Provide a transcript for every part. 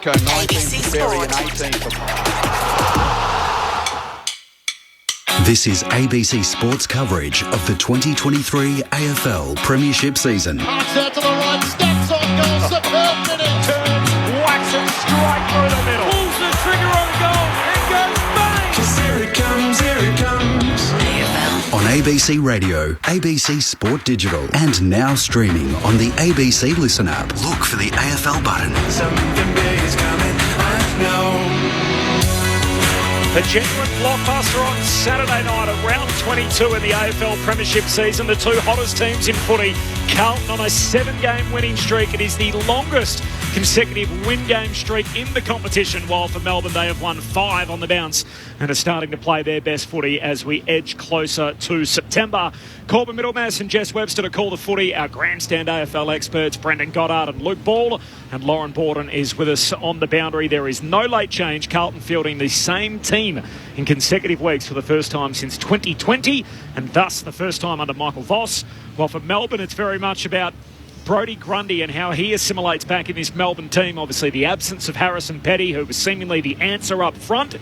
19 for Berry and 18 for... This is ABC Sports coverage of the 2023 AFL Premiership season. Cuts out to the right, steps on goal, superb finish. Turns, whacks it straight through the middle. Pulls the trigger on goal, it goes bang! 'Cause here it comes, here it comes. AFL. On ABC Radio, ABC Sport Digital, and now streaming on the ABC Listen app. Look for the AFL button. Something big is coming, I know. The genuine blockbuster on Saturday night at round 22 in the AFL Premiership season. The two hottest teams in footy. Carlton on a 7-game winning streak. It is the longest consecutive win game streak in the competition, while for Melbourne they have won 5 on the bounce and are starting to play their best footy as we edge closer to September. Corbin Middlemass and Jess Webster to call the footy. Our grandstand AFL experts Brendan Goddard and Luke Ball, and Lauren Borden is with us on the boundary. There is no late change. Carlton fielding the same team in consecutive weeks for the first time since 2020, and thus the first time under Michael Voss. While for Melbourne it's very much about Brodie Grundy and how he assimilates back in this Melbourne team. Obviously the absence of Harrison Petty, who was seemingly the answer up front.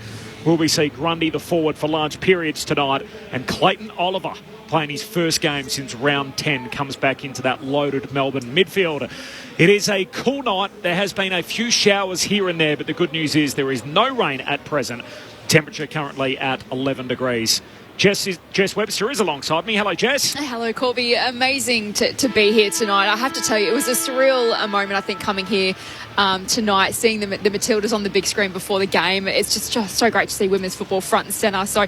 Will we see Grundy the forward for large periods tonight? And Clayton Oliver, playing his first game since round 10, comes back into that loaded Melbourne midfield. It is a cool night. There has been a few showers here and there, but the good news is there is no rain at present. Temperature currently at 11 degrees. Jess Webster is alongside me. Hello, Jess. Hello, Corby. Amazing to be here tonight. I have to tell you, it was a surreal moment, I think, coming here tonight, seeing the Matildas on the big screen before the game. It's just so great to see women's football front and centre. So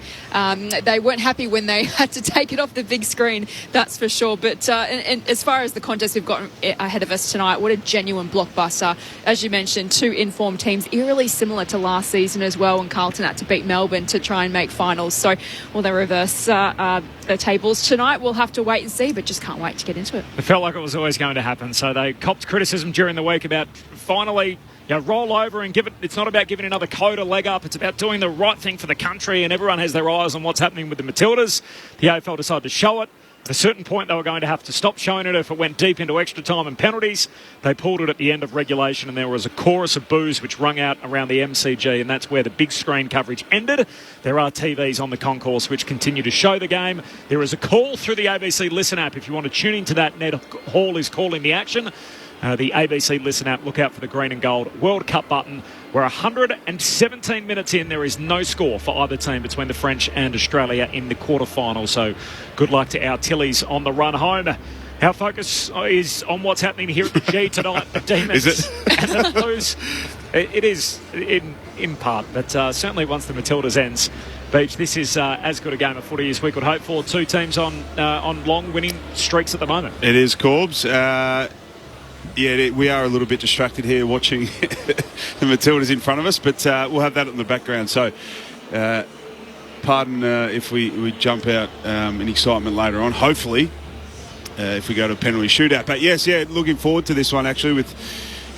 they weren't happy when they had to take it off the big screen, that's for sure. But and as far as the contest we've got ahead of us tonight, what a genuine blockbuster. As you mentioned, two informed teams, eerily similar to last season as well, and Carlton had to beat Melbourne to try and make finals. So will they reverse the tables tonight? We'll have to wait and see, but just can't wait to get into it. It felt like it was always going to happen. So they copped criticism during the week about finally roll over and give it. It's not about giving another code a leg up. It's about doing the right thing for the country, and everyone has their eyes on what's happening with the Matildas. The AFL decided to show it. At a certain point, they were going to have to stop showing it if it went deep into extra time and penalties. They pulled it at the end of regulation, and there was a chorus of boos which rung out around the MCG, and that's where the big screen coverage ended. There are TVs on the concourse which continue to show the game. There is a call through the ABC Listen app. If you want to tune into that, Ned Hall is calling the action. The ABC Listen app, look out for the green and gold World Cup button. We're 117 minutes in. There is no score for either team between the French and Australia in the quarterfinals. So good luck to our Tillies on the run home. Our focus is on what's happening here at the G tonight. The Demons is it? and the Blues. It is in part, but certainly once the Matildas ends, Beach, this is as good a game of footy as we could hope for. Two teams on long winning streaks at the moment. It is, Corbs. We are a little bit distracted here watching the Matildas in front of us, but we'll have that in the background. So, pardon if we jump out in excitement later on. Hopefully, if we go to a penalty shootout. But yes, looking forward to this one actually. With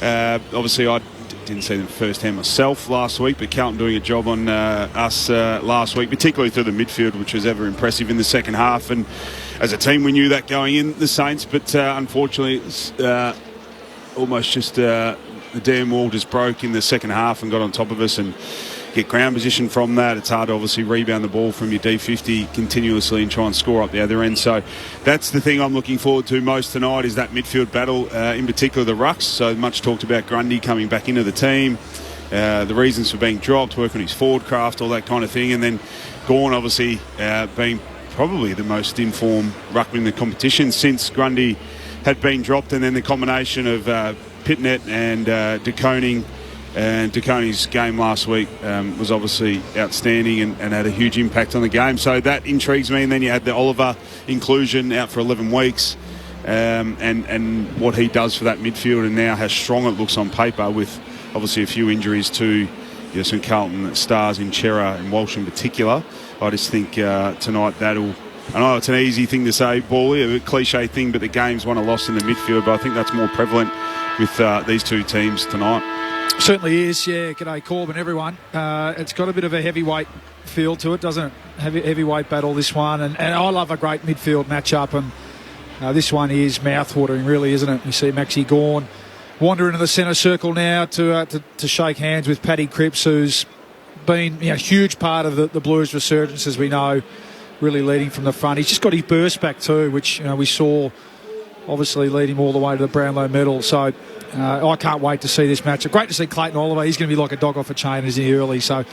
obviously, I didn't see them firsthand myself last week, but Carlton doing a job on us last week, particularly through the midfield, which was ever impressive in the second half. And as a team, we knew that going in, the Saints, but unfortunately, it's almost just the damn wall just broke in the second half and got on top of us and get ground position from that. It's hard to obviously rebound the ball from your D50 continuously and try and score up the other end. So that's the thing I'm looking forward to most tonight, is that midfield battle, in particular the rucks. So much talked about Grundy coming back into the team, the reasons for being dropped, working on his forward craft, all that kind of thing. And then Gawn obviously being probably the most informed ruckman in the competition since Grundy had been dropped, and then the combination of Pitnet and De Koning, and De Koning's game last week was obviously outstanding and had a huge impact on the game. So that intrigues me. And then you had the Oliver inclusion out for 11 weeks, and what he does for that midfield, and now how strong it looks on paper, with obviously a few injuries to some Carlton stars in Chera and Walsh in particular. I just think tonight that'll... I know it's an easy thing to say, Bally, a cliche thing, but the game's won or lost in the midfield. But I think that's more prevalent with these two teams tonight. Certainly is, yeah. G'day, Corbin, everyone. It's got a bit of a heavyweight feel to it, doesn't it? Heavyweight battle, this one. And I love a great midfield matchup. And this one is mouth-watering, really, isn't it? You see Maxi Gawn wander into the centre circle now to shake hands with Paddy Cripps, who's been a huge part of the Blues' resurgence, as we know, really leading from the front. He's just got his burst back too, which we saw obviously lead him all the way to the Brownlow medal. So I can't wait to see this match. Great to see Clayton Oliver. He's going to be like a dog off a chain, isn't he, early? So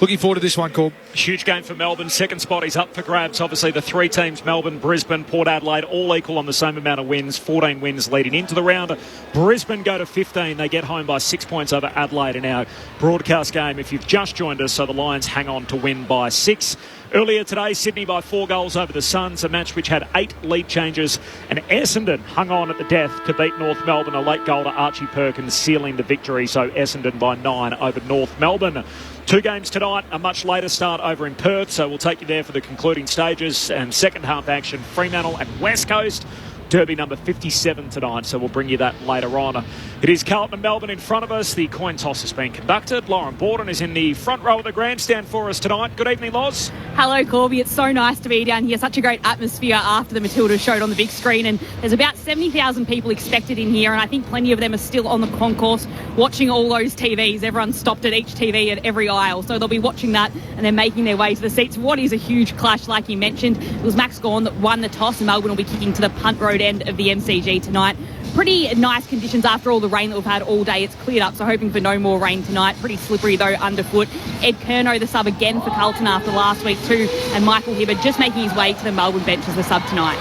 looking forward to this one, Corb. Huge game for Melbourne. Second spot is up for grabs. Obviously, the three teams, Melbourne, Brisbane, Port Adelaide, all equal on the same amount of wins. 14 wins leading into the round. Brisbane go to 15. They get home by 6 points over Adelaide in our broadcast game. If you've just joined us, so the Lions hang on to win by 6. Earlier today, Sydney by 4 goals over the Suns, a match which had 8 lead changes, and Essendon hung on at the death to beat North Melbourne, a late goal to Archie Perkins sealing the victory, so Essendon by 9 over North Melbourne. 2 games tonight, a much later start over in Perth, so we'll take you there for the concluding stages and second half action. Fremantle and West Coast. Derby number 57 tonight, so we'll bring you that later on. It is Carlton and Melbourne in front of us. The coin toss has been conducted. Lauren Borden is in the front row of the grandstand for us tonight. Good evening, Loz. Hello, Corby. It's so nice to be down here. Such a great atmosphere after the Matildas showed on the big screen, and there's about 70,000 people expected in here, and I think plenty of them are still on the concourse watching all those TVs. Everyone stopped at each TV at every aisle, so they'll be watching that and then making their way to the seats. What is a huge clash, like you mentioned. It was Max Gawn that won the toss, and Melbourne will be kicking to the punt road end of the MCG tonight. Pretty nice conditions after all the rain that we've had all day. It's cleared up, so hoping for no more rain tonight. Pretty slippery though underfoot. Ed Curnow, the sub again for Carlton after last week too, and Michael Hibberd just making his way to the Melbourne bench as the sub tonight.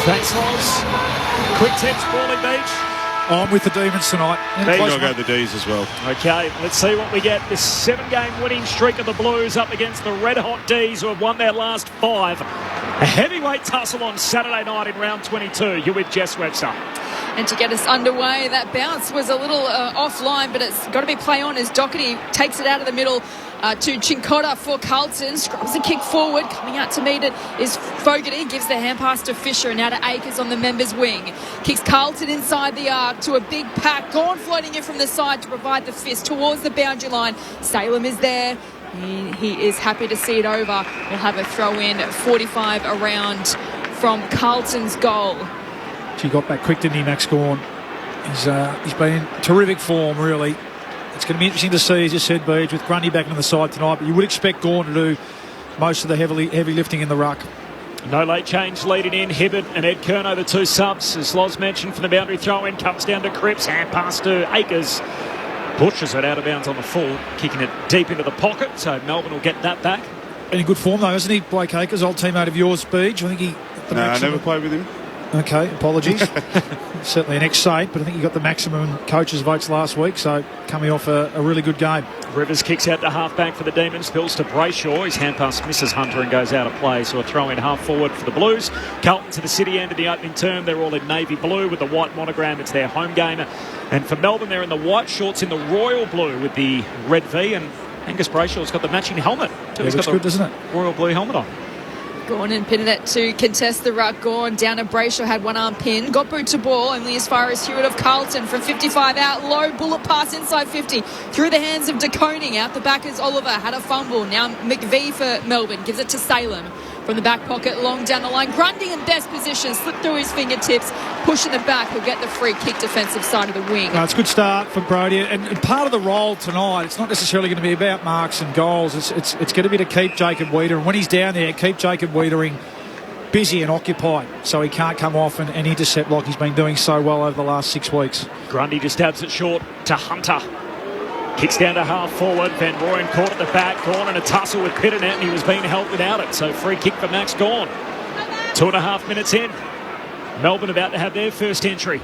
Thanks, Loz. Quick tips, Brawley Beach. I'm with the Demons tonight. I'll go the D's as well. Okay, let's see what we get. This 7-game winning streak of the Blues up against the red-hot D's who have won their last 5. A heavyweight tussle on Saturday night in round 22. You're with Jess Webster. And to get us underway, that bounce was a little offline, but it's got to be play on as Doherty takes it out of the middle to Chincotta for Carlton. Scrubs a kick forward. Coming out to meet it is Fogarty. Gives the hand pass to Fisher and now to Akers on the members' wing. Kicks Carlton inside the arc to a big pack. Gawn floating in from the side to provide the fist towards the boundary line. Salem is there. He is happy to see it over. We'll have a throw in 45 around from Carlton's goal. He got back quick, didn't he, Max Gawn? He's been in terrific form, really. It's going to be interesting to see, as you said, Beach, with Grundy back on the side tonight, but you would expect Gawn to do most of the heavy lifting in the ruck. No late change leading in. Hibberd and Ed Curnow, the 2 subs, as Loz mentioned, from the boundary throw-in, comes down to Cripps, hand pass to Akers. Pushes it out of bounds on the full, kicking it deep into the pocket, so Melbourne will get that back. In good form, though, isn't he, Blake Akers, old teammate of yours, Beach? I think I never played with him. Okay, apologies. Certainly an ex-Saint, but I think he got the maximum coaches' votes last week, so coming off a really good game. Rivers kicks out to half-back for the Demons, spills to Brayshaw. His hand pass misses Hunter and goes out of play, so a throw-in half-forward for the Blues. Carlton to the city end of the opening term. They're all in navy blue with the white monogram. It's their home game. And for Melbourne, they're in the white shorts in the royal blue with the red V, and Angus Brayshaw's got the matching helmet. Yeah, looks good, doesn't it? Royal blue helmet on. Gawn and pinned it to contest the ruck. Gawn down to Brayshaw, had one arm pinned. Got boot to ball, only as far as Hewitt of Carlton from 55 out low. Bullet pass inside 50. Through the hands of De Koning. Out the back is Oliver. Had a fumble. Now McVie for Melbourne. Gives it to Salem. From the back pocket, long down the line. Grundy in best position. Slipped through his fingertips. Pushing the back. He'll get the free kick defensive side of the wing. No, it's a good start for Brodie. And part of the role tonight, it's not necessarily going to be about marks and goals. It's going to be to keep Jacob Wiedering. And when he's down there, keep Jacob Wiedering busy and occupied so he can't come off and intercept like he's been doing so well over the last 6 weeks. Grundy just stabs it short to Hunter. Kicks down to half forward. Van Rooyen caught at the back. Gawn in a tussle with Pitternet, and he was being held without it. So free kick for Max Gawn. 2.5 minutes in. Melbourne about to have their first entry.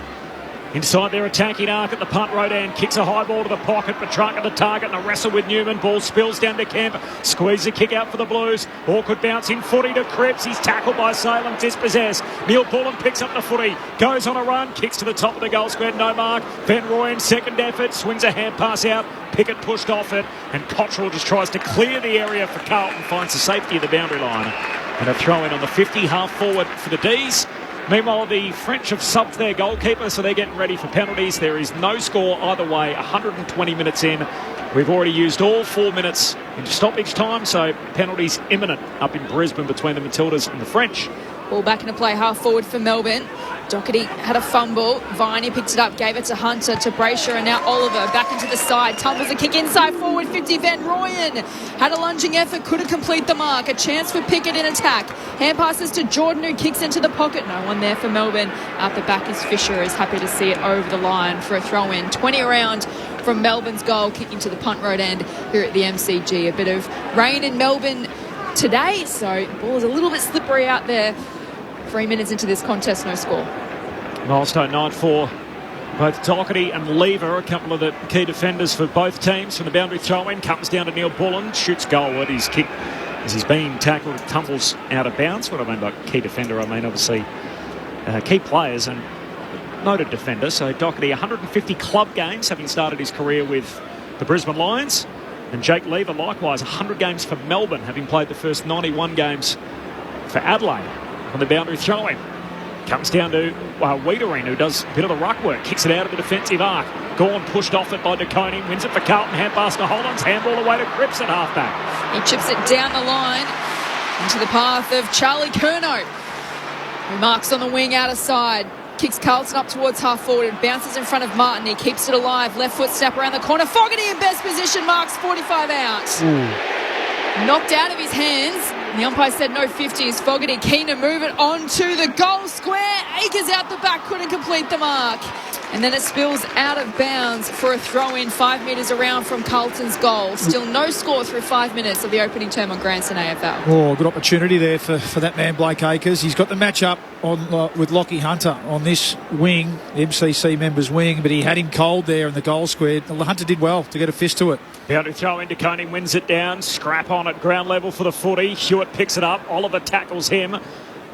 Inside their attacking arc at the punt road end. Kicks a high ball to the pocket. Petrarca the target and a wrestle with Newman. Ball spills down to Kemp. Squeeze the kick out for the Blues. Awkward bouncing footy to Cripps. He's tackled by Salem. Dispossessed. Neil Bullen picks up the footy. Goes on a run. Kicks to the top of the goal square. No mark. Van Rooyen second effort. Swings a hand pass out. Pickett pushed off it. And Cottrell just tries to clear the area for Carlton. Finds the safety of the boundary line. And a throw in on the 50. Half forward for the D's. Meanwhile, the French have subbed their goalkeeper, so they're getting ready for penalties. There is no score either way, 120 minutes in. We've already used all 4 minutes into stoppage time, so penalties imminent up in Brisbane between the Matildas and the French. Ball back into play, half forward for Melbourne. Doherty had a fumble. Viney picked it up, gave it to Hunter, to Brayshaw, and now Oliver back into the side. Tumbles a kick inside forward, 50 Van Rooyen. Had a lunging effort, couldn't complete the mark. A chance for Pickett in attack. Hand passes to Jordan, who kicks into the pocket. No one there for Melbourne. Out the back is Fisher, is happy to see it over the line for a throw-in. 20 around from Melbourne's goal, kicking to the punt road end here at the MCG. A bit of rain in Melbourne today, so the ball is a little bit slippery out there. 3 minutes into this contest, no score. Milestone night for both Doherty and Lever, a couple of the key defenders for both teams. From the boundary throw-in, comes down to Neil Bullen, shoots goalward. His kick, as he's being tackled, tumbles out of bounds. What I mean by key defender, I mean obviously key players and noted defender. So Doherty, 150 club games, having started his career with the Brisbane Lions. And Jake Lever, likewise, 100 games for Melbourne, having played the first 91 games for Adelaide. On the boundary throw-in, comes down to Wiedering, who does a bit of the ruck work, kicks it out of the defensive arc. Gorn pushed off it by De Koning, wins it for Carlton, hand pass to Hollands, handball away to Cripps at halfback. He chips it down the line into the path of Charlie Curnow, who marks on the wing out of side. Kicks Carlton up towards half forward, bounces in front of Martin. He keeps it alive, left foot snap around the corner. Fogarty in best position, marks 45 out. Knocked out of his hands. The umpire said no 50s. Fogarty keen to move it onto the goal square. Akers out the back, couldn't complete the mark. And then it spills out of bounds for a throw-in 5 metres around from Carlton's goal. Still no score through 5 minutes of the opening term on Grandson AFL. Oh, good opportunity there for that man, Blake Akers. He's got the match-up with Lockie Hunter on this wing, MCC members' wing, but he had him cold there in the goal square. Hunter did well to get a fist to it. Boundary throw in, De Koning wins it down. Scrap on at ground level for the footy. Hewitt picks it up. Oliver tackles him.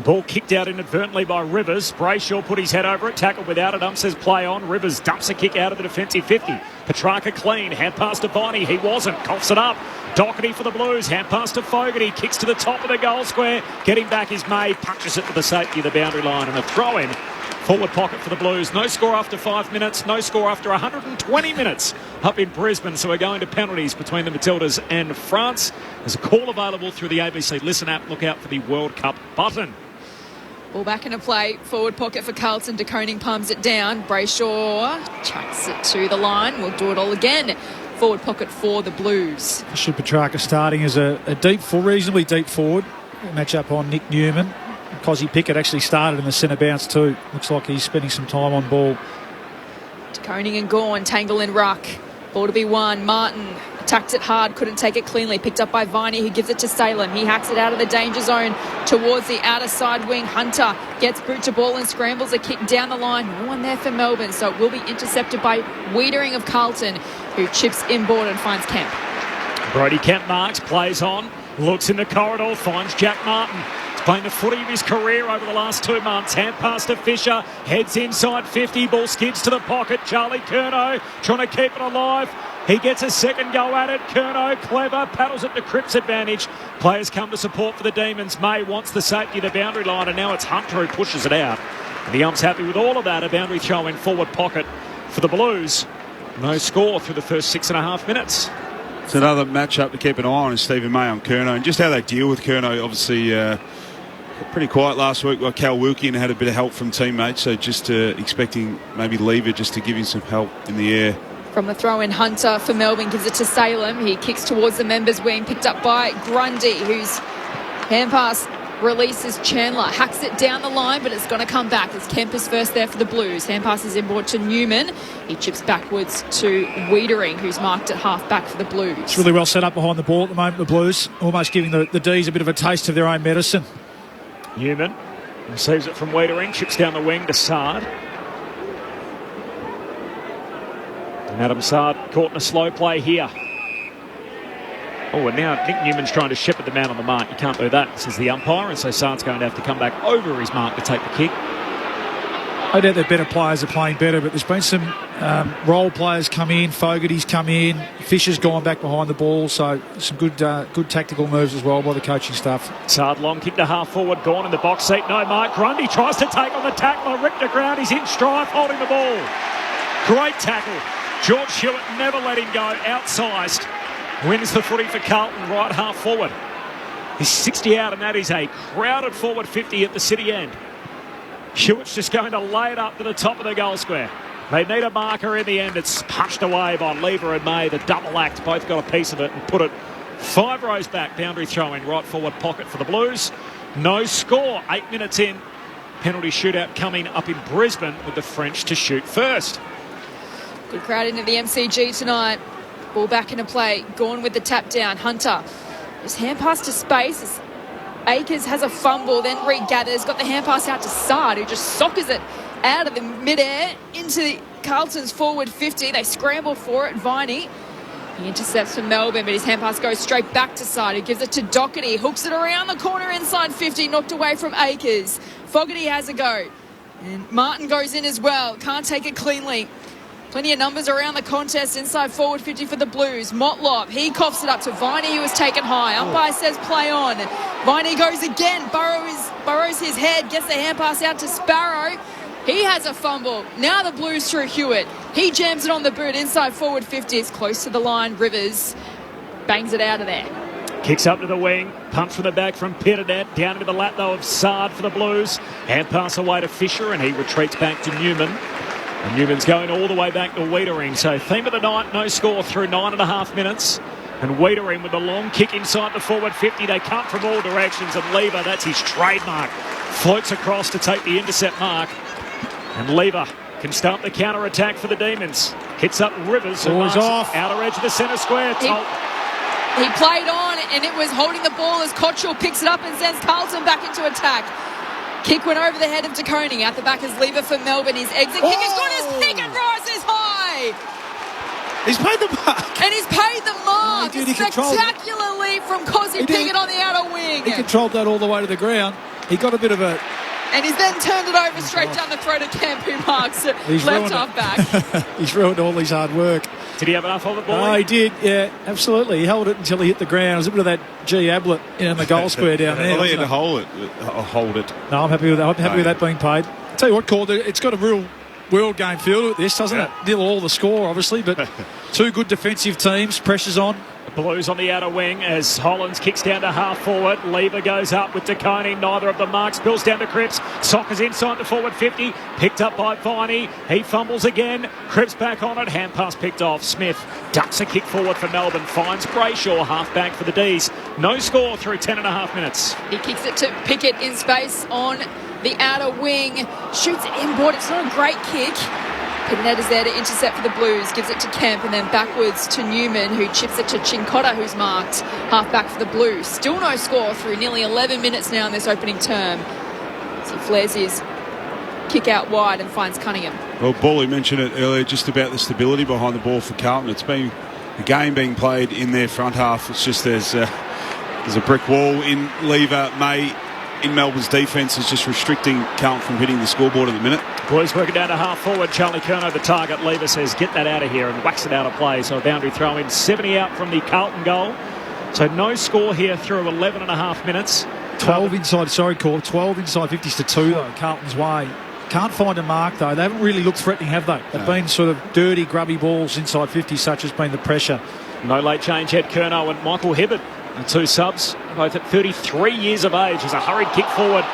Ball kicked out inadvertently by Rivers. Brayshaw put his head over it. Tackled without it. Says play on. Rivers dumps a kick out of the defensive 50. Petrarca clean. Hand pass to Viney. He wasn't. Coughs it up. Doherty for the Blues. Hand pass to Fogarty. Kicks to the top of the goal square. Getting back is May. Punches it to the safety of the boundary line. And a throw in. Forward pocket for the Blues. No score after 5 minutes. No score after 120 minutes up in Brisbane. So we're going to penalties between the Matildas and France. There's a call available through the ABC Listen app. Look out for the World Cup button. Ball back into play. Forward pocket for Carlton. De Koning palms it down. Brayshaw chucks it to the line. We'll do it all again. Forward pocket for the Blues. Should Petrarca starting as a reasonably deep forward. Match up on Nick Newman. Cozzy Pickett actually started in the centre bounce too. Looks like he's spending some time on ball. De Koning and Gorn tangle in ruck. Ball to be won. Martin attacked it hard, couldn't take it cleanly. Picked up by Viney, who gives it to Salem. He hacks it out of the danger zone towards the outer side wing. Hunter gets boot to ball and scrambles a kick down the line. No one there for Melbourne, so it will be intercepted by Wiedering of Carlton, who chips inboard and finds Kemp. Brody Kemp marks, plays on, looks in the corridor, finds Jack Martin. Playing the footy of his career over the last 2 months. Hand pass to Fisher. Heads inside 50. Ball skids to the pocket. Charlie Curnow trying to keep it alive. He gets a second go at it. Curnow, clever, paddles it to Cripps' advantage. Players come to support for the Demons. May wants the safety of the boundary line, and now it's Hunter who pushes it out. And the ump's happy with all of that. A boundary throw in forward pocket for the Blues. No score through the first 6.5 minutes. It's another match-up to keep an eye on, is Stephen May on Curnow. And just how they deal with Curnow, obviously... pretty quiet last week. Well, Cal Wilkin had a bit of help from teammates, so just expecting maybe Lever just to give him some help in the air. From the throw in, Hunter for Melbourne gives it to Salem. He kicks towards the members' wing, picked up by Grundy, whose hand pass releases Chandler. Hacks it down the line, but it's going to come back as Kemp is first there for the Blues. Hand passes inboard to Newman. He chips backwards to Wiedering, who's marked at half back for the Blues. It's really well set up behind the ball at the moment, the Blues. Almost giving the D's a bit of a taste of their own medicine. Newman receives it from Wiedering, chips down the wing to Sard. And Adam Sard caught in a slow play here. Oh, and now Nick Newman's trying to shepherd the man on the mark. You can't do that, says the umpire, and so Sard's going to have to come back over his mark to take the kick. I doubt that better players are playing better, but there's been some role players come in. Fogarty's come in. Fisher's gone back behind the ball, so some good tactical moves as well by the coaching staff. Sard long kick to half forward, gone in the box seat. No mark. Grundy tries to take on the tackler. Ripped to ground. He's in stride, holding the ball. Great tackle. George Hewitt never let him go. Outsized. Wins the footy for Carlton, right half forward. He's 60 out, and that is a crowded forward 50 at the city end. Hewitt's just going to lay it up to the top of the goal square. They need a marker in the end. It's punched away by Lever and May. The double act both got a piece of it and put it 5 rows back. Boundary throw in right forward pocket for the Blues. No score. 8 minutes in. Penalty shootout coming up in Brisbane with the French to shoot first. Good crowd into the MCG tonight. Ball back into play. Gone with the tap down. Hunter. His hand pass to space. Akers has a fumble, then regathers. Got the hand pass out to Sard, who just soccers it out of the midair into Carlton's forward 50. They scramble for it. Viney. He intercepts for Melbourne, but his hand pass goes straight back to Sard, who gives it to Doherty. Hooks it around the corner inside 50. Knocked away from Akers. Fogarty has a go. And Martin goes in as well. Can't take it cleanly. Plenty of numbers around the contest inside forward 50 for the Blues. Motlop, he coughs it up to Viney, who was taken high. Umpire says play on. Viney goes again. Burrows his head, gets the hand pass out to Sparrow. He has a fumble. Now the Blues through Hewitt. He jams it on the boot inside forward 50. It's close to the line. Rivers bangs it out of there. Kicks up to the wing. Punch from the back from Pitternet. Down into the lap, though, of Sard for the Blues. Hand pass away to Fisher, and he retreats back to Newman. And Newman's going all the way back to Wiedering. So theme of the night, no score through 9.5 minutes. And Wiedering with a long kick inside the forward 50. They come from all directions. And Lever, that's his trademark, floats across to take the intercept mark. And Lever can start the counter-attack for the Demons. Hits up Rivers. Ball's off. Outer edge of the centre square. He played on, and it was holding the ball as Cottrell picks it up and sends Carlton back into attack. Kick went over the head of De Koning. Out the back is Lever for Melbourne. His exit kick is good as he can rises high. He's paid the mark. And he's paid the mark. He did. He Spectacular lead from Cozzy Piggott on the outer wing. He controlled that all the way to the ground. He got a bit of a... And he's then turned it over straight down the throat of Kemp, who marks it left half back. He's ruined all his hard work. Did he have enough of it, boy? Oh, he did, yeah, absolutely. He held it until he hit the ground. It was a bit of that G. Ablett in the goal square down there. Well, he had to hold it. No, I'm happy with that. I'm happy with that being paid. I'll tell you what, Cord, it's got a real world game feel to it, this, doesn't it? Nil all the score, obviously, but two good defensive teams. Pressure's on. Blues on the outer wing as Hollands kicks down to half forward. Lever goes up with De Koning. Neither of the marks. Bills down to Cripps. Sockers inside the forward 50. Picked up by Viney. He fumbles again. Cripps back on it. Hand pass picked off. Smith ducks a kick forward for Melbourne. Finds Brayshaw half back for the D's. No score through 10.5 minutes. He kicks it to Pickett in space on the outer wing. Shoots it inboard. It's not a great kick. Pitternet is there to intercept for the Blues, gives it to Kemp and then backwards to Newman, who chips it to Chincotta, who's marked half back for the Blues. Still no score through nearly 11 minutes now in this opening term. As he flares his kick out wide and finds Cunningham. Well, Bally mentioned it earlier just about the stability behind the ball for Carlton. It's been a game being played in their front half. It's just there's a brick wall in Lever. May in Melbourne's defence is just restricting Carlton from hitting the scoreboard at the minute. Blues working down to half forward. Charlie Curnow, the target. Lever says, get that out of here, and whacks it out of play. So a boundary throw in. 70 out from the Carlton goal. So no score here through 11.5 minutes. 12 inside 50s to 2, though, Carlton's way. Can't find a mark, though. They haven't really looked threatening, have they? They've been sort of dirty, grubby balls inside 50, such has been the pressure. No late change yet. Curnow and Michael Hibbert, the two subs, both at 33 years of age. As a hurried kick forward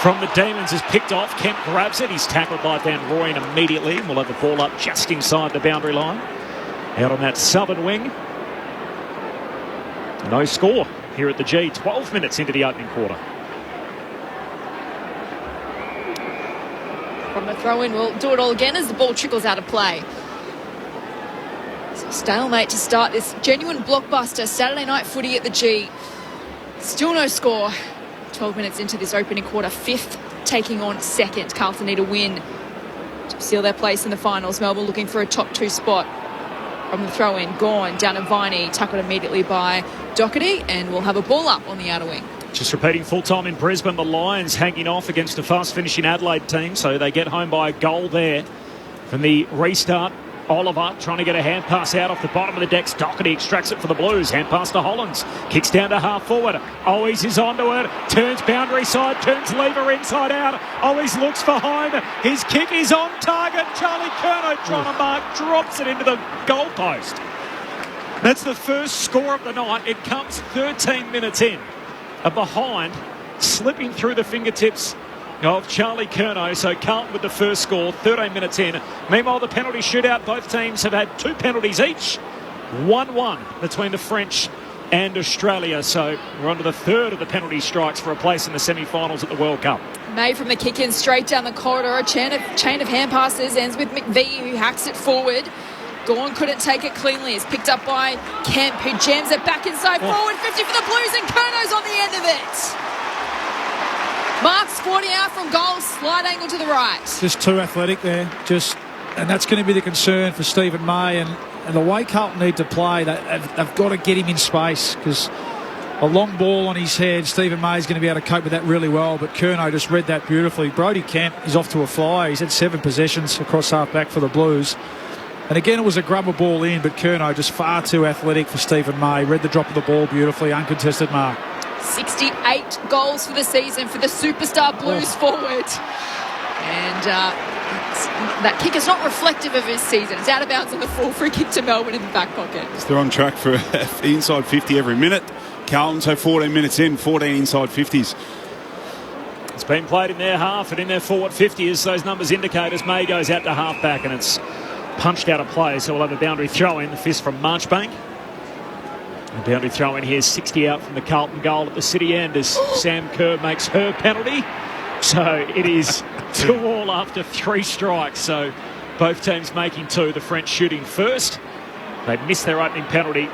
from the Demons is picked off. Kemp grabs it. He's tackled by Van Rooyen immediately. And we'll have the ball up just inside the boundary line. Out on that southern wing. No score here at the G. 12 minutes into the opening quarter. From the throw-in, we'll do it all again as the ball trickles out of play. So stalemate to start this genuine blockbuster Saturday night footy at the G. Still no score. 12 minutes into this opening quarter. Fifth taking on second. Carlton need a win to seal their place in the finals. Melbourne looking for a top 2 spot. From the throw-in, gone down to Viney, tackled immediately by Doherty, and we'll have a ball up on the outer wing. Just repeating full time in Brisbane. The Lions hanging off against a fast finishing Adelaide team, so they get home by a goal there. From the restart, Oliver trying to get a hand pass out off the bottom of the decks. Doherty extracts it for the Blues. Hand pass to Hollands. Kicks down to half forward. Always is onto it. Turns boundary side. Turns Lever inside out. Always looks for home. His kick is on target. Charlie Curnow trying to mark. Drops it into the goalpost. That's the first score of the night. It comes 13 minutes in are behind, slipping through the fingertips of Charlie Curnow. So Carlton with the first score, 13 minutes in. Meanwhile, the penalty shootout, both teams have had 2 penalties each. 1-1 between the French and Australia. So we're on to the third of the penalty strikes for a place in the semi-finals at the World Cup. May from the kick in straight down the corridor. A chain of hand passes ends with McVie, who hacks it forward. Gawn couldn't take it cleanly. It's picked up by Kemp, who jams it back inside forward. 50 for the Blues, and Curnow's on the end of it. Mark's 40 out from goal, slight angle to the right. Just too athletic there. And that's going to be the concern for Stephen May. And the way Carlton need to play, they've got to get him in space, because a long ball on his head, Stephen May is going to be able to cope with that really well. But Curnow just read that beautifully. Brodie Kemp is off to a fly. He's had 7 possessions across half-back for the Blues. And again, it was a grubber ball in, but Curnow just far too athletic for Stephen May. Read the drop of the ball beautifully, uncontested mark. 68 goals for the season for the superstar Blues forward. And that kick is not reflective of his season. It's out of bounds on the full free kick to Melbourne in the back pocket. They're on track for inside 50 every minute. Carlton, so 14 minutes in, 14 inside 50s. It's been played in their half and in their forward 50 as those numbers indicate, as May goes out to half-back, and it's punched out of play. So we'll have a boundary throw-in, the fist from Marchbank. A boundary throw-in here, 60 out from the Carlton goal at the city end as Sam Kerr makes her penalty. So it is 2-2 after 3 strikes. So both teams making 2. The French shooting first. They missed their opening penalty.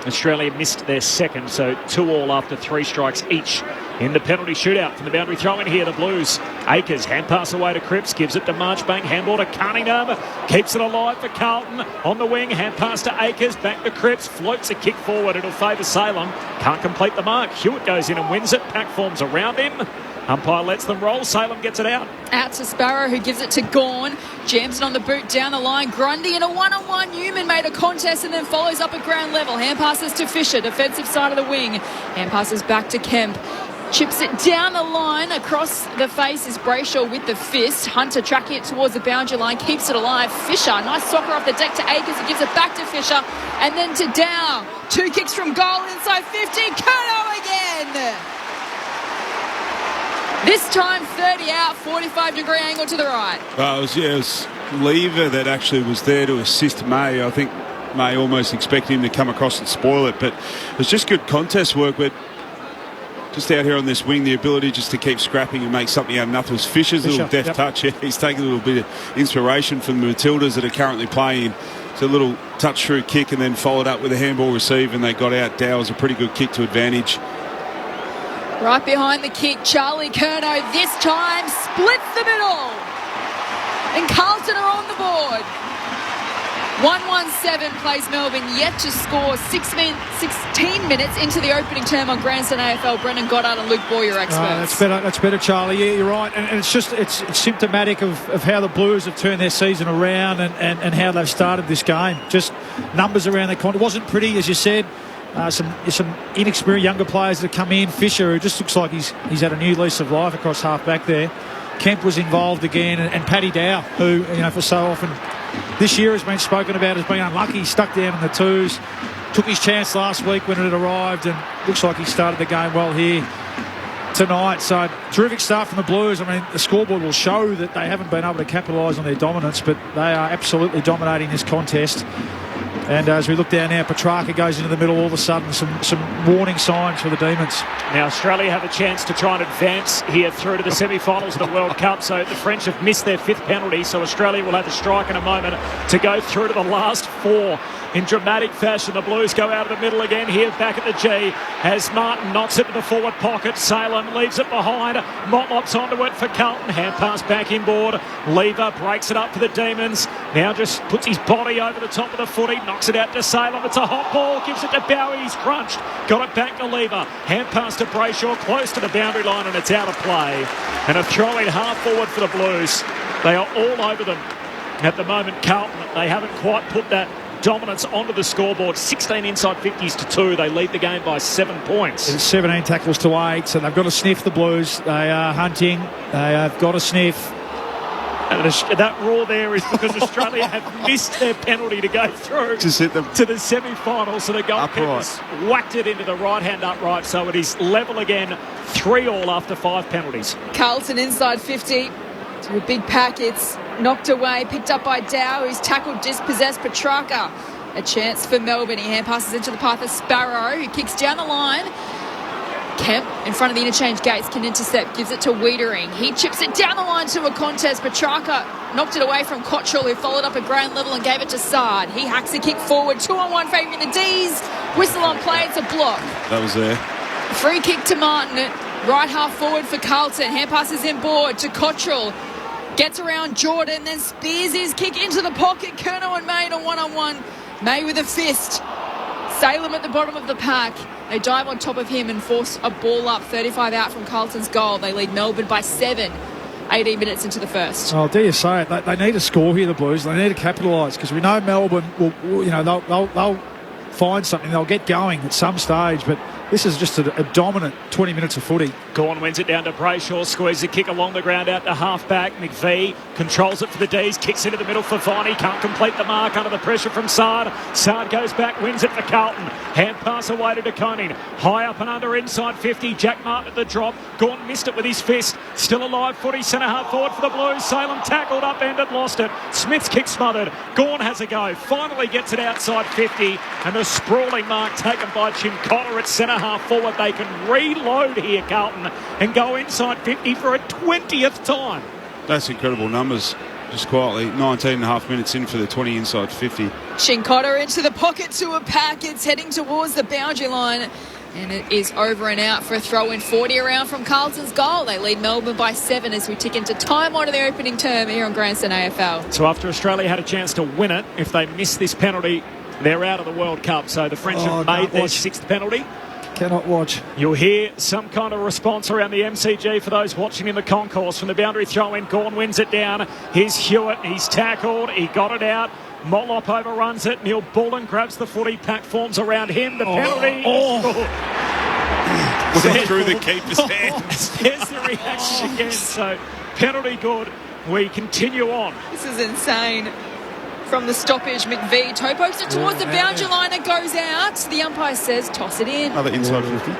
Australia missed their second. So 2-2 after 3 strikes each in the penalty shootout. From the boundary throw-in here, the Blues. Akers, hand pass away to Cripps, gives it to Marchbank, handball to Cunningham, keeps it alive for Carlton. On the wing, hand pass to Akers, back to Cripps, floats a kick forward. It'll favour Salem. Can't complete the mark. Hewitt goes in and wins it. Pack forms around him. Umpire lets them roll. Salem gets it out. Out to Sparrow, who gives it to Gawn. Jams it on the boot down the line. Grundy in a one-on-one. Newman made a contest and then follows up at ground level. Hand passes to Fisher, defensive side of the wing. Hand passes back to Kemp. Chips it down the line. Across the face is Brayshaw with the fist. Hunter tracking it towards the boundary line. Keeps it alive. Fisher, nice soccer off the deck to Akers. He gives it back to Fisher. And then to Dow. 2 kicks from goal inside 50. Curnow again. This time 30 out, 45-degree angle to the right. Well, it was Lever that actually was there to assist May. I think May almost expected him to come across and spoil it, but it was just good contest work. But just out here on this wing, the ability just to keep scrapping and make something out of nothing. Fisher's a little deft touch. Yeah, he's taking a little bit of inspiration from the Matildas that are currently playing. It's a little touch-through kick and then followed up with a handball receive, and they got out. Dow was a pretty good kick to advantage. Right behind the kick, Charlie Curnow this time splits the middle. And Carlton are on the board. 1-1-7 plays Melbourne, yet to score 16 minutes into the opening term on Grandstand AFL. Brendan Goddard and Luke Boyer experts. That's better, Charlie. Yeah, you're right. And it's just it's symptomatic of how the Blues have turned their season around and how they've started this game. Just numbers around the contest. It wasn't pretty, as you said. Some inexperienced younger players that come in. Fisher, who just looks like he's had a new lease of life across half-back there. Kemp was involved again, and Paddy Dow, who, for so often this year has been spoken about as being unlucky. He stuck down in the twos, took his chance last week when it arrived, and looks like he started the game well here tonight. So terrific start from the Blues. I mean, the scoreboard will show that they haven't been able to capitalise on their dominance, but they are absolutely dominating this contest. And as we look down now, Petrarca goes into the middle. All of a sudden, some warning signs for the Demons. Now, Australia have a chance to try and advance here through to the semi-finals of the World Cup. So the French have missed their 5th penalty. So Australia will have a strike in a moment to go through to the last 4 in dramatic fashion. The Blues go out of the middle again here back at the G as Martin knocks it to the forward pocket. Salem leaves it behind. Motlop's onto it for Carlton. Hand pass back inboard. Lever breaks it up for the Demons. Now just puts his body over the top of the footy. Knocks it out to Salem. It's a hot ball. Gives it to Bowie. He's crunched. Got it back to Lever. Hand pass to Brayshaw. Close to the boundary line, and it's out of play. And a throw-in half forward for the Blues. They are all over them at the moment. Carlton, they haven't quite put that dominance onto the scoreboard. 16 inside 50s to 2. They lead the game by 7 points. It's 17 tackles to 8, so they've got to sniff the Blues. They are hunting. They have got to sniff. And that roar there is because Australia have missed their penalty to go through Just hit them to the semi-final. So the goalkeepers whacked it into the right-hand upright. So it is level again, 3-3 after 5 penalties. Carlton inside 50 to a big pack. It's knocked away, picked up by Dow, who's tackled, dispossessed Petrarca. A chance for Melbourne. He hand passes into the path of Sparrow, who kicks down the line. Kemp, in front of the interchange gates, can intercept, gives it to Wiedering. He chips it down the line to a contest. Petrarca knocked it away from Cottrell, who followed up at ground level and gave it to Sard. He hacks a kick forward, 2-on-1 favouring the D's. Whistle on play, it's a block. That was there. Free kick to Martin, right half forward for Carlton. Hand passes inboard to Cottrell. Gets around Jordan, then spears his kick into the pocket. Curnow and May on 1-on-1. May with a fist. Salem at the bottom of the pack. They dive on top of him and force a ball up, 35 out from Carlton's goal. They lead Melbourne by 7, 18 minutes into the first. Oh, dare you say it? They need to score here, the Blues. They need to capitalise because we know Melbourne will, they'll find something. They'll get going at some stage, but this is just a dominant 20 minutes of footy. Gawn wins it down to Brayshaw, squeezes a kick along the ground out to half-back. McVee controls it for the D's, kicks into the middle for Viney, can't complete the mark under the pressure from Sard. Sard goes back, wins it for Carlton. Hand pass away to De Koning. High up and under, inside 50. Jack Martin at the drop. Gawn missed it with his fist. Still alive, footy, centre-half forward for the Blues. Salem tackled, upended, lost it. Smith's kick smothered. Gawn has a go. Finally gets it outside 50. And the sprawling mark taken by Chincotta at centre-half forward. They can reload here, Carlton, and go inside 50 for a 20th time. That's incredible numbers. Just quietly, 19 and a half minutes in for the 20 inside 50. Chincotta into the pocket to a pack. It's heading towards the boundary line. And it is over and out for a throw-in. 40 around from Carlton's goal. They lead Melbourne by 7 as we tick into time on their opening term here on Grandstand AFL. So after Australia had a chance to win it, if they miss this penalty, they're out of the World Cup. So the French have made their 6th penalty. Cannot watch. You'll hear some kind of response around the MCG for those watching in the concourse. From the boundary throw-in, Gawn wins it down. Here's Hewitt. He's tackled. He got it out. Mollop overruns it. Neil Bullen grabs the footy. Pack forms around him. The penalty. Went through the keeper's hands. There's the reaction again. So penalty good. We continue on. This is insane. From the stoppage, McVee toe pokes it towards the boundary line. It goes out. The umpire says, toss it in. Another inside 50.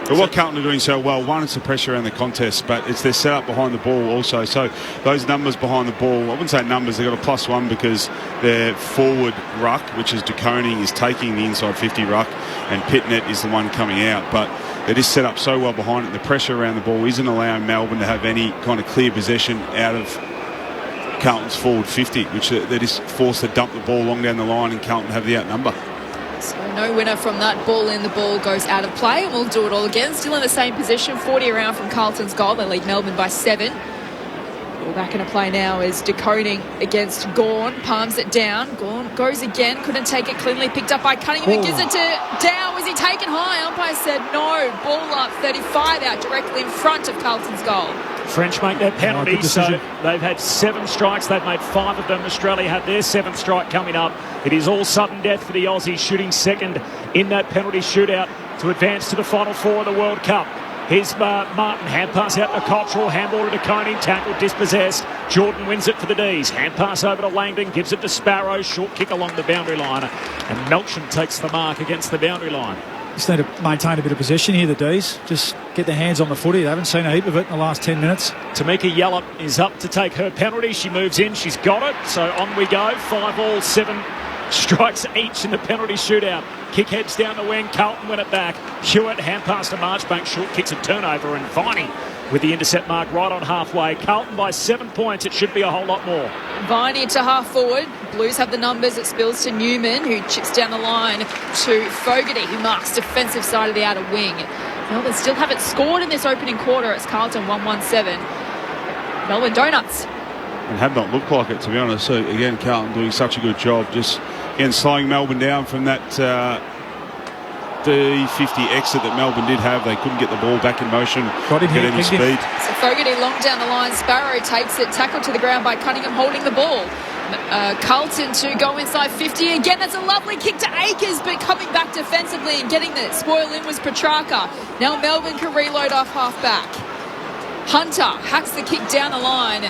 But what Carlton are doing so well, one, it's the pressure around the contest, but it's their setup behind the ball also. So those numbers behind the ball, I wouldn't say numbers, they've got a +1 because their forward ruck, which is De Koning, is taking the inside 50 ruck, and Pitnet is the one coming out. But they're just set up so well behind it. The pressure around the ball isn't allowing Melbourne to have any kind of clear possession out of Carlton's forward 50, which they're just forced to dump the ball long down the line and Carlton have the outnumber. So no winner from that ball in. The ball goes out of play, and we'll do it all again. Still in the same position, 40 around from Carlton's goal. They lead Melbourne by 7. Ball back into play now is De Koning against Gawn. Palms it down. Gawn goes again. Couldn't take it cleanly. Picked up by Cunningham. Gives it to Dow. Was he taken high? Umpire said no. Ball up, 35 out directly in front of Carlton's goal. French make their penalty, so they've had 7 strikes. They've made 5 of them. Australia had their 7th strike coming up. It is all sudden death for the Aussies, shooting second in that penalty shootout to advance to the Final 4 of the World Cup. Here's Martin, hand pass out to Cottrell, handball to De Koning, tackled, dispossessed. Jordan wins it for the D's. Hand pass over to Langdon, gives it to Sparrow, short kick along the boundary line, and Melcham takes the mark against the boundary line. Just need to maintain a bit of possession here, the D's. Just get their hands on the footy. They haven't seen a heap of it in the last 10 minutes. Tamika Yallop is up to take her penalty. She moves in. She's got it. So on we go. 5 all, 7 strikes each in the penalty shootout. Kick heads down the wing. Carlton win it back. Hewitt, hand pass to Marchbank. Short kicks a turnover. And Viney with the intercept mark right on halfway. Carlton by 7 points. It should be a whole lot more. Viney to half forward. Blues have the numbers. It spills to Newman, who chips down the line to Fogarty, who marks defensive side of the outer wing. Melbourne still haven't scored in this opening quarter. It's Carlton 1-1-7. Melbourne Donuts. And have not looked like it, to be honest. So again, Carlton doing such a good job, just again slowing Melbourne down from that the 50 exit that Melbourne did have. They couldn't get the ball back in motion, get any speed. So Fogarty long down the line. Sparrow takes it, tackled to the ground by Cunningham, holding the ball. Carlton to go inside 50 again. That's a lovely kick to Akers, but coming back defensively and getting the spoil in was Petrarca. Now Melbourne can reload off half back. Hunter hacks the kick down the line.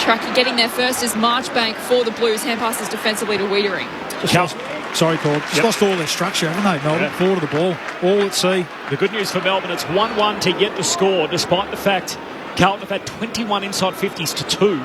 Tracky getting there first is Marchbank for the Blues. Hand passes defensively to Wiedering. Sorry, Paul. Just lost all their structure, haven't they, Melbourne? Forward of the ball. All at sea. The good news for Melbourne, it's 1-1 to yet to score, despite the fact Carlton have had 21 inside 50s to 2.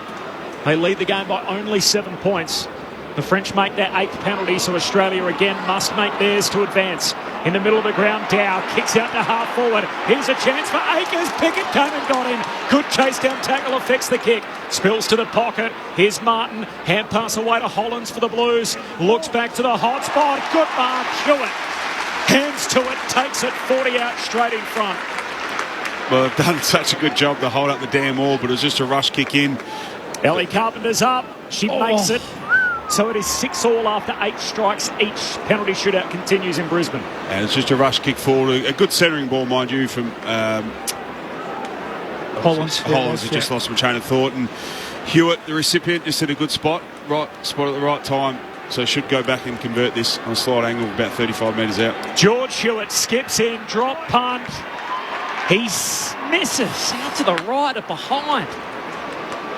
They lead the game by only 7 points. The French make their 8th penalty, so Australia again must make theirs to advance. In the middle of the ground, Dow kicks out to half forward. Here's a chance for Akers. Pickett came and got him. Good chase down tackle affects the kick. Spills to the pocket. Here's Martin. Hand pass away to Hollands for the Blues. Looks back to the hot spot. Good mark. Hewitt. Hands to it. Takes it 40 out straight in front. Well, they've done such a good job to hold up the damn wall, but it was just a rush kick in. Ellie Carpenter's up. She makes it. So it is 6-all after 8 strikes. Each penalty shootout continues in Brisbane. And it's just a rush kick forward. A good centering ball, mind you, from Hollands. Hollands just lost my train of thought. And Hewitt, the recipient, just at a good spot at the right time. So should go back and convert this on a slight angle of about 35 metres out. George Hewitt skips in, drop punt. He misses out to the right of behind.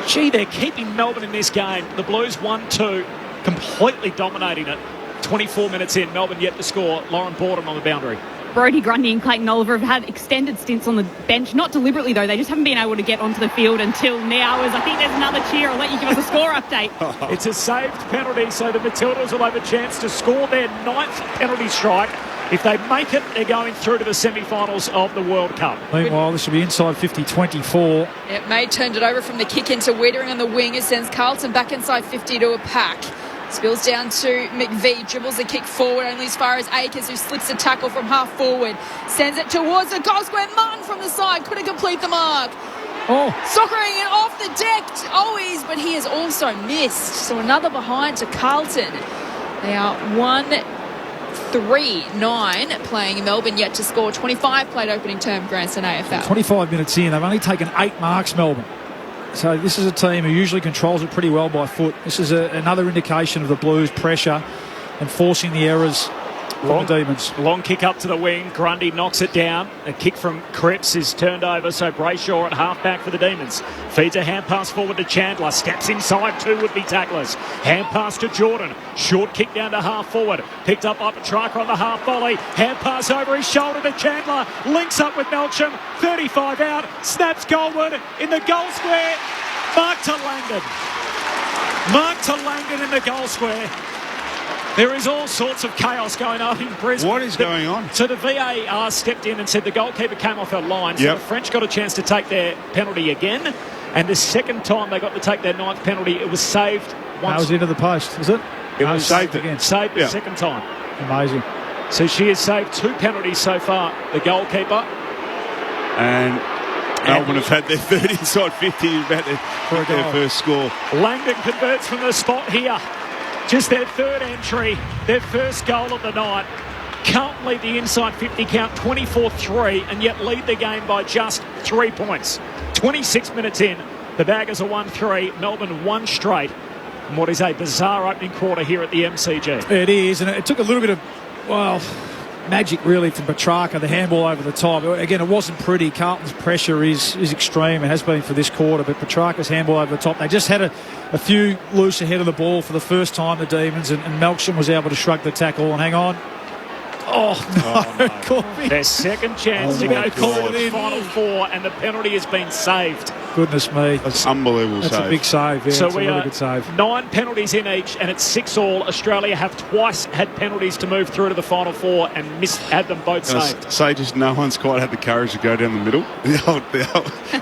Gee, they're keeping Melbourne in this game. The Blues 1-2, completely dominating it. 24 minutes in, Melbourne yet to score. Lauren Borden on the boundary. Brodie Grundy and Clayton Oliver have had extended stints on the bench. Not deliberately, though. They just haven't been able to get onto the field until now. As I think there's another cheer. I'll let you give us a score update. It's a saved penalty, so the Matildas will have a chance to score their 9th penalty strike. If they make it, they're going through to the semi-finals of the World Cup. Meanwhile, this will be inside 50-24. May turned it over from the kick into Wiedering on the wing. It sends Carlton back inside 50 to a pack. Spills down to McVie, dribbles a kick forward only as far as Akers, who slips a tackle from half forward. Sends it towards the goal square. Martin from the side couldn't complete the mark. Soccering it off the deck, always, but he has also missed. So another behind to Carlton. They are 1-3-9 playing Melbourne yet to score. 25 played opening term grandstand AFL. 25 minutes in, they've only taken 8 marks, Melbourne. So this is a team who usually controls it pretty well by foot. This is another indication of the Blues' pressure and forcing the errors from the Demons. Long kick up to the wing. Grundy knocks it down. A kick from Cripps is turned over, so Brayshaw at half-back for the Demons. Feeds a hand pass forward to Chandler. Steps inside 2 would-be tacklers. Hand pass to Jordan. Short kick down to half-forward. Picked up by Petrarca on the half-volley. Hand pass over his shoulder to Chandler. Links up with Melcham. 35 out. Snaps goalward in the goal square. Mark to Langdon. Mark to Langdon in the goal square. There is all sorts of chaos going on in Brisbane. What is going on? So the VAR stepped in and said the goalkeeper came off her line. So the French got a chance to take their penalty again. And the second time they got to take their 9th penalty, it was saved once. That was into the post, is it? It was saved again. Saved the second time. Amazing. So she has saved 2 penalties so far, the goalkeeper. And Melbourne have had their 3rd inside 50 about their first score. Langdon converts from the spot here. Just their 3rd entry, their first goal of the night. Carlton lead the inside 50 count 24-3 and yet lead the game by just 3 points. 26 minutes in, the Baggers are 1-3, Melbourne 1 straight. And what is a bizarre opening quarter here at the MCG. It is, and it took a little bit of, magic really from Petrarca, the handball over the top. Again, it wasn't pretty. Carlton's pressure is extreme. It has been for this quarter, but Petrarca's handball over the top. They just had a few loose ahead of the ball for the first time, the Demons, and Melksham was able to shrug the tackle and hang on. Their second chance to go forward to the final 4, and the penalty has been saved. Goodness me. That's unbelievable save. That's a big save, yeah. So it's a really good save. 9 penalties in each, and it's 6-all. Australia have twice had penalties to move through to the final 4 and had them both saved. Say just no one's quite had the courage to go down the middle.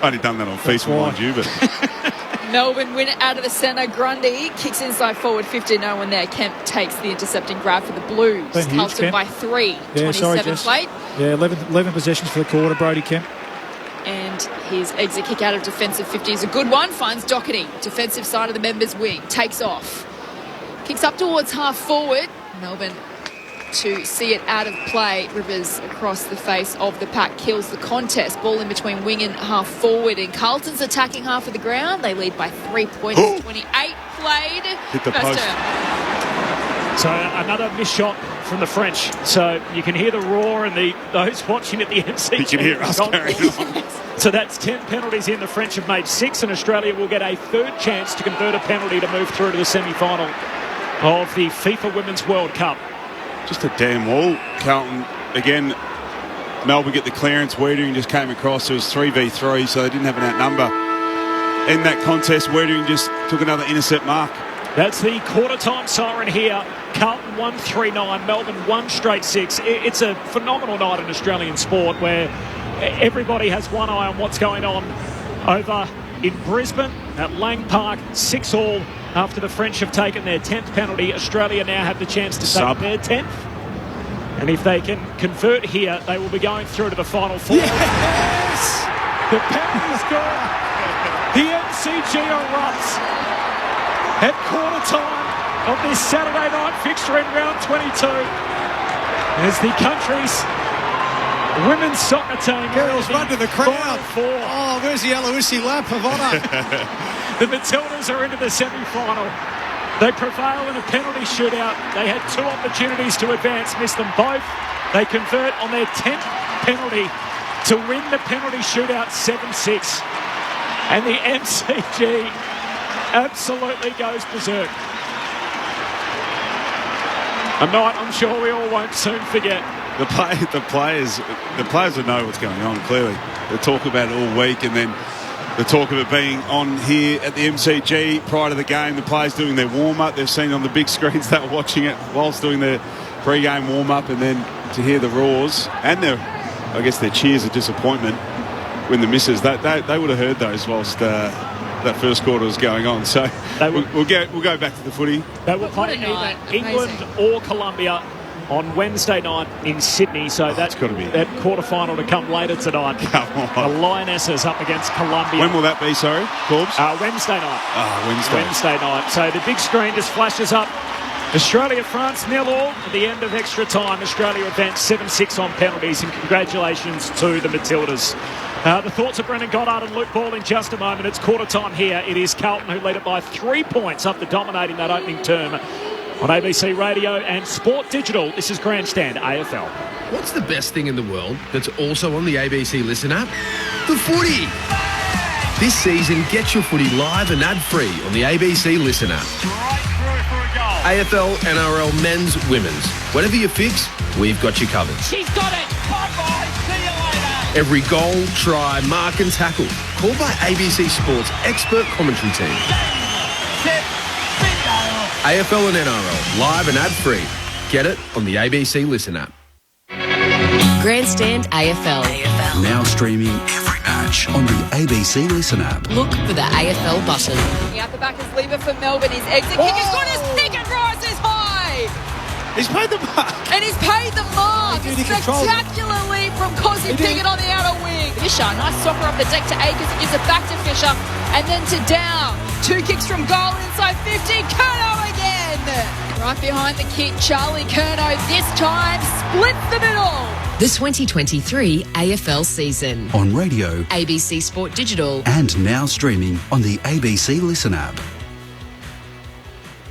Only done that on FIFA, mind you, but... Melbourne win out of the centre. Grundy kicks inside forward 50. No one there. Kemp takes the intercepting grab for the Blues. Carlton by 3. 27 played. Yeah, 11 possessions for the quarter. Brodie Kemp. And his exit kick out of defensive 50 is a good one. Finds Doherty. Defensive side of the members' wing. Takes off. Kicks up towards half forward. Melbourne to see it out of play. Rivers across the face of the pack kills the contest. Ball in between wing and half forward. And Carlton's attacking half of the ground. They lead by 3 points. 28 played. Hit the post. So another missed shot from the French. So you can hear the roar and those watching at the MCG. You can hear us carrying on. So that's 10 penalties in. The French have made 6, and Australia will get a third chance to convert a penalty to move through to the semi-final of the FIFA Women's World Cup. Just a damn wall. Carlton, again, Melbourne get the clearance. Wiedering just came across. It was 3v3, so they didn't have an outnumber. In that contest, Wiedering just took another intercept mark. That's the quarter-time siren here. Carlton 1-3-9, Melbourne 1-6. It's a phenomenal night in Australian sport where everybody has one eye on what's going on over in Brisbane at Lang Park. 6-all after the French have taken their 10th penalty. Australia now have the chance to take their 10th. And if they can convert here, they will be going through to the Final Four. Yes! The penalty's gone. The MCG erupts at quarter time of this Saturday night fixture in round 22 as the country's women's soccer team Girls run to the crowd. Final Four. Oh, there's the Aloisi lap of honour. The Matildas are into the semi-final. They prevail in a penalty shootout. They had 2 opportunities to advance, missed them both. They convert on their 10th penalty to win the penalty shootout 7-6. And the MCG absolutely goes berserk. A night I'm sure we all won't soon forget. The players will know what's going on, clearly. They talk about it all week, and then the talk of it being on here at the MCG prior to the game, the players doing their warm-up. They've seen on the big screens, they were watching it whilst doing their pre-game warm-up, and then to hear the roars and their cheers of disappointment when the misses, they would have heard those whilst that first quarter was going on. So we'll go back to the footy. They will play either England or Colombia on Wednesday night in Sydney. So that's got to be that quarterfinal to come later tonight. Come on. The Lionesses up against Colombia. When will that be, sorry, Corbs? Wednesday night. Wednesday night. So the big screen just flashes up. Australia-France 0-0 at the end of extra time. Australia advanced 7-6 on penalties, and congratulations to the Matildas. The thoughts of Brendan Goddard and Luke Ball in just a moment. It's quarter time here. It is Carlton who lead it by 3 points after dominating that opening term on ABC Radio and Sport Digital. This is Grandstand AFL. What's the best thing in the world that's also on the ABC Listen app? The footy! This season, get your footy live and ad-free on the ABC Listen app. AFL, NRL, men's, women's. Whatever you fix, we've got you covered. She's got it. Bye-bye. See you later. Every goal, try, mark and tackle. Called by ABC Sports' expert commentary team. AFL and NRL, live and ad-free. Get it on the ABC Listen app. Grandstand AFL. Now streaming every match on the ABC Listen app. Look for the AFL button. Out the back is Lever for Melbourne. His exit kick has got his kick and rises high. He's paid the mark. And he's paid the mark. Spectacular lead from Cosy Piggott on the outer wing. Fisher, nice soccer up the deck to Akers. It gives it back to Fisher. And then to Down. 2 kicks from goal inside 50. Curnow again. Right behind the kick, Charlie Curnow this time splits the middle. The 2023 AFL season. On radio, ABC Sport Digital. and now streaming on the ABC Listen app.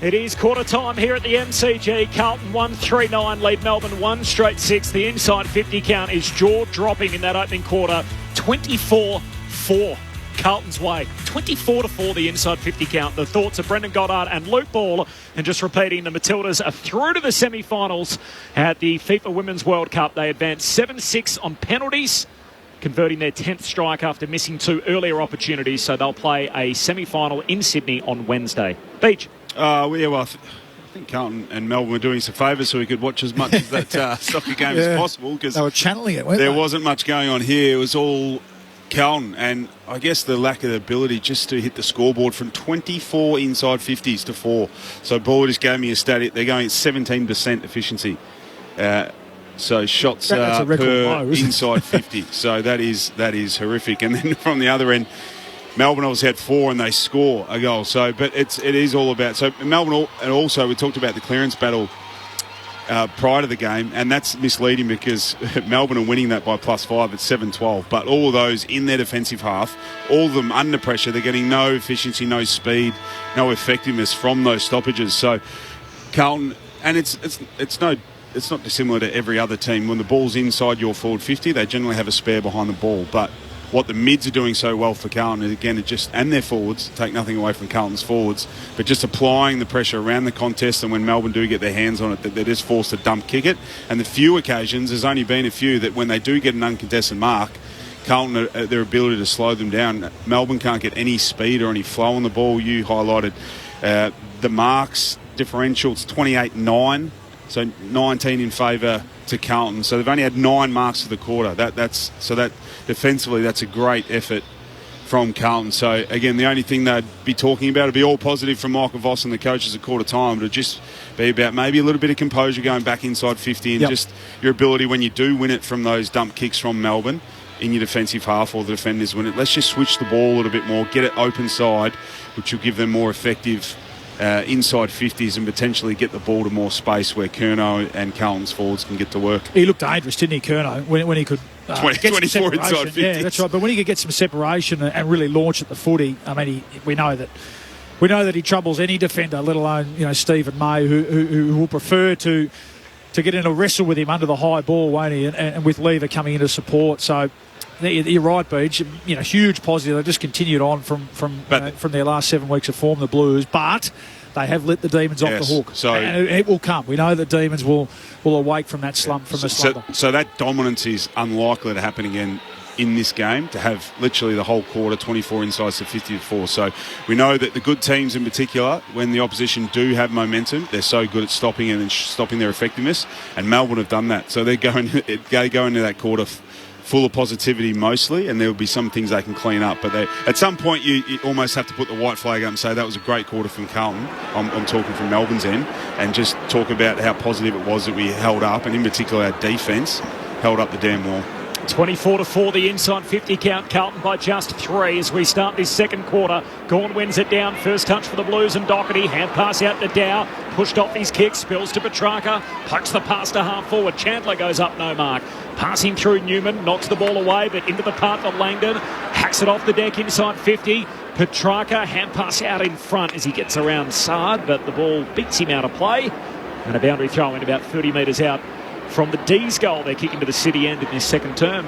It is quarter time here at the MCG. Carlton 1-3-9 lead Melbourne 1-6. The inside 50 count is jaw-dropping in that opening quarter. 24-4 Carlton's way. 24-4 the inside 50 count. The thoughts of Brendan Goddard and Luke Ball. And just repeating, the Matildas are through to the semi-finals at the FIFA Women's World Cup. They advanced 7-6 on penalties, converting their 10th strike after missing 2 earlier opportunities. So they'll play a semi-final in Sydney on Wednesday. Beach. I think Carlton and Melbourne were doing us a favour so we could watch as much of that soccer game as possible, because they were channeling it, weren't there they? wasn't much going on here. It was all Carlton, and I guess the lack of the ability just to hit the scoreboard from 24 inside 50s to 4. So Ball just gave me a stat. They're going at 17% efficiency. So shots that's a record per low, isn't it? inside 50. So that is horrific. And then from the other end, Melbourne obviously had 4 and they score a goal. So, but it is all about. So Melbourne, and also we talked about the clearance battle prior to the game, and that's misleading because Melbourne are winning that by +5 at 7-12. But all of those in their defensive half, all of them under pressure, they're getting no efficiency, no speed, no effectiveness from those stoppages. So Carlton And it's not dissimilar to every other team. When the ball's inside your forward 50, they generally have a spare behind the ball. But what the mids are doing so well for Carlton is, again, and their forwards, take nothing away from Carlton's forwards, but just applying the pressure around the contest, and when Melbourne do get their hands on it, that they're just forced to dump kick it. And the few occasions, there's only been a few, that when they do get an uncontested mark, Carlton, their ability to slow them down, Melbourne can't get any speed or any flow on the ball. You highlighted the marks differential, it's 28-9, so 19 in favour to Carlton. So they've only had 9 marks for the quarter. That defensively, that's a great effort from Carlton. So again, the only thing they'd be talking about would be all positive from Michael Voss and the coaches at quarter time. It would just be about maybe a little bit of composure going back inside 50 and just your ability when you do win it from those dump kicks from Melbourne in your defensive half, or the defenders win it. Let's just switch the ball a little bit more, get it open side, which will give them more effective inside 50s and potentially get the ball to more space where Curnow and Carlton's forwards can get to work. He looked dangerous, didn't he, Curnow, when he could 24 inside 50s. Yeah, that's right. But when he could get some separation and really launch at the footy, I mean, we know that he troubles any defender, let alone Stephen May, who will prefer to get in a wrestle with him under the high ball, won't he? And with Lever coming into support, so. You're right, Beach. Huge positive. They just continued on from their last 7 weeks of form, the Blues, but they have let the Demons off the hook. So, and it will come. We know that Demons will awake from that slump, from the slumber. So that dominance is unlikely to happen again in this game, to have literally the whole quarter 24 insides to 54. So we know that the good teams in particular, when the opposition do have momentum, they're so good at stopping it and stopping their effectiveness, and Melbourne have done that. So they go into that quarter full of positivity mostly, and there will be some things they can clean up. But at some point, you almost have to put the white flag up and say that was a great quarter from Carlton. I'm talking from Melbourne's end, and just talk about how positive it was that we held up, and in particular our defence held up the damn wall. 24-4, the inside 50 count. Carlton by just 3 as we start this second quarter. Gawn wins it down. First touch for the Blues and Doherty. Hand pass out to Dow. Pushed off his kick. Spills to Petrarca. Pokes the pass to half forward. Chandler goes up, no mark. Passing through Newman. Knocks the ball away, but into the path of Langdon. Hacks it off the deck inside 50. Petrarca, hand pass out in front as he gets around Sard, but the ball beats him out of play. And a boundary throw in about 30 metres out from the D's goal. They're kicking to the city end in this second term.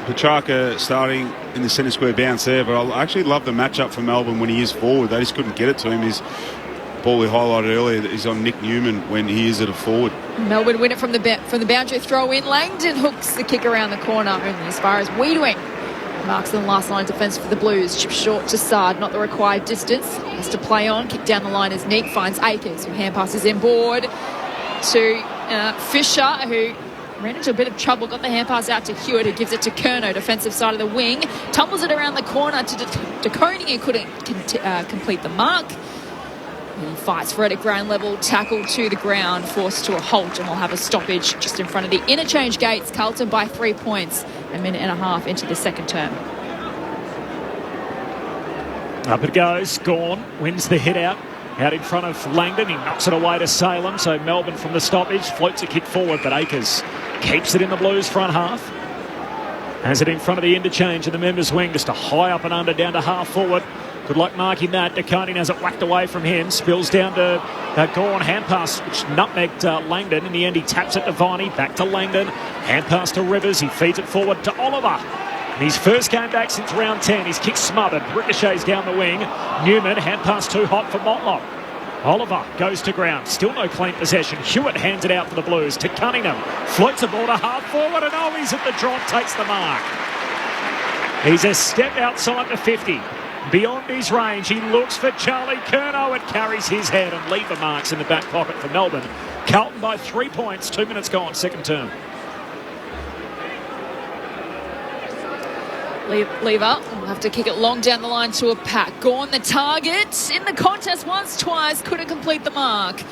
Petrarca starting in the centre square bounce there, but I actually love the matchup for Melbourne when he is forward. They just couldn't get it to him. His ball we highlighted earlier that is on Nick Newman when he is at a forward. Melbourne win it from the boundary throw in. Langdon hooks the kick around the corner only as far as Wiedwing marks the last line of defence for the Blues. Chip short to Sard, not the required distance. Has to play on. Kick down the line as Nick finds Akers, who hand passes inboard to Fisher, who ran into a bit of trouble, got the hand pass out to Hewitt, who gives it to Curnow, defensive side of the wing, tumbles it around the corner to DeConey, who couldn't complete the mark. He fights for it at ground level, tackle to the ground, forced to a halt, and we'll have a stoppage just in front of the interchange gates. Carlton by 3 points, a minute and a half into the second term. Up it goes. Gawn wins the hit out in front of Langdon. He knocks it away to Salem. So Melbourne from the stoppage floats a kick forward, but Akers keeps it in the Blues front half. Has it in front of the interchange in the members' wing. Just a high up and under down to half forward. Good luck marking that. DeConey has it whacked away from him. Spills down to Gawn. Hand pass, which nutmegged Langdon. In the end, he taps it to Viney. Back to Langdon. Hand pass to Rivers. He feeds it forward to Oliver. His first game back since round 10. His kick smothered. Ricochets down the wing. Newman, hand pass too hot for Motlop. Oliver goes to ground. Still no clean possession. Hewitt hands it out for the Blues to Cunningham. Floats the ball to half forward, and he's at the drop. Takes the mark. He's a step outside the 50. Beyond his range, he looks for Charlie Curnow. It carries his head, and Lever marks in the back pocket for Melbourne. Carlton by 3 points. 2 minutes gone, second term. Lever will have to kick it long down the line to a pack. Gawn the target in the contest once, twice, couldn't complete the mark.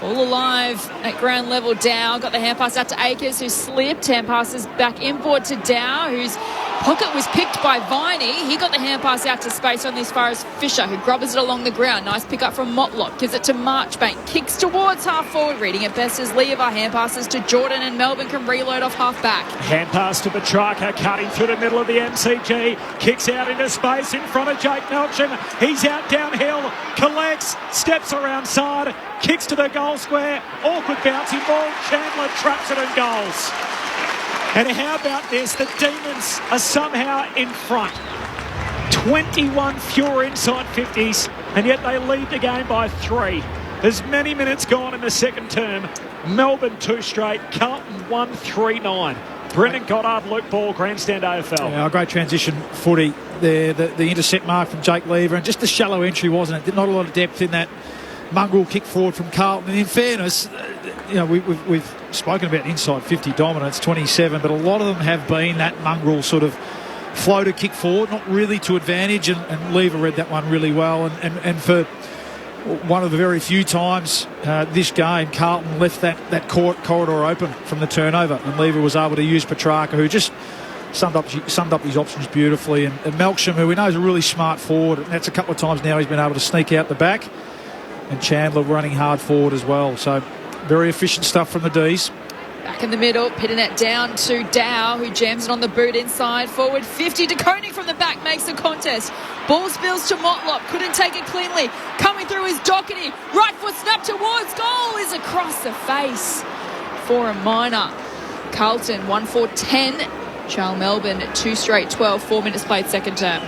All alive at ground level. Dow got the hand pass out to Akers, who slipped. Hand passes back inboard to Dow, who's Pocket was picked by Viney. He got the hand pass out to space only as far as Fisher, who grubbers it along the ground. Nice pick up from Motlop. Gives it to Marchbank. Kicks towards half forward. Reading it best as Lever. Hand passes to Jordan, and Melbourne can reload off half back. Hand pass to Petrarca, cutting through the middle of the MCG. Kicks out into space in front of Jake Melchin. He's out downhill. Collects. Steps around side. Kicks to the goal square. Awkward bouncing ball. Chandler traps it and goals. And how about this? The Demons are somehow in front. 21 fewer inside 50s, and yet they lead the game by 3. There's many minutes gone in the second term. Melbourne 2 straight, Carlton 1-3-9. Brendan Goddard, Luke Ball, Grandstand AFL. Yeah, a great transition footy there. The intercept mark from Jake Lever, and just a shallow entry, wasn't it? Not a lot of depth in that mongrel kick forward from Carlton. And in fairness, we've spoken about inside 50 dominance, 27, but a lot of them have been that mongrel sort of floater kick forward, not really to advantage, and Lever read that one really well. And for one of the very few times this game, Carlton left that corridor open from the turnover, and Lever was able to use Petrarca, who just summed up his options beautifully, and Melksham, who we know is a really smart forward, and that's a couple of times now he's been able to sneak out the back, and Chandler running hard forward as well. So very efficient stuff from the D's. Back in the middle, pitting it down to Dow, who jams it on the boot inside. Forward 50 to Koenig from the back, makes the contest. Ball spills to Motlop, couldn't take it cleanly. Coming through is Doherty. Right foot snap towards goal is across the face for a minor. Carlton 1-4-10. Charles Melbourne 2 straight 12, 4 minutes played second term.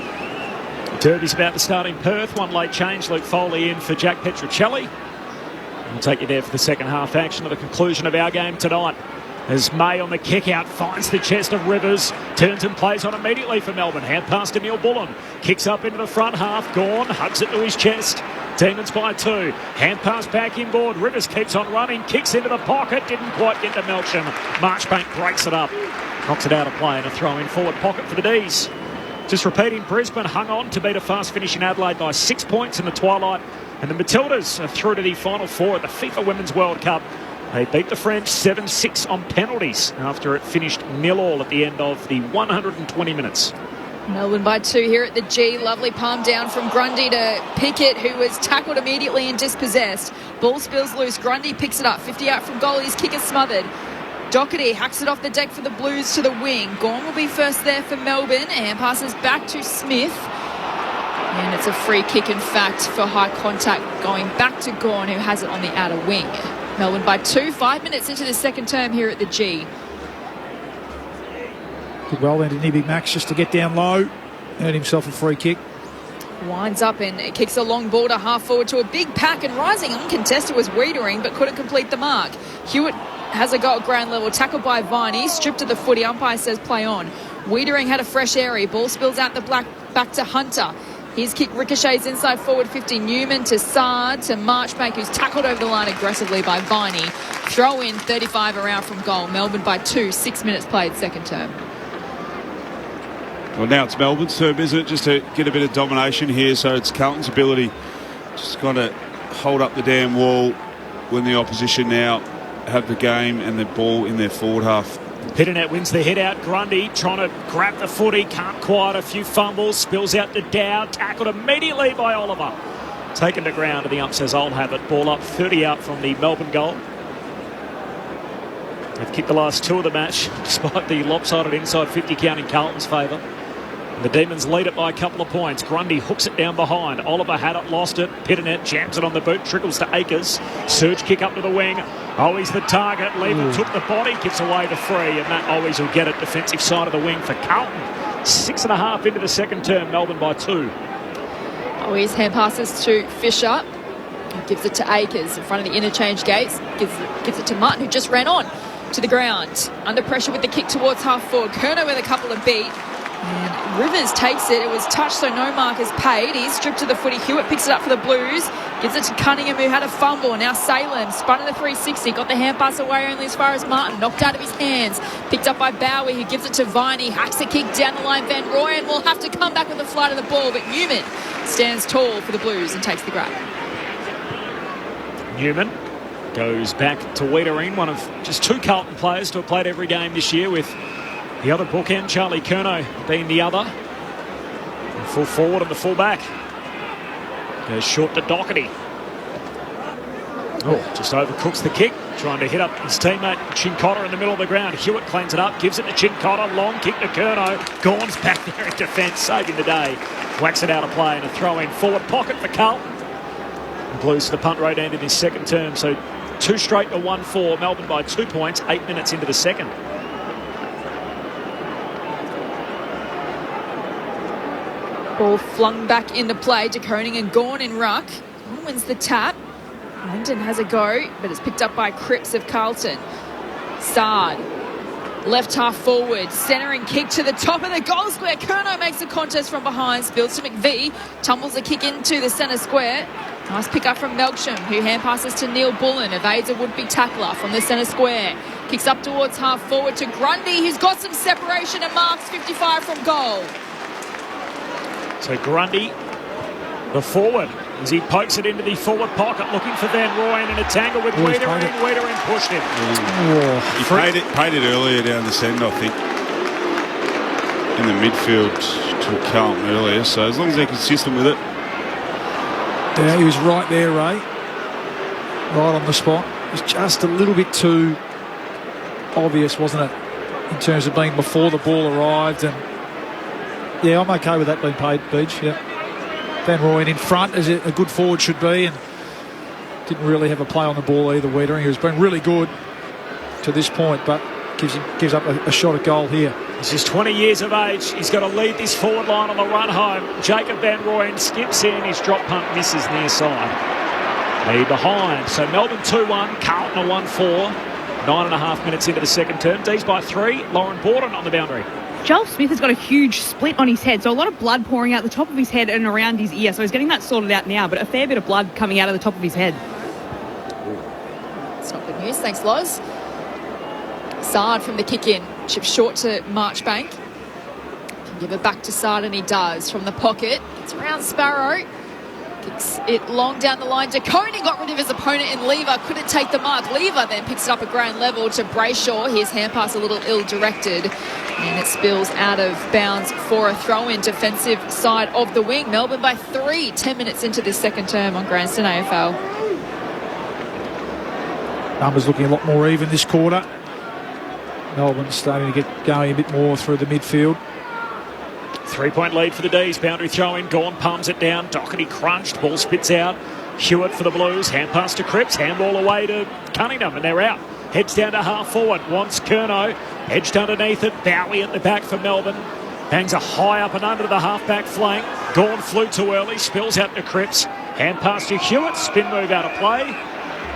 Derby's about to start in Perth. One late change. Luke Foley in for Jack Petruccelli. We'll take you there for the second half action of the conclusion of our game tonight. As May on the kick out finds the chest of Rivers, turns and plays on immediately for Melbourne. Hand pass to Neil Bullen, kicks up into the front half. Gawn hugs it to his chest. Demons by 2. Hand pass back inboard. Rivers keeps on running, kicks into the pocket, didn't quite get to Melchin. Marchbank breaks it up, knocks it out of play, and a throw in forward pocket for the D's. Just repeating, Brisbane hung on to beat a fast finish in Adelaide by 6 points in the twilight. And the Matildas are through to the Final Four at the FIFA Women's World Cup. They beat the French 7-6 on penalties after it finished 0-0 at the end of the 120 minutes. Melbourne by 2 here at the G. Lovely palm down from Grundy to Pickett, who was tackled immediately and dispossessed. Ball spills loose. Grundy picks it up. 50 out from goal. His kick is smothered. Doherty hacks it off the deck for the Blues to the wing. Gawn will be first there for Melbourne. And passes back to Smith. And it's a free kick, in fact, for high contact going back to Gawn, who has it on the outer wing. Melbourne by 2, 5 minutes into the second term here at the G. Good roll into Nibby Max just to get down low. Earned himself a free kick. Winds up and it kicks a long ball to half forward to a big pack, and rising uncontested was Wiedering, but couldn't complete the mark. Hewitt has a go at ground level, tackled by Viney, stripped to the footy. Umpire says play on. Wiedering had a fresh area. Ball spills out the back to Hunter. His kick ricochets inside forward 50. Newman to Saad to Marchbank, who's tackled over the line aggressively by Viney. Throw in 35 around from goal. Melbourne by 2, 6 minutes played second term. Well, now it's Melbourne's turn, isn't it? Just to get a bit of domination here. So it's Carlton's ability just got to hold up the damn wall when the opposition now have the game and the ball in their forward half. Pitternet wins the hit out. Grundy trying to grab the footy, can't quite. A few fumbles, spills out to Dow, tackled immediately by Oliver. Taken to ground, and the ump says I'll have it. Ball up, 30 out from the Melbourne goal. They've kicked the last 2 of the match, despite the lopsided inside 50 count in Carlton's favour. The Demons lead it by a couple of points. Grundy hooks it down behind. Oliver had it, lost it. Pitternet jams it on the boot, trickles to Akers. Surge kick up to the wing. Owies the target. Lever took the body, gives away the free, and that Owies will get it. Defensive side of the wing for Carlton. 6.5 into the second term, Melbourne by 2. Owies hand passes to Fisher. Gives it to Akers in front of the interchange gates. Gives it to Martin, who just ran on to the ground. Under pressure with the kick towards half forward. Kerno with a couple of beat. And Rivers takes it. It was touched, so no mark is paid. He's stripped to the footy. Hewitt picks it up for the Blues. Gives it to Cunningham, who had a fumble. Now Salem spun in the 360. Got the hand pass away only as far as Martin. Knocked out of his hands. Picked up by Bowie, who gives it to Viney. Hacks a kick down the line. Van Rooyen will have to come back with the flight of the ball. But Newman stands tall for the Blues and takes the grab. Newman goes back to Wiedering, one of just 2 Carlton players to have played every game this year, with The other bookend, Charlie Curnow being the other. Full forward and the full back. Goes short to Doherty. Oh, just overcooks the kick, trying to hit up his teammate Chincotta in the middle of the ground. Hewitt cleans it up, gives it to Chincotta. Long kick to Curnow. Gawn's back there in defence, saving the day. Whacks it out of play and a throw in forward pocket for Carlton. The Blues to the punt road end in his second term. So 2 straight to 1-4. Melbourne by 2 points, 8 minutes into the second. Ball flung back into play. De Koning and Gawn in ruck. Gawn wins the tap. Langdon has a go, but it's picked up by Cripps of Carlton. Sard, left half forward, centering kick to the top of the goal square. Curnow makes a contest from behind, spills to McVie, tumbles a kick into the centre square. Nice pick up from Melksham, who hand passes to Neil Bullen, evades a would-be tackler from the centre square. Kicks up towards half forward to Grundy, who's got some separation and marks 55 from goal. So Grundy, the forward, as he pokes it into the forward pocket, looking for Van Rooyen in a tangle with Wiedering. Wiedering pushed him. He paid it earlier down the centre, I think, in the midfield to Carlton earlier. So as long as they're consistent with it. Yeah, he was right there, Ray. Right on the spot. It was just a little bit too obvious, wasn't it, in terms of being before the ball arrived. And yeah, I'm okay with that being paid, Beach. Yeah. Van Rooyen in front, as a good forward should be, and didn't really have a play on the ball either, Wiedering. He was been really good to this point, but gives up a shot at goal here. He's just 20 years of age. He's got to lead this forward line on the run home. Jacob Van Rooyen skips in. His drop punt misses near side. Lead behind. So Melbourne 2-1, Carlton a 1-4. 9.5 minutes into the second term. D's by 3. Lauren Borden on the boundary. Joel Smith has got a huge split on his head, so a lot of blood pouring out the top of his head and around his ear. So he's getting that sorted out now, but a fair bit of blood coming out of the top of his head. It's not good news. Thanks, Loz. Sard from the kick-in. Chip short to Marchbank. Can give it back to Sard, and he does. From the pocket. It's around Sparrow. Kicks it long down the line. De Koning got rid of his opponent in Lever. Couldn't take the mark. Lever then picks it up at ground level to Brayshaw. His hand pass a little ill-directed. And it spills out of bounds for a throw-in defensive side of the wing. Melbourne by 3, 10 minutes into this second term on Grandstand AFL. Numbers looking a lot more even this quarter. Melbourne starting to get going a bit more through the midfield. 3-point lead for the D's. Boundary throw in. Gawn palms it down. Doherty crunched. Ball spits out. Hewitt for the Blues. Hand pass to Cripps. Handball away to Cunningham, and they're out. Heads down to half forward. Wants Curnow. Edged underneath it. Bowie at the back for Melbourne. Bangs a high up and under the half-back flank. Gawn flew too early. Spills out to Cripps. Hand pass to Hewitt. Spin move out of play.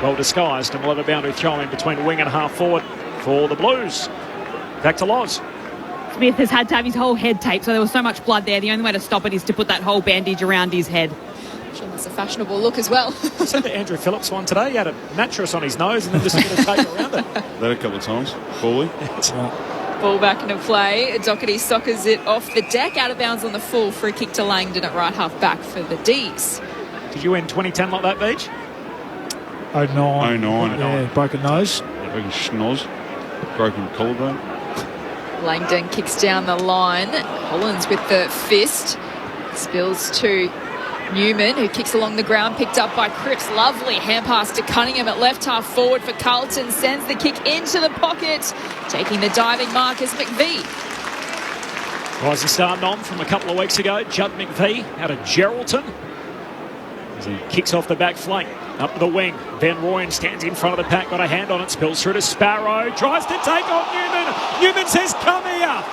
Well disguised, and we'll have a boundary throw in between wing and half forward for the Blues. Back to Loz. Smith has had to have his whole head taped, so there was so much blood there. The only way to stop it is to put that whole bandage around his head. Sure, that's a fashionable look as well. I said the Andrew Phillips one today. He had a mattress on his nose and then just a bit of tape around it. That a couple of times. Bally. Ball back into play. Doherty soccers it off the deck, out of bounds on the full. Free kick to Langdon at right half back for the D's. Did you win 2010 like that, Beach? 09. 09. Yeah, broken nose. Broken schnoz. Broken collarbone. Langdon kicks down the line. Hollins with the fist. Spills to Newman, who kicks along the ground, picked up by Cripps. Lovely hand pass to Cunningham at left half forward for Carlton. Sends the kick into the pocket. Taking the diving Marcus McVie. Rising star nom from a couple of weeks ago. Judd McVie out of Geraldton. As he kicks off the back flank. Up the wing. Van Rooyen stands in front of the pack, got a hand on it, spills through to Sparrow, tries to take on Newman. Newman says, come here.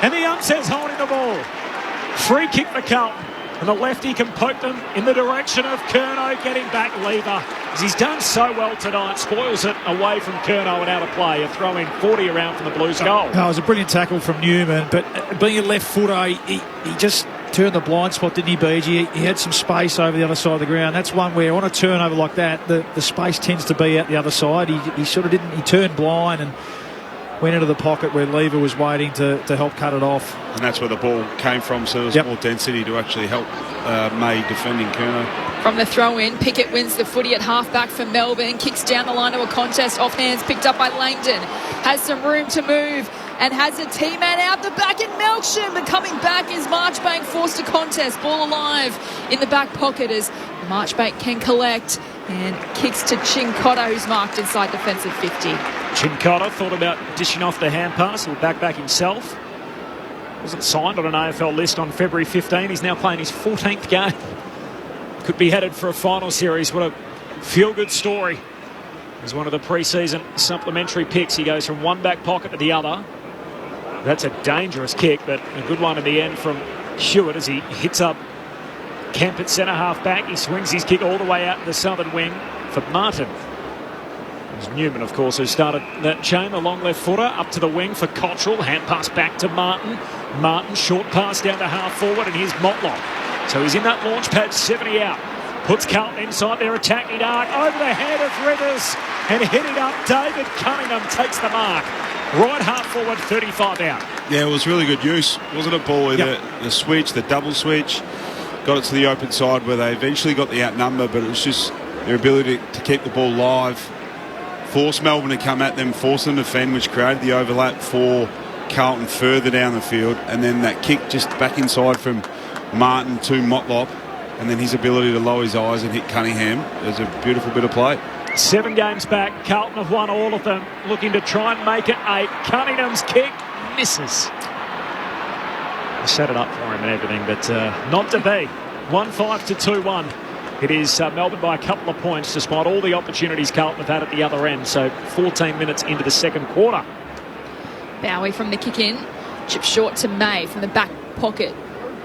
And the ump says, holding the ball. Free kick for Carlton. And the lefty can poke them in the direction of Curnow, getting back Lever. As he's done so well tonight, spoils it away from Curnow and out of play. A throw in 40 around from the Blues goal. No, it was a brilliant tackle from Newman, but being a left footer, he just turned the blind spot, didn't he, BG? He had some space over the other side of the ground. That's one where on a turnover like that, the space tends to be out the other side. He sort of didn't, he turned blind and went into the pocket where Lever was waiting to help cut it off. And that's where the ball came from, so there was more density to actually help May defending Curnow. From the throw-in, Pickett wins the footy at half-back for Melbourne, kicks down the line to a contest, off hands, picked up by Langdon. Has some room to move. and has a T-man out the back in Melksham. But coming back is Marchbank, forced to contest. Ball alive in the back pocket as Marchbank can collect and kicks to Chincotta, who's marked inside defensive 50. Chincotta thought about dishing off the hand pass. He'll back himself. Wasn't signed on an AFL list on February 15. He's now playing his 14th game. Could be headed for a final series. What a feel-good story. As one of the pre-season supplementary picks, he goes from one back pocket to the other. That's a dangerous kick, but a good one in the end from Hewitt as he hits up Kemp at centre half back. He swings his kick all the way out the southern wing for Martin. It's Newman, of course, who started that chain. The long left footer up to the wing for Cottrell. Hand pass back to Martin. Martin, short pass down to half forward, and here's Motlop. So he's in that launch pad, 70 out. Puts Carlton inside their attacking arc. Over the head of Rivers and hit it up. David Cunningham takes the mark. Right half forward, 35 out. Yeah, it was really good use. Wasn't it, Paul? Yep. The switch, the double switch. Got it to the open side where they eventually got the outnumber, but it was just their ability to keep the ball live. Force Melbourne to come at them, force them to defend, which created the overlap for Carlton further down the field. And then that kick just back inside from Martin to Motlop. And then his ability to lower his eyes and hit Cunningham. It was a beautiful bit of play. 7 games back. Carlton have won all of them. Looking to try and make it 8. Cunningham's kick misses. I set it up for him and everything, but not to be. 1-5 to 2-1. It is Melbourne by a couple of points despite all the opportunities Carlton have had at the other end. So 14 minutes into the second quarter. Bowie from the kick in. Chip short to May from the back pocket.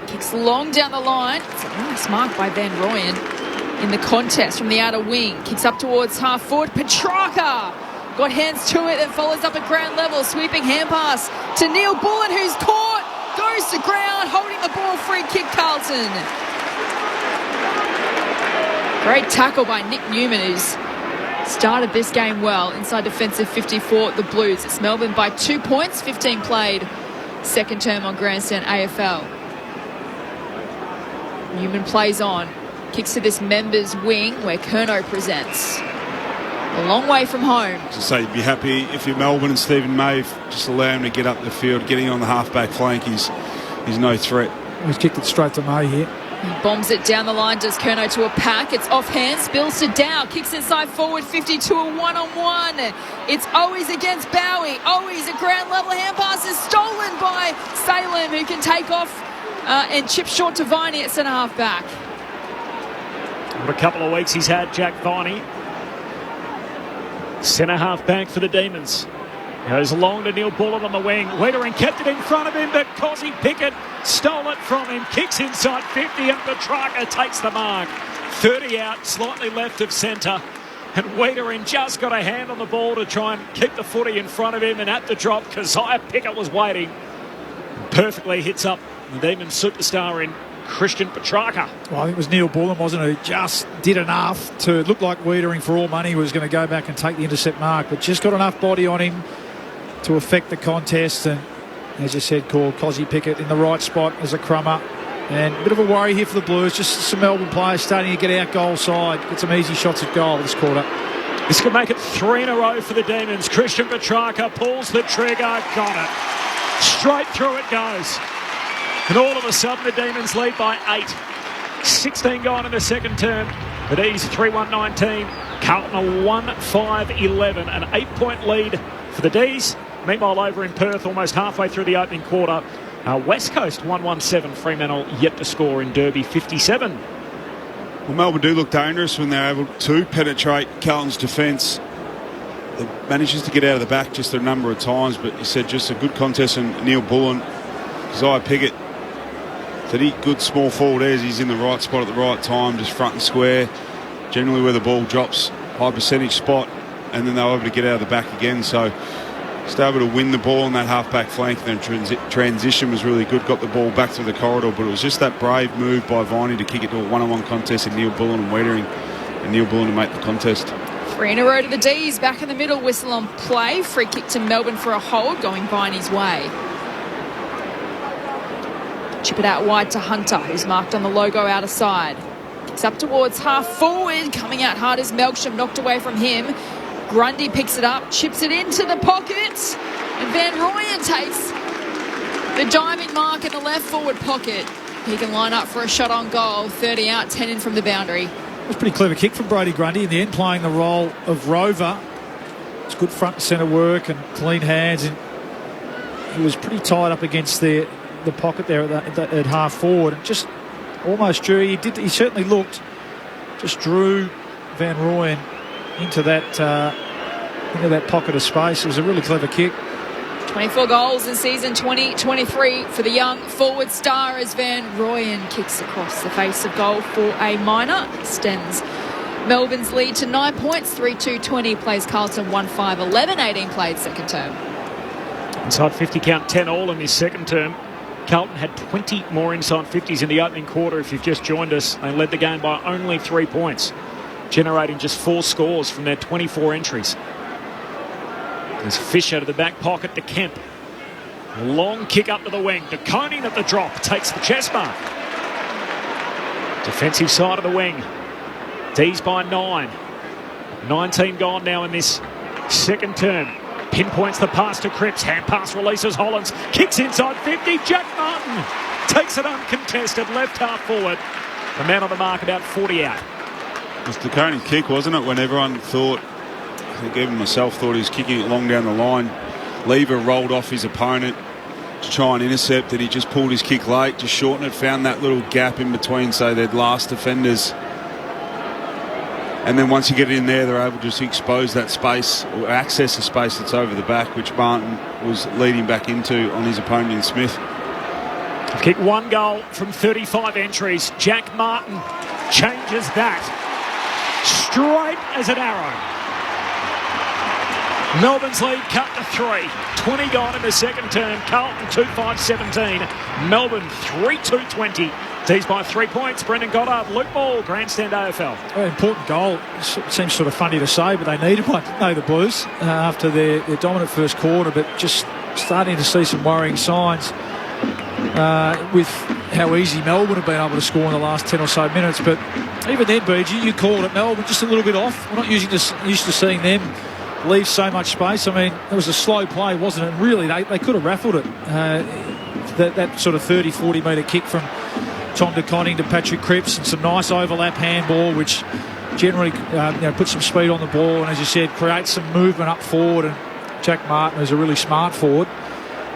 Kicks long down the line. It's a nice mark by Van Rooyen in the contest from the outer wing. Kicks up towards half forward. Petrarca got hands to it and follows up at ground level. Sweeping hand pass to Neil Bullen, who's caught. Goes to ground, holding the ball. Free kick, Carlton. Great tackle by Nick Newman, who's started this game well. Inside defensive 54, the Blues. It's Melbourne by 2 points. 15 played. Second term on Grandstand AFL. Newman plays on. Kicks to this members wing where Curnow presents. A long way from home. To say you'd be happy if you're Melbourne and Stephen May just allow him to get up the field. Getting on the half-back flank is no threat. He's kicked it straight to May here. He bombs it down the line, does Curnow to a pack. It's off hand, spills to Dow. Kicks inside forward 50 to a one-on-one. It's Owies against Bowie. Owies, a ground level hand pass is stolen by Salem, who can take off and chip short to Viney at centre half back. What a couple of weeks he's had, Jack Viney. Centre half back for the Demons. Goes long to Neil Bullen on the wing. Wiedering kept it in front of him, but Cozzy Pickett stole it from him. Kicks inside 50 and Petrarca takes the mark. 30 out, slightly left of centre. And Wiedering just got a hand on the ball to try and keep the footy in front of him. And at the drop, Keziah Pickett was waiting. Perfectly hits up the Demons superstar in Christian Petrarca. Well, I think it was Neil Bullen, wasn't it, who just did enough to look like Wiedering for all money was going to go back and take the intercept mark, but just got enough body on him to affect the contest. And as you said, called Cozzy Pickett in the right spot as a crummer. And a bit of a worry here for the Blues. Just some Melbourne players starting to get out goal side, get some easy shots at goal this quarter. This could make it 3 in a row for the Demons. Christian Petrarca pulls the trigger, got it. Straight through it goes. And all of a sudden the Demons lead by 8. 16 gone in the second term. The D's 3-1-19. Carlton a 1-5-11. An 8-point lead for the D's. Meanwhile, over in Perth, almost halfway through the opening quarter, West Coast 1-1-7. Fremantle yet to score in Derby 57. Well, Melbourne do look dangerous when they're able to penetrate Carlton's defence. It manages to get out of the back just a number of times, but you said just a good contest. And Neil Bullen, Keziah Pickett, good small forward as he's in the right spot at the right time, just front and square, generally where the ball drops, high percentage spot, and then they were able to get out of the back again. So just able to win the ball on that half-back flank, and then transition was really good, got the ball back through the corridor, but it was just that brave move by Viney to kick it to a one-on-one contest in Neil Bullen and Wiedering, and Neil Bullen to make the contest. 3 in a row to the D's, back in the middle, whistle on play, free kick to Melbourne for a hold, going Viney's way. Chip it out wide to Hunter, who's marked on the logo outer side. Kicks up towards half forward, coming out hard as Melksham, knocked away from him. Grundy picks it up, chips it into the pocket, and Van Rooyen takes The diving mark in the left forward pocket. He can line up for a shot on goal. 30 out, 10 in from the boundary. It was a pretty clever kick from Brody Grundy in the end, playing the role of rover. It's good front and centre work and clean hands, and he was pretty tied up against the pocket there at half forward, and just almost drew. He certainly looked, just drew Van Rooyen into that pocket of space. It was a really clever kick. 24 goals in season 2023 for the young forward star as Van Rooyen kicks across the face of goal for a minor. Extends Melbourne's lead to 9 points. 3-2-20 plays Carlton 1-5-11. 18 played second term. Inside 50 count, 10 all in this second term. Carlton had 20 more inside 50s in the opening quarter. If you've just joined us, they led the game by only 3 points, generating just 4 scores from their 24 entries. There's Fisher to the back pocket to Kemp. Long kick up to the wing. De Koning at the drop takes the chest mark. Defensive side of the wing. D's by 9. 19 gone now in this second term. Pinpoints the pass to Cripps. Hand pass releases Hollands. Kicks inside 50. Jack Martin takes it uncontested. Left half forward. The man on the mark about 40 out. It was the Koning kick, wasn't it? When everyone thought, I think even myself thought he was kicking it long down the line. Lever rolled off his opponent to try and intercept it. He just pulled his kick late, just shortened it, found that little gap in between, so their last defenders. And then once you get it in there, they're able to just expose that space or access the space that's over the back, which Martin was leading back into on his opponent in Smith. Kicked 1 goal from 35 entries. Jack Martin changes that straight as an arrow. Melbourne's lead cut to 3. 20 gone in the second term. Carlton 2-5-17. Melbourne 3-2-20. D's by 3 points. Brendan Goddard, Luke Ball, Grandstand AFL. An important goal. It seems sort of funny to say, but they needed one, didn't they, the Blues, after their dominant first quarter, but just starting to see some worrying signs with how easy Melbourne have been able to score in the last 10 or so minutes. But even then, BG, you called it, Melbourne just a little bit off. We're not used to seeing them leave so much space. I mean, it was a slow play, wasn't it? And really, they could have raffled it. That sort of 30, 40 metre kick from Tom De Koning to Patrick Cripps, and some nice overlap handball, which generally puts some speed on the ball, and as you said, creates some movement up forward. And Jack Martin is a really smart forward,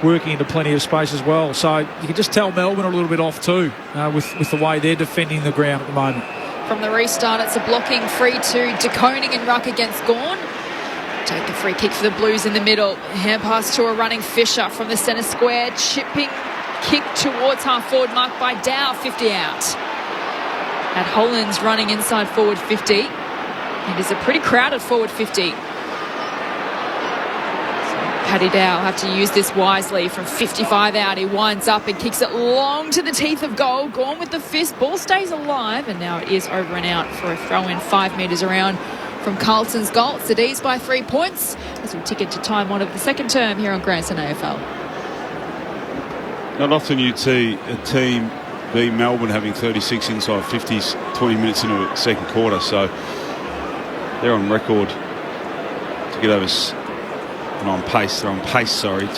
working into plenty of space as well. So you can just tell Melbourne are a little bit off too with the way they're defending the ground at the moment. From the restart, it's a blocking free to De Koning and ruck against Gawn. Take the free kick for the Blues in the middle. Hand pass to a running Fisher from the centre square. Chipping kick towards half forward, marked by Dow, 50 out. At Hollands running inside forward 50. It is a pretty crowded forward 50. So Paddy Dow have to use this wisely. From 55 out, he winds up and kicks it long to the teeth of goal. Gone with the fist. Ball stays alive, and now it is over and out for a throw-in 5 metres around from Carlton's goal. It's the D's by 3 points as we ticket to time 1 of the second term here on Grandstand AFL. Not often you'd see a team be Melbourne having 36 inside 50s 20 minutes into a second quarter, so they're on record to get over to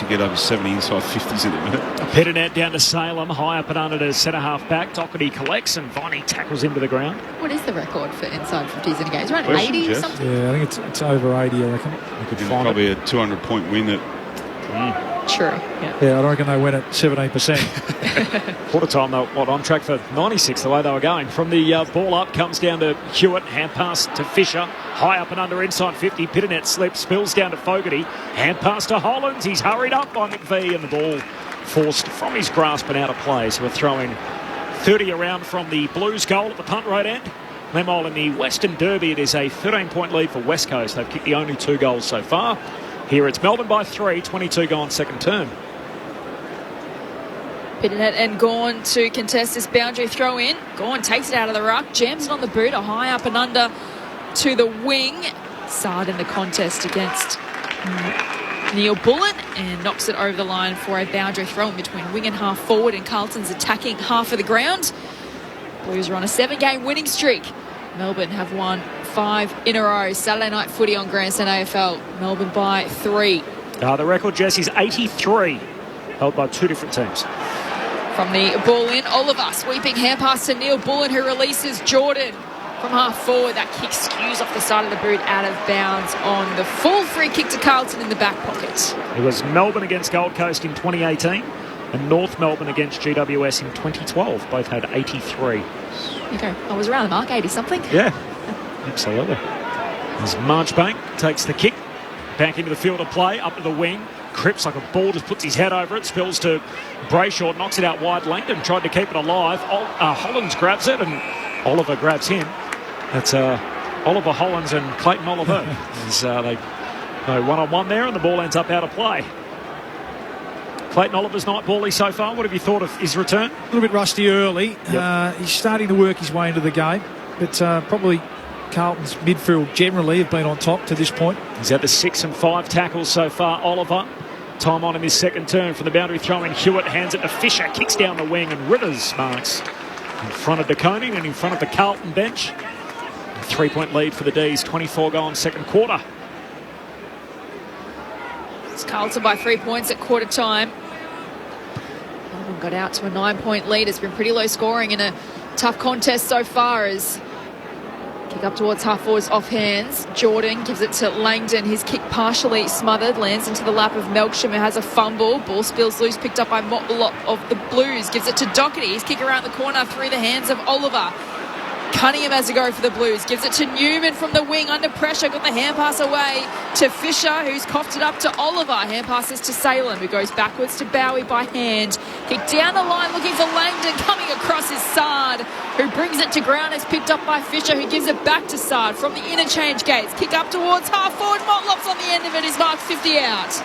get over 70 inside 50s in a minute. Pettinet down to Salem, high up and under to centre half back. Doherty collects and Viney tackles him to the ground. What is the record for inside 50s in a game? Is it around 80 or something? Yeah, I think it's over 80, I reckon. You could find probably a 200-point win True, yeah, I reckon they win at 17%. Quarter time, though, on track for 96 the way they were going. From the ball up, comes down to Hewitt. Hand pass to Fisher. High up and under inside 50. Pitternet slips, spills down to Fogarty. Hand pass to Hollands. He's hurried up by McVee, and the ball forced from his grasp and out of play. So we're throwing 30 around from the Blues goal at the punt road end. Meanwhile, in the Western Derby, it is a 13-point lead for West Coast. They've kicked the only 2 goals so far. Here it's Melbourne by 3, 22 gone second term. Pitternet and Gawn to contest this boundary throw in. Gawn takes it out of the ruck, jams it on the boot, a high up and under to the wing. Sard in the contest against Neil Bullen and knocks it over the line for a boundary throw in between wing and half forward, and Carlton's attacking half of the ground. Blues are on a 7-game winning streak. Melbourne have won 5 in a row. Saturday night footy on Grandstand AFL. Melbourne by 3. The record, Jesse's 83. held by two different teams. From the ball in, Oliver sweeping hand pass to Neil Bullen, who releases Jordan from half forward. That kick skews off the side of the boot, out of bounds on the full free kick to Carlton in the back pocket. It was Melbourne against Gold Coast in 2018 and North Melbourne against GWS in 2012. Both had 83. Okay, I was around the mark, 80-something. Yeah, absolutely. As Marchbank takes the kick back into the field of play, up to the wing. Cripps like a ball, just puts his head over it, spills to Brayshaw, knocks it out wide. Langdon tried to keep it alive. Hollands grabs it and Oliver grabs him. That's Oliver Hollands and Clayton Oliver. As they go one-on-one there, and the ball ends up out of play. Clayton Oliver's night bally so far. What have you thought of his return? A little bit rusty early. Yep. He's starting to work his way into the game, but probably Carlton's midfield generally have been on top to this point. He's had the 6 and 5 tackles so far, Oliver. Time on in his second turn from the boundary throw in. Hewitt hands it to Fisher, kicks down the wing, and Rivers marks in front of De Koning and in front of the Carlton bench. A 3-point lead for the D's, 24 gone second quarter. It's Carlton by 3 points at quarter time. Melbourne got out to a 9-point lead. It's been pretty low scoring in a tough contest so far, as kick up towards half forwards off hands. Jordan gives it to Langdon. His kick partially smothered, lands into the lap of Melksham, who has a fumble. Ball spills loose, picked up by Motlop of the Blues. Gives it to Doherty. His kick around the corner through the hands of Oliver. Cunningham has a go for the Blues. Gives it to Newman from the wing under pressure. Got the hand pass away to Fisher, who's coughed it up to Oliver. Hand passes to Salem, who goes backwards to Bowie by hand. Kick down the line looking for Langdon. Coming across is Sard, who brings it to ground. It's picked up by Fisher, who gives it back to Sard from the interchange gates. Kick up towards half forward. Motlop's on the end of it. Is marked 50 out.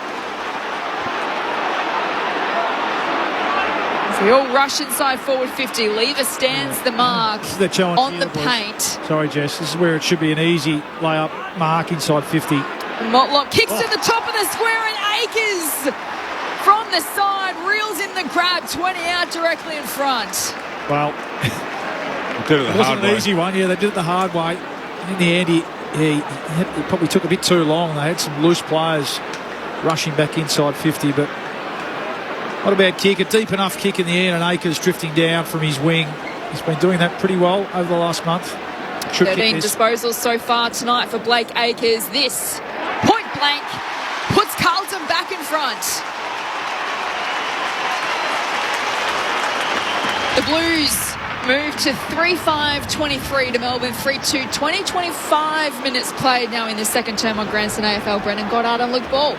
They all rush inside forward 50. Lever stands the mark on the paint. Sorry, Jess. This is where it should be an easy layup mark inside 50. Motlop kicks to the top of the square, and Akers from the side reels in the grab. 20 out directly in front. Well, it wasn't an easy one. Yeah, they did it the hard way. In the end, he probably took a bit too long. They had some loose players rushing back inside 50, but what about kick? A deep enough kick in the air, and Akers drifting down from his wing. He's been doing that pretty well over the last month. 13 disposals so far tonight for Blake Akers. This, point blank, puts Carlton back in front. The Blues move to 3-5-23 to Melbourne 3-2. 25 minutes played now in the second term on Grandson AFL. Brendan Goddard and Luke Ball.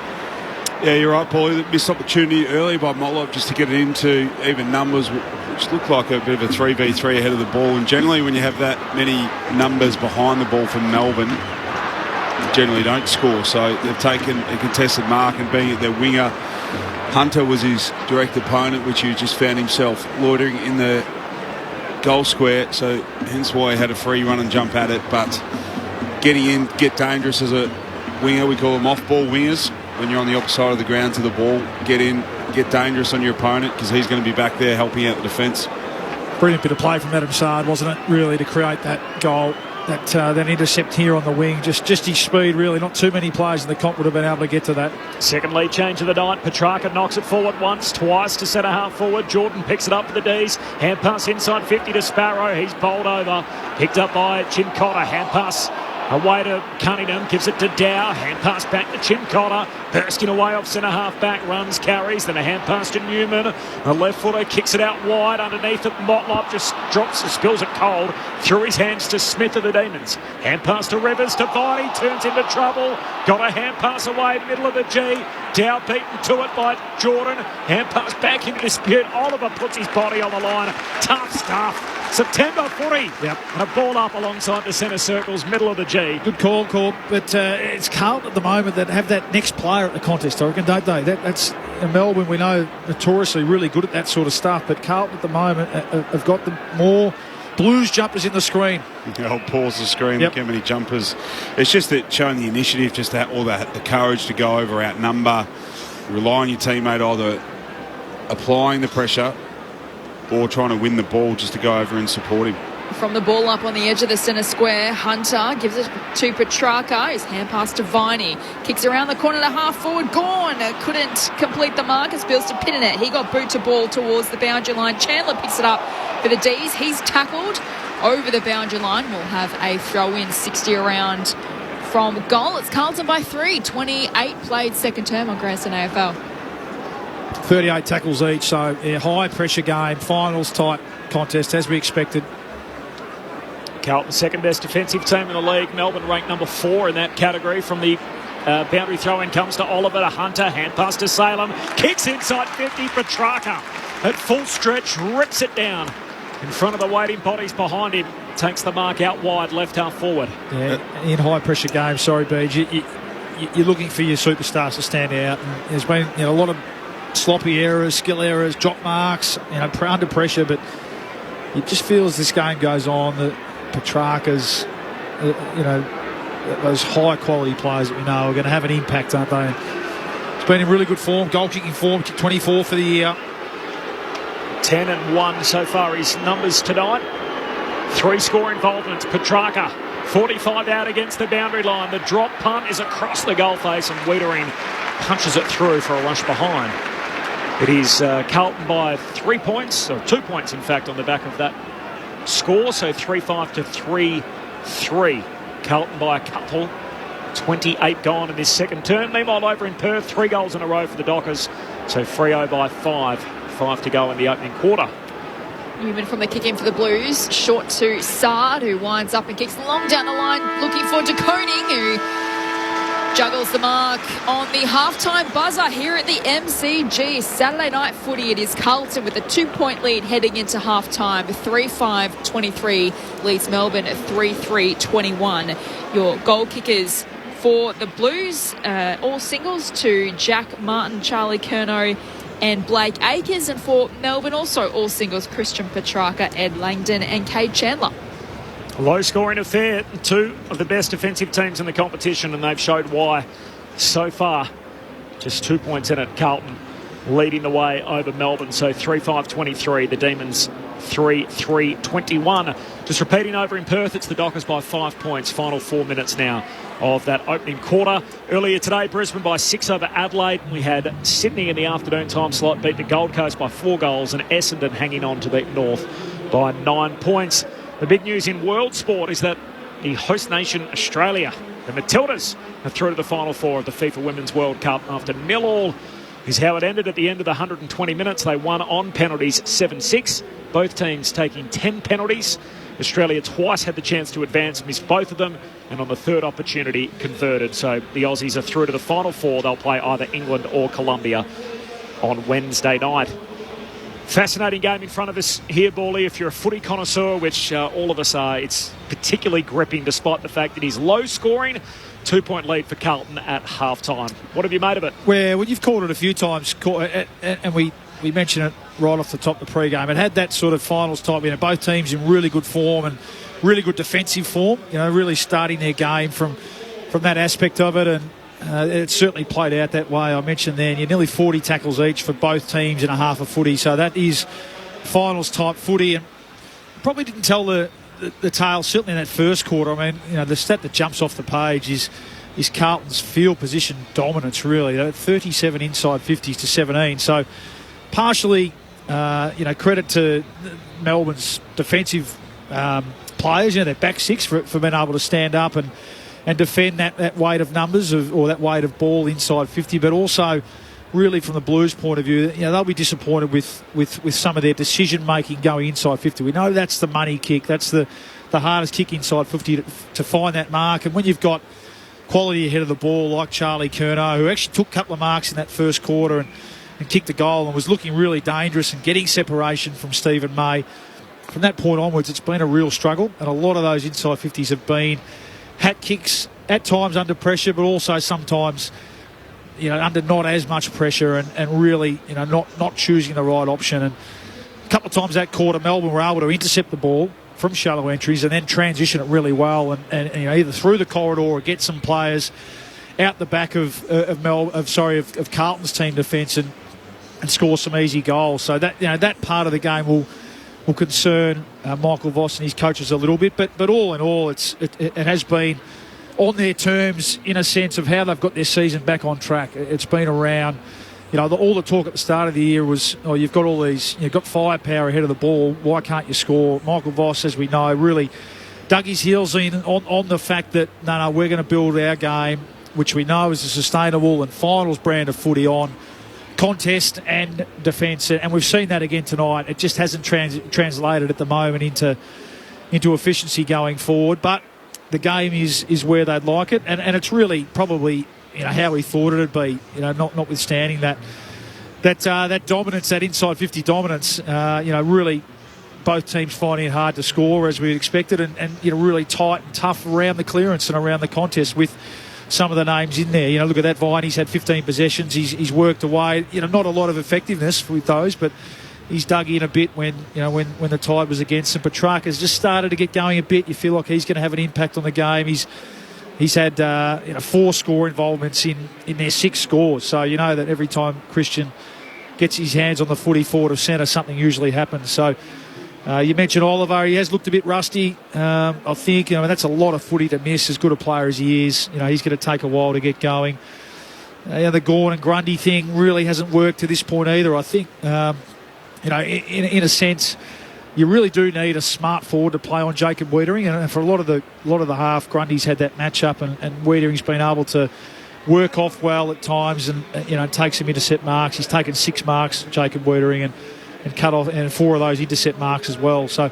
Yeah, you're right, Paul. Missed opportunity early by Motlop just to get it into even numbers, which looked like a bit of a 3v3 ahead of the ball. And generally, when you have that many numbers behind the ball from Melbourne, you generally don't score. So they've taken a contested mark, and being at their winger, Hunter was his direct opponent, which he just found himself loitering in the goal square. So hence why he had a free run and jump at it. But getting in, get dangerous as a winger. We call them off-ball wingers. When you're on the opposite side of the ground to the ball, get in, get dangerous on your opponent, because he's going to be back there helping out the defence. Brilliant bit of play from Adam Sard, wasn't it? Really, to create that goal, that intercept here on the wing. Just his speed, really. Not too many players in the comp would have been able to get to that. Second lead change of the night. Petrarca knocks it forward once, twice to centre half forward. Jordan picks it up for the D's. Hand pass inside 50 to Sparrow. He's bowled over. Picked up by Chincotta. Hand pass away to Cunningham, gives it to Dow, hand pass back to Chincotta, Erskine away off centre half back, runs, carries, then a hand pass to Newman, a left footer, kicks it out wide underneath it, Motlop just drops and spills it cold, through his hands to Smith of the Demons, hand pass to Rivers, to Viney, turns into trouble, got a hand pass away, middle of the G, Dow beaten to it by Jordan, hand pass back into dispute, Oliver puts his body on the line, tough stuff. September footy. Yep. And a ball up alongside the centre circles, middle of the G. Good call, but it's Carlton at the moment that have that next player at the contest, I reckon, don't they? That's in Melbourne, we know, notoriously really good at that sort of stuff, but Carlton at the moment have got the more Blues jumpers in the screen. I'll pause the screen, Yep. look how many jumpers. It's just that showing the initiative, just that, all that, the courage to go over, outnumber, rely on your teammate either applying the pressure or trying to win the ball just to go over and support him. from the ball up on the edge of the centre square. Hunter gives it to Petrarca. His hand pass to Viney. Kicks around the corner to half forward. Gone. Couldn't complete the mark as Bills to Pitternet. He got boot to ball towards the boundary line. Chandler picks it up for the D's. He's tackled over the boundary line. We'll have a throw-in 60 around from goal. It's Carlton by 3. 28 played second term on Grandstand AFL. 38 tackles each, so a high pressure game, finals type contest as we expected. Carlton second best defensive team in the league. Melbourne ranked number 4 in that category. From the boundary throw-in comes to Oliver to Hunter. Hand pass to Salem. Kicks inside 50. Petrarca at full stretch rips it down in front of the waiting bodies behind him. Takes the mark out wide, left half forward. Yeah, in high pressure games, sorry, Beej, you're looking for your superstars to stand out. And there's been a lot of sloppy errors, skill errors, drop marks, under pressure, but it just feels this game goes on that Petrarca's, those high quality players that we know are going to have an impact, aren't they? It's been in really good form, goal kicking form, 24 for the year. 10 and 1 so far his numbers tonight. 3 score involvements. Petrarca 45 out against the boundary line. The drop punt is across the goal face and Wiedering punches it through for a rush behind. It is Carlton by 3 points, or 2 points in fact, on the back of that score. So 3-5 to 3-3. Carlton by a couple. 28 gone in this second term. Meanwhile, over in Perth, 3 goals in a row for the Dockers. So Freo by 5. 5 to go in the opening quarter. Newman from the kick in for the Blues. Short to Sard, who winds up and kicks long down the line, looking for De Koning, who juggles the mark on the halftime buzzer here at the MCG. Saturday night footy. It is Carlton with a 2-point lead heading into halftime. 3-5-23 leads Melbourne at 3-3-21. Your goal kickers for the Blues, all singles to Jack Martin, Charlie Curnow and Blake Akers, and for Melbourne also all singles, Christian Petrarca, Ed Langdon and Cade Chandler. Low scoring affair. 2 of the best defensive teams in the competition, and they've showed why so far. Just 2 points in it. Carlton leading the way over Melbourne. So 3-5-23. The Demons 3-3-21. Just repeating over in Perth, it's the Dockers by 5 points. Final 4 minutes now of that opening quarter. Earlier today, Brisbane by 6 over Adelaide. We had Sydney in the afternoon time slot beat the Gold Coast by 4 goals, and Essendon hanging on to beat North by 9 points. The big news in world sport is that the host nation, Australia, the Matildas, are through to the final 4 of the FIFA Women's World Cup after 0-0 is how it ended at the end of the 120 minutes. They won on penalties 7-6. Both teams taking 10 penalties. Australia twice had the chance to advance, missed both of them, and on the third opportunity converted. So the Aussies are through to the final 4. They'll play either England or Colombia on Wednesday night. Fascinating game in front of us here, Bally. If you're a footy connoisseur, which all of us are, it's particularly gripping despite the fact that he's low scoring. 2-point lead for Carlton at half-time. What have you made of it? Well, you've called it a few times, and we mentioned it right off the top of the pre-game. It had that sort of finals type, both teams in really good form and really good defensive form, really starting their game from that aspect of it, and it certainly played out that way. I mentioned there, nearly 40 tackles each for both teams in a half of footy, so that is finals type footy, and probably didn't tell the tale, certainly in that first quarter. I mean, the stat that jumps off the page is Carlton's field position dominance, really. 37 inside 50s to 17, so partially, credit to Melbourne's defensive players, their back six for being able to stand up and defend that weight of numbers or that weight of ball inside 50, but also really from the Blues' point of view, they'll be disappointed with some of their decision making going inside 50. We know that's the money kick, that's the hardest kick inside 50 to find that mark, and when you've got quality ahead of the ball like Charlie Curnow, who actually took a couple of marks in that first quarter and kicked a goal and was looking really dangerous and getting separation from Stephen May. From that point onwards, it's been a real struggle, and a lot of those inside 50s have been hat kicks, at times under pressure, but also sometimes under not as much pressure and really not choosing the right option. And a couple of times that quarter, Melbourne were able to intercept the ball from shallow entries and then transition it really well and either through the corridor or get some players out the back of Carlton's team defence and score some easy goals. So that that part of the game will will concern Michael Voss and his coaches a little bit. But all in all, it has been on their terms in a sense of how they've got their season back on track. It's been around, all the talk at the start of the year was, you've got you've got firepower ahead of the ball. Why can't you score? Michael Voss, as we know, really dug his heels in on the fact that, no, we're going to build our game, which we know is a sustainable and finals brand of footy on contest and defence. And we've seen that again tonight. It just hasn't translated at the moment into efficiency going forward. But the game is where they'd like it. And it's really probably, how we thought it'd be, notwithstanding that dominance, that inside 50 dominance, really both teams finding it hard to score as we expected, and really tight and tough around the clearance and around the contest with some of the names in there. Look at that Vine. He's had 15 possessions. He's worked away. Not a lot of effectiveness with those, but he's dug in a bit when the tide was against him. Petrarca's just started to get going a bit. You feel like he's going to have an impact on the game. He's had 4 score involvements in their 6 scores. So you know that every time Christian gets his hands on the footy forward of centre, something usually happens. So you mentioned Oliver. He has looked a bit rusty. I think that's a lot of footy to miss, as good a player as he is. He's going to take a while to get going. The Gawn and Grundy thing really hasn't worked to this point either. I think in a sense, you really do need a smart forward to play on Jacob Wiedering, and for a lot of the half, Grundy's had that matchup, and Wiedering's been able to work off well at times, and take some intercept marks. He's taken 6 marks, Jacob Wiedering, and cut off, and 4 of those intercept marks as well. So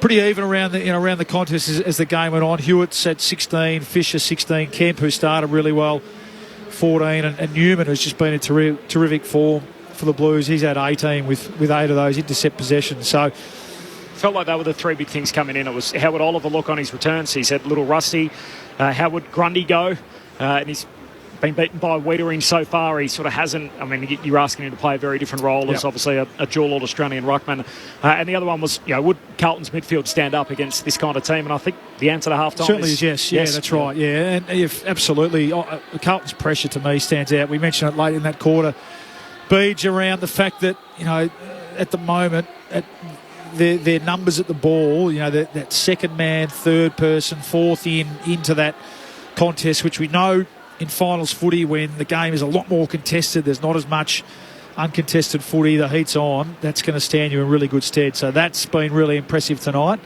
pretty even around the contest as the game went on. Hewitt's at 16, Fisher 16, Kemp, who started really well, 14, and Newman, who's just been in terrific form for the Blues. He's had 18 with 8 of those intercept possessions. So felt like they were the 3 big things coming in. It was how would Oliver look on his returns. He's had a little rusty. How would Grundy go? And he's been beaten by Wiedering so far. He sort of hasn't. I mean, you're asking him to play a very different role as obviously a dual All-Australian ruckman. And the other one was, would Carlton's midfield stand up against this kind of team? And I think the answer to half-time certainly is yes. Yeah, that's right. Yeah, and absolutely. Carlton's pressure to me stands out. We mentioned it late in that quarter, Beach, around the fact that, at the moment, their numbers at the ball, that second man, third person, fourth into that contest, which we know in finals footy, when the game is a lot more contested, there's not as much uncontested footy, the heat's on, that's going to stand you in really good stead. So that's been really impressive tonight.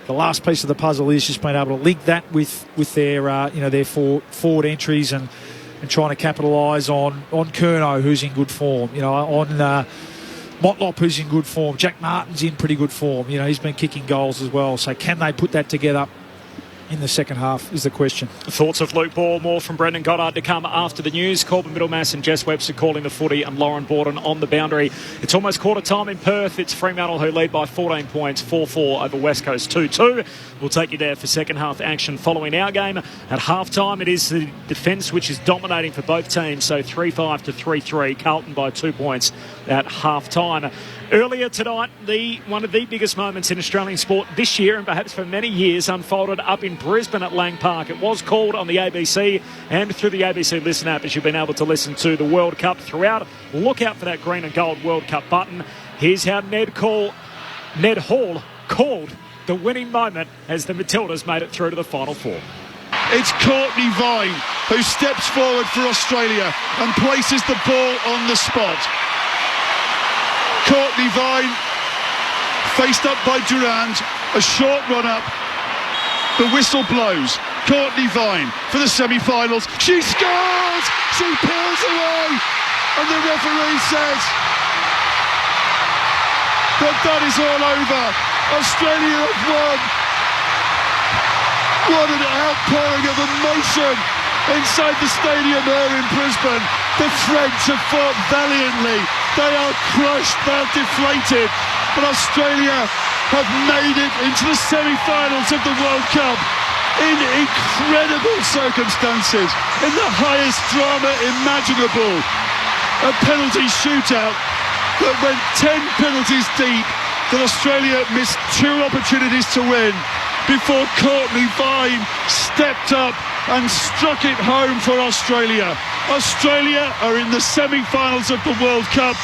The last piece of the puzzle is just being able to link that with their forward entries and trying to capitalise on Curnow, who's in good form, on Motlop, who's in good form. Jack Martin's in pretty good form. He's been kicking goals as well. So can they put that together in the second half is the question. Thoughts of Luke Ball, more from Brendan Goddard to come after the news. Corbin Middlemass and Jess Webster calling the footy, and Lauren Borden on the boundary. It's almost quarter time in Perth. It's Fremantle who lead by 14 points, 4-4 over West Coast 2-2. We'll take you there for second half action following our game. At half time, it is the defence which is dominating for both teams, so 3-5 to 3-3. Carlton by 2 points at half time. Earlier tonight, one of the biggest moments in Australian sport this year, and perhaps for many years, unfolded up in Brisbane at Lang Park. It was called on the ABC and through the ABC Listen app, as you've been able to listen to the World Cup throughout. Look out for that green and gold World Cup button. Here's how Ned Hall called the winning moment as the Matildas made it through to the Final Four. It's Courtney Vine who steps forward for Australia and places the ball on the spot. Courtney Vine, faced up by Durand, a short run-up. The whistle blows. Courtney Vine for the semi-finals. She scores! She pulls away! And the referee says that is all over. Australia have won. What an outpouring of emotion inside the stadium here in Brisbane. The French have fought valiantly. They are crushed, they're deflated, but Australia have made it into the semi-finals of the World Cup in incredible circumstances, in the highest drama imaginable. A penalty shootout that went 10 penalties deep, that Australia missed 2 opportunities to win before Courtney Vine stepped up and struck it home for Australia. Australia are in the semi-finals of the World Cup.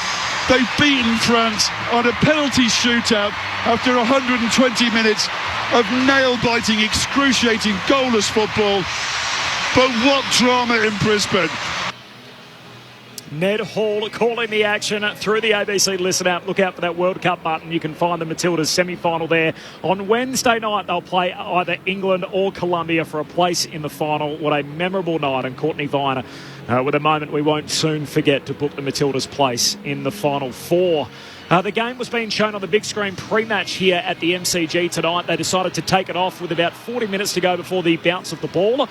They've beaten France on a penalty shootout after 120 minutes of nail-biting, excruciating, goalless football. But what drama in Brisbane. Ned Hall calling the action through the ABC Listen app. Look out for that World Cup button. You can find the Matildas semi-final there. On Wednesday night, they'll play either England or Colombia for a place in the final. What a memorable night. And Courtney Viner, with a moment we won't soon forget to book the Matildas' place in the Final Four. The game was being shown on the big screen pre-match here at the MCG tonight. They decided to take it off with about 40 minutes to go before the bounce of the ball.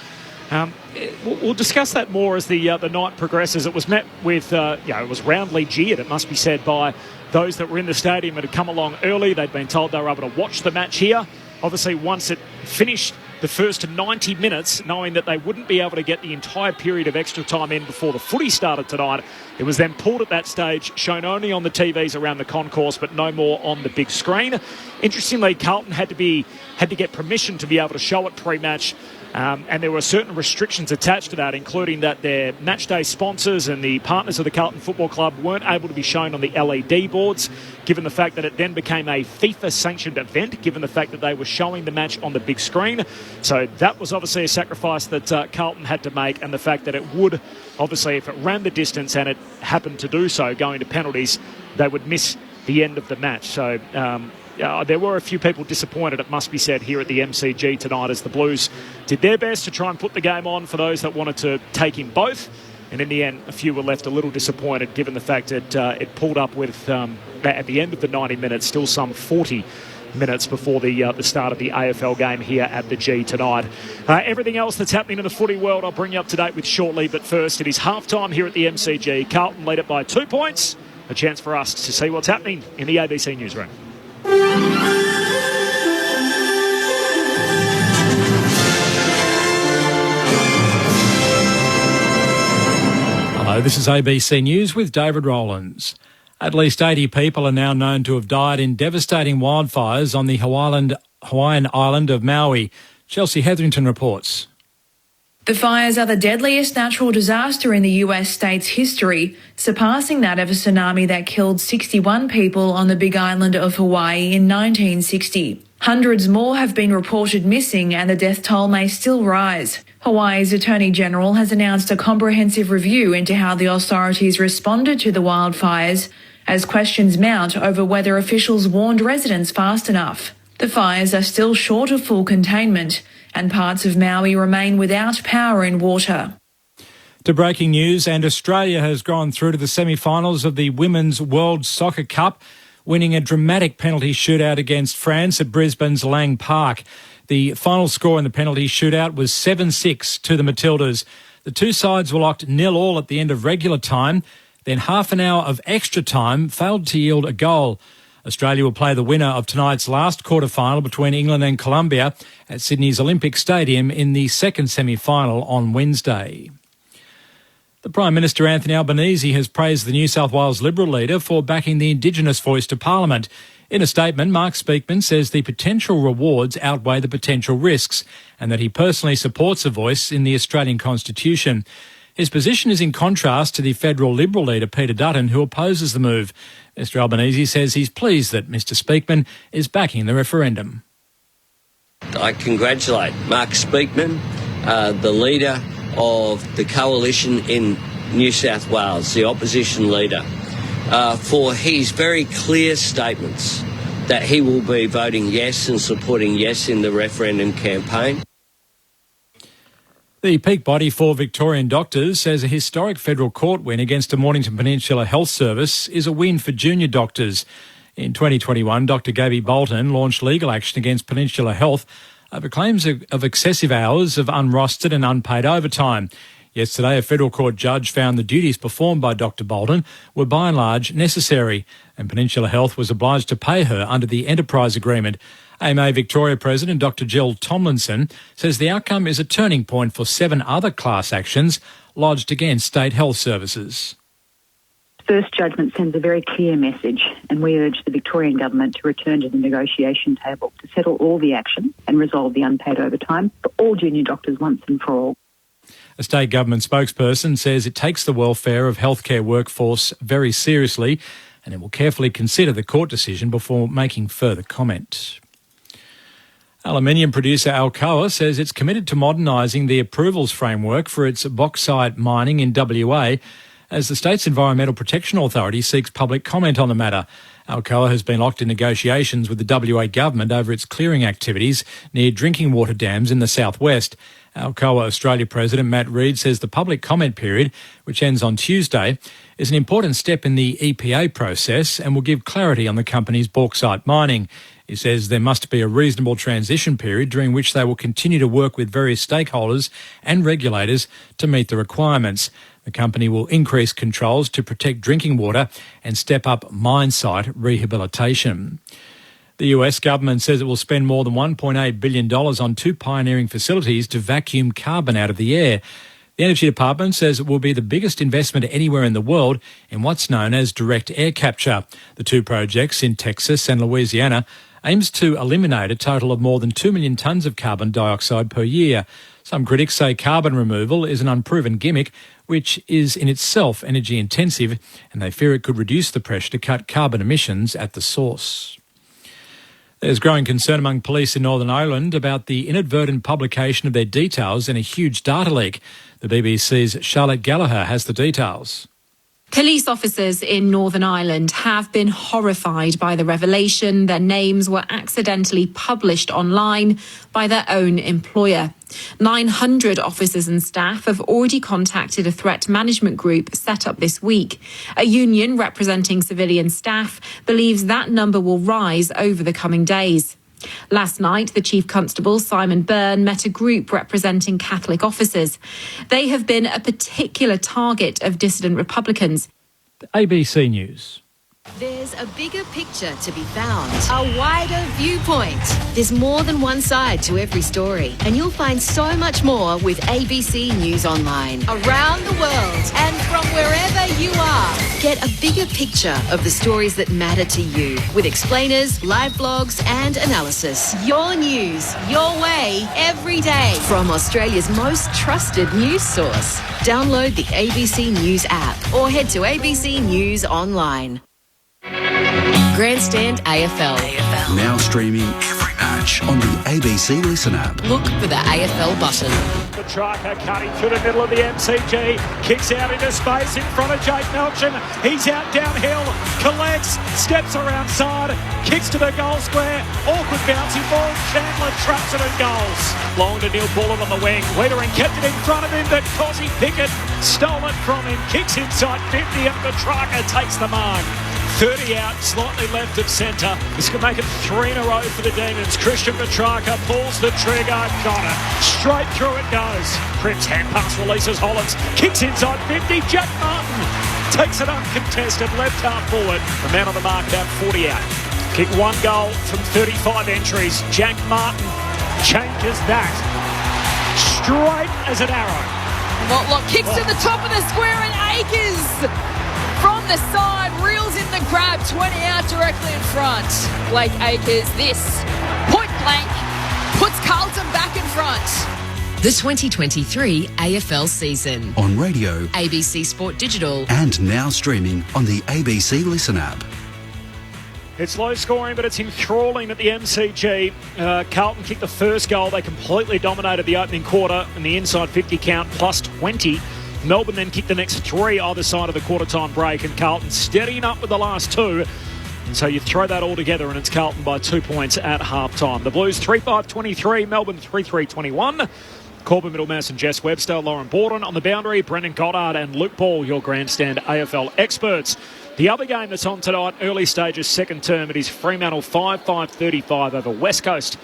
We'll discuss that more as the night progresses. It was met with, it was roundly jeered, it must be said, by those that were in the stadium that had come along early. They'd been told they were able to watch the match here. Obviously, once it finished the first 90 minutes, knowing that they wouldn't be able to get the entire period of extra time in before the footy started tonight, it was then pulled at that stage, shown only on the TVs around the concourse, but no more on the big screen. Interestingly, Carlton had to get permission to be able to show it pre-match. And there were certain restrictions attached to that, including that their matchday sponsors and the partners of the Carlton Football Club weren't able to be shown on the LED boards, given the fact that it then became a FIFA-sanctioned event, given the fact that they were showing the match on the big screen. So that was obviously a sacrifice that Carlton had to make, and the fact that it would, obviously, if it ran the distance and it happened to do so, going to penalties, they would miss the end of the match. So there were a few people disappointed, it must be said, here at the MCG tonight, as the Blues did their best to try and put the game on for those that wanted to take in both. And in the end, a few were left a little disappointed, given the fact that it pulled up with, at the end of the 90 minutes, still some 40 minutes before the start of the AFL game here at the G tonight. Everything else that's happening in the footy world, I'll bring you up to date with shortly. But first, it is half-time here at the MCG. Carlton lead it by 2 points. A chance for us to see what's happening in the ABC newsroom. Hello, this is ABC News with David Rowlands. At least 80 people are now known to have died in devastating wildfires on the Hawaiian island of Maui. Chelsea Hetherington reports. The fires are the deadliest natural disaster in the US state's history, surpassing that of a tsunami that killed 61 people on the Big Island of Hawaii in 1960. Hundreds more have been reported missing, and the death toll may still rise. Hawaii's Attorney General has announced a comprehensive review into how the authorities responded to the wildfires, as questions mount over whether officials warned residents fast enough. The fires are still short of full containment, and parts of Maui remain without power and water. To breaking news, and Australia has gone through to the semi-finals of the Women's World Soccer Cup, winning a dramatic penalty shootout against France at Brisbane's Lang Park. The final score in the penalty shootout was 7-6 to the Matildas. The two sides were locked 0-0 at the end of regular time, then half an hour of extra time failed to yield a goal. Australia will play the winner of tonight's last quarter-final between England and Colombia at Sydney's Olympic Stadium in the second semi-final on Wednesday. The Prime Minister Anthony Albanese has praised the New South Wales Liberal leader for backing the Indigenous voice to Parliament. In a statement, Mark Speakman says the potential rewards outweigh the potential risks and that he personally supports a voice in the Australian Constitution. His position is in contrast to the federal Liberal leader Peter Dutton, who opposes the move. Mr Albanese says he's pleased that Mr Speakman is backing the referendum. I congratulate Mark Speakman, the leader of the coalition in New South Wales, the opposition leader, for his very clear statements that he will be voting yes and supporting yes in the referendum campaign. The peak body for Victorian doctors says a historic federal court win against the Mornington Peninsula Health Service is a win for junior doctors. In 2021, Dr Gabby Bolton launched legal action against Peninsula Health over claims of excessive hours of unrostered and unpaid overtime. Yesterday, a federal court judge found the duties performed by Dr Bolton were by and large necessary, and Peninsula Health was obliged to pay her under the enterprise agreement. AMA Victoria President Dr Jill Tomlinson says the outcome is a turning point for 7 other class actions lodged against state health services. First judgment sends a very clear message, and we urge the Victorian Government to return to the negotiation table to settle all the action and resolve the unpaid overtime for all junior doctors once and for all. A state government spokesperson says it takes the welfare of healthcare workforce very seriously and it will carefully consider the court decision before making further comment. Aluminium producer Alcoa says it's committed to modernising the approvals framework for its bauxite mining in WA as the state's Environmental Protection Authority seeks public comment on the matter. Alcoa has been locked in negotiations with the WA government over its clearing activities near drinking water dams in the southwest. Alcoa Australia President Matt Reid says the public comment period, which ends on Tuesday, is an important step in the EPA process and will give clarity on the company's bauxite mining. He says there must be a reasonable transition period during which they will continue to work with various stakeholders and regulators to meet the requirements. The company will increase controls to protect drinking water and step up mine site rehabilitation. The US government says it will spend more than $1.8 billion on two pioneering facilities to vacuum carbon out of the air. The Energy Department says it will be the biggest investment anywhere in the world in what's known as direct air capture. The two projects in Texas and Louisiana aims to eliminate a total of more than 2 million tonnes of carbon dioxide per year. Some critics say carbon removal is an unproven gimmick, which is in itself energy intensive, and they fear it could reduce the pressure to cut carbon emissions at the source. There's growing concern among police in Northern Ireland about the inadvertent publication of their details in a huge data leak. The BBC's Charlotte Gallagher has the details. Police officers in Northern Ireland have been horrified by the revelation their names were accidentally published online by their own employer. 900 officers and staff have already contacted a threat management group set up this week. A union representing civilian staff believes that number will rise over the coming days. Last night, the Chief Constable, Simon Byrne, met a group representing Catholic officers. They have been a particular target of dissident Republicans. ABC News. There's a bigger picture to be found, a wider viewpoint. There's more than one side to every story, and you'll find so much more with ABC News Online. Around the world and from wherever you are. Get a bigger picture of the stories that matter to you with explainers, live blogs and analysis. Your news, your way, every day. From Australia's most trusted news source. Download the ABC News app or head to ABC News Online. Grandstand AFL. Now streaming every match on the ABC Listen app. Look for the AFL button. Petrarca cutting through the middle of the MCG, kicks out into space in front of Jake Melchin. He's out downhill, collects, steps around side, kicks to the goal square. Awkward bouncing ball. Chandler traps it and goals. Long to Neil Bullen on the wing. Wiedering kept it in front of him, but Cosy Pickett stole it from him. Kicks inside 50 and Petrarca takes the mark. 30 out, slightly left of centre. This could make it 3 in a row for the Demons. Christian Petrarca pulls the trigger, got it. Straight through it goes. Cripps hand pass releases Hollands. Kicks inside 50. Jack Martin takes it uncontested, left half forward. The man on the mark about 40 out. Kicked 1 goal from 35 entries. Jack Martin changes that. Straight as an arrow. Motlop kicks to the top of the square and Akers from the side reels in the grab, 20 out directly in front. Blake Akers, this point blank puts Carlton back in front. The 2023 AFL season. On radio, ABC Sport Digital. And now streaming on the ABC Listen app. It's low scoring, but it's enthralling at the MCG. Carlton kicked the first goal. They completely dominated the opening quarter and the inside 50 count plus 20. Melbourne then kicked the next 3 either side of the quarter-time break, and Carlton steadying up with the last 2. And so you throw that all together, and it's Carlton by 2 points at half-time. The Blues 3-5-23, Melbourne 3-3-21. Corbin Middlemass and Jess Webster, Lauren Borden on the boundary, Brendan Goddard and Luke Ball, your grandstand AFL experts. The other game that's on tonight, early stages, second term, it is Fremantle 5-5-35 over West Coast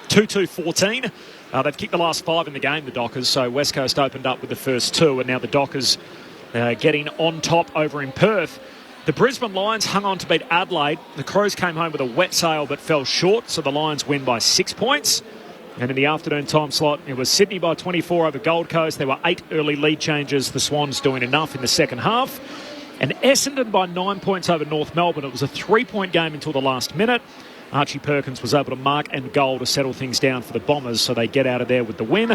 2-2-14. They've kicked the last 5 in the game, the Dockers, so West Coast opened up with the first 2, and now the Dockers getting on top over in Perth. The Brisbane Lions hung on to beat Adelaide. The Crows came home with a wet sail but fell short, so the Lions win by 6 points. And in the afternoon time slot, it was Sydney by 24 over Gold Coast. There were 8 early lead changes, the Swans doing enough in the second half. And Essendon by 9 points over North Melbourne. It was a 3-point game until the last minute. Archie Perkins was able to mark and goal to settle things down for the Bombers, so they get out of there with the win.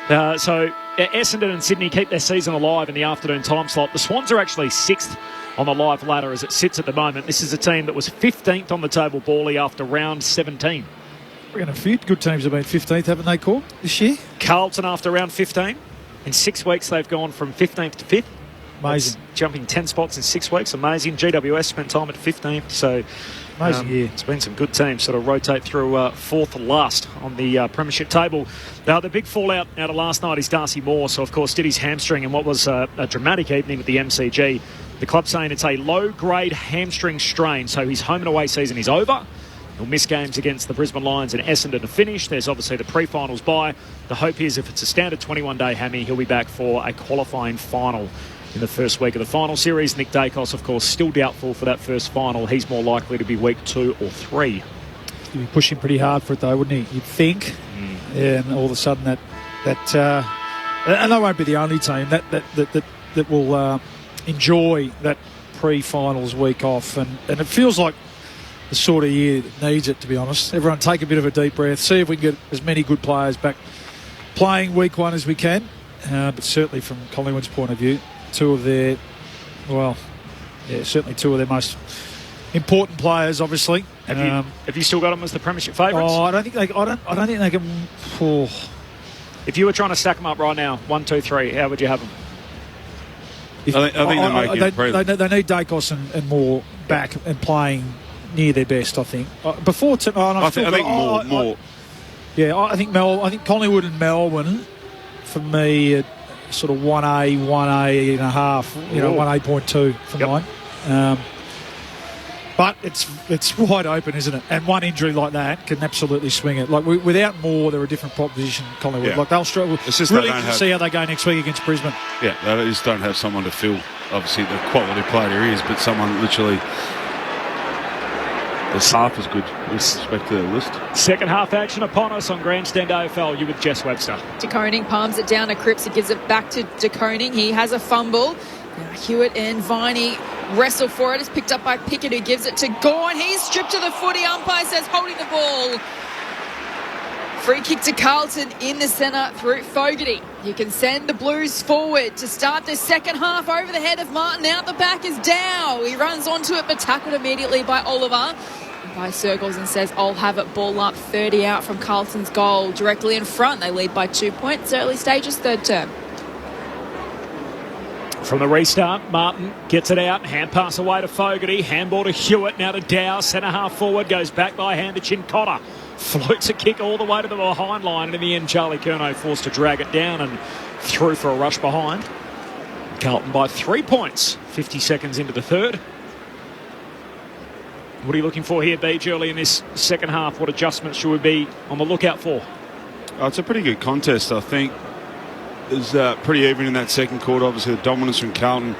So Essendon and Sydney keep their season alive in the afternoon time slot. The Swans are actually 6th on the live ladder as it sits at the moment. This is a team that was 15th on the table, Bally, after round 17. A few good teams have been 15th, haven't they, Cor, this year? Carlton after round 15. In 6 weeks, they've gone from 15th to 5th. Amazing. That's jumping 10 spots in 6 weeks. Amazing. GWS spent time at 15th. So amazing year. It's been some good teams sort of rotate through fourth last on the premiership table. Now, the big fallout out of last night is Darcy Moore. So, of course, did his hamstring in what was a dramatic evening at the MCG. The club saying it's a low-grade hamstring strain. So his home and away season is over. He'll miss games against the Brisbane Lions and Essendon to finish. There's obviously the pre-finals bye. The hope is if it's a standard 21-day hammy, he'll be back for a qualifying final in the first week of the final series. Nick Dacos, of course, still doubtful for that first final. He's more likely to be week 2 or 3. He'd be pushing pretty hard for it, though, wouldn't he? You'd think. Yeah, and all of a sudden that and they won't be the only team that will enjoy that pre-finals week off. And it feels like the sort of year that needs it, to be honest. Everyone take a bit of a deep breath, see if we can get as many good players back playing week 1 as we can. But certainly from Collingwood's point of view, certainly two of their most important players, obviously. Have you still got them as the premiership favourites? Oh, I don't think they can. Oh. If you were trying to stack them up right now, 1, 2, 3, how would you have them? I think they need Dacos and Moore back and playing near their best, I think. Before tonight, I think more. I think Collingwood and Melbourne, for me, at sort of 1A and a half, 1A.2 for mine. But it's wide open, isn't it? And one injury like that can absolutely swing it. Like without Moore, they're a different proposition, Collingwood. Yeah. Like they'll struggle. It's just really to see how they go next week against Brisbane. Yeah, they just don't have someone to fill. Obviously, the quality player there is, but someone literally that's half as good with respect to their list. Second half action upon us on Grandstand AFL. You with Jess Webster. De Koning palms it down to Cripps. He gives it back to De Koning. He has a fumble. Now Hewitt and Viney wrestle for it. It's picked up by Pickett, who gives it to Gawn. He's stripped to the footy. Umpire says holding the ball. Free kick to Carlton in the centre through Fogarty. You can send the Blues forward to start the second half over the head of Martin. Out the back is Dow. He runs onto it but tackled immediately by Oliver. By circles and says, I'll have it, ball up, 30 out from Carlton's goal. Directly in front, they lead by 2 points. Early stages, third term. From the restart, Martin gets it out. Hand pass away to Fogarty. Handball to Hewitt. Now to Dow. Centre half forward. Goes back by hand to Chincotta. Floats a kick all the way to the behind line. And in the end, Charlie Curnow forced to drag it down and through for a rush behind. Carlton by 3 points. 50 seconds into the third. What are you looking for here, Beach, early in this second half? What adjustments should we be on the lookout for? Oh, it's a pretty good contest, I think. It was pretty even in that second quarter. Obviously, the dominance from Carlton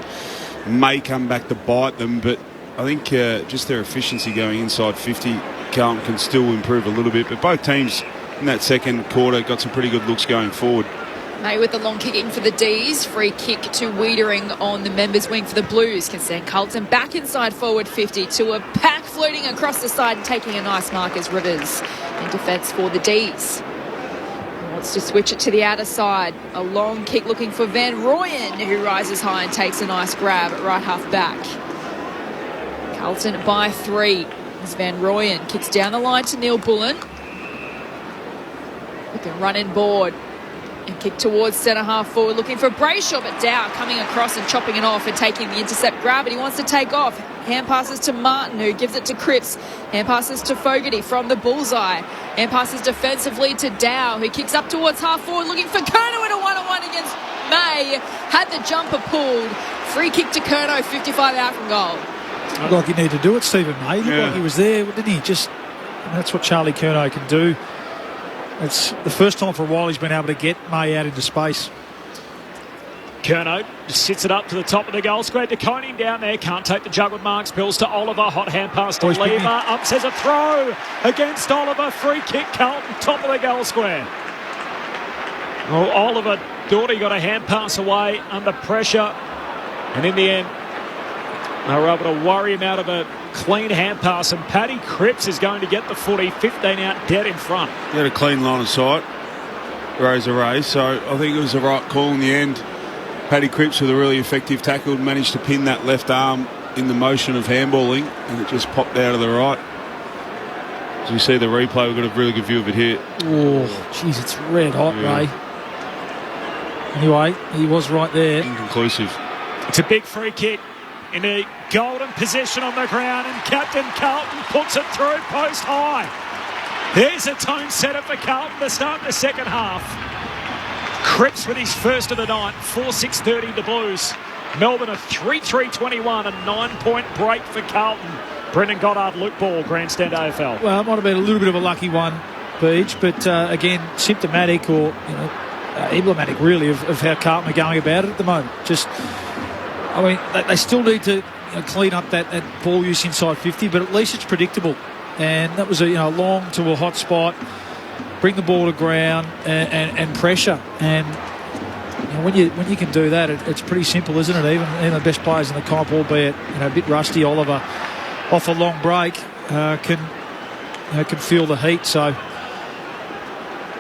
may come back to bite them, but I think just their efficiency going inside 50, Carlton can still improve a little bit. But both teams in that second quarter got some pretty good looks going forward. May with the long kick in for the D's. Free kick to Wiedering on the members' wing for the Blues. Can send Carlton back inside forward 50 to a pack floating across the side and taking a nice mark as Rivers in defence for the D's. Wants to switch it to the outer side. A long kick looking for Van Rooyen, who rises high and takes a nice grab at right half back. Carlton by 3 as Van Rooyen kicks down the line to Neil Bullen. We can run in board. And kick towards centre half forward, looking for Brayshaw, but Dow coming across and chopping it off and taking the intercept grab, and he wants to take off. Hand passes to Martin, who gives it to Cripps. Hand passes to Fogarty from the bullseye. Hand passes defensively to Dow, who kicks up towards half forward, looking for Curnow in a one-on-one against May. Had the jumper pulled. Free kick to Curnow, 55 out from goal. Looked like he needed to do it, Stephen May. Looked like he was there, didn't he? That's what Charlie Curnow can do. It's the first time for a while he's been able to get May out into space. Curnow just sits it up to the top of the goal square. De Koning down there. Can't take the jug with Mark Spills to Oliver. Hot hand pass to Lever. Up says a throw against Oliver. Free kick, Carlton, top of the goal square. Well, Oliver thought he got a hand pass away under pressure. And in the end, they were able to worry him out of a clean hand pass, and Paddy Cripps is going to get the footy, 15 out, dead in front. He had a clean line of sight, Razor Ray, so I think it was the right call in the end. Paddy Cripps with a really effective tackle managed to pin that left arm in the motion of handballing, and it just popped out of the right. As we see the replay, we've got a really good view of it here. Oh, jeez, it's red hot, Ray. Anyway, he was right there. Inconclusive. It's a big free kick in a golden position on the ground, and Captain Carlton puts it through post high. There's a tone setter for Carlton to start the second half. Cripps with his first of the night, 4-6-30 the Blues. Melbourne a 3-3-21, a 9-point break for Carlton. Brendan Goddard, Luke Ball, Grandstand AFL. Well, it might have been a little bit of a lucky one, Beach, but again, symptomatic or emblematic really of how Carlton are going about it at the moment. Just, I mean, they still need to clean up that ball use inside 50, but at least it's predictable. And that was a long to a hot spot, bring the ball to ground and pressure. And when you can do that, it's pretty simple, isn't it? Even the best players in the comp, albeit a bit rusty, Oliver off a long break, can feel the heat. So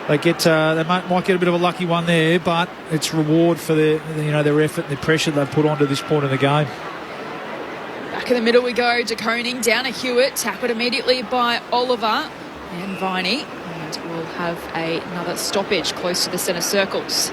they might get a bit of a lucky one there, but it's reward for their effort and the pressure they've put on to this point in the game. Back in the middle we go. De Koning down to Hewitt, tackled immediately by Oliver and Viney, and we'll have another stoppage close to the centre circles.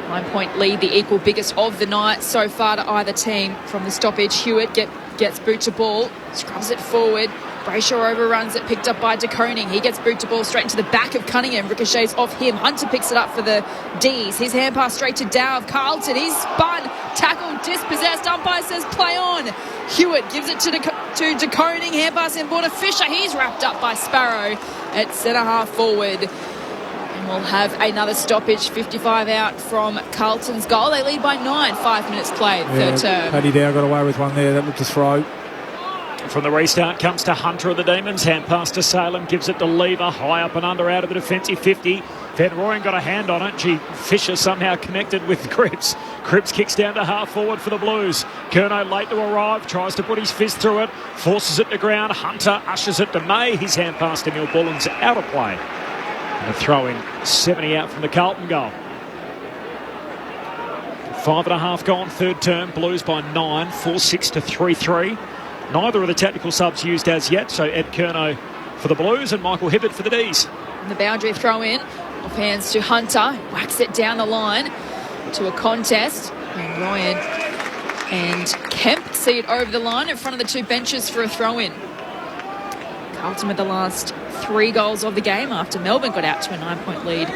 9-point lead, the equal biggest of the night so far to either team. From the stoppage, Hewitt gets boot to ball, scrubs it forward. Brayshaw overruns it, picked up by De Koning. He gets boot to ball straight into the back of Cunningham. Ricochets off him. Hunter picks it up for the D's. His hand pass straight to Dow of Carlton. He's spun, tackled, dispossessed. Umpire says play on. Hewitt gives it to De Koning. Hand pass in border. Fisher, he's wrapped up by Sparrow at centre half forward. And we'll have another stoppage. 55 out from Carlton's goal. They lead by 9. 5 minutes played, third term. Paddy Dow got away with one there. That looked a throw. From the restart comes to Hunter of the Demons. Hand pass to Salem. Gives it to Lever. High up and under out of the defensive 50. Van Rooyen got a hand on it. Fisher somehow connected with Cripps. Cripps kicks down to half forward for the Blues. Curnow late to arrive. Tries to put his fist through it. Forces it to ground. Hunter ushers it to May. His hand pass to Neil Bullen's out of play. And a throw in 70 out from the Carlton goal. 5.5 gone, third term. Blues by 9. 4-6 to 3-3. Neither of the technical subs used as yet, so Ed Curnow for the Blues and Michael Hibbert for the D's. And the boundary throw in, off hands to Hunter, whacks it down the line to a contest. And Ryan and Kemp see it over the line in front of the two benches for a throw in. Carlton with the last 3 goals of the game after Melbourne got out to a 9-point lead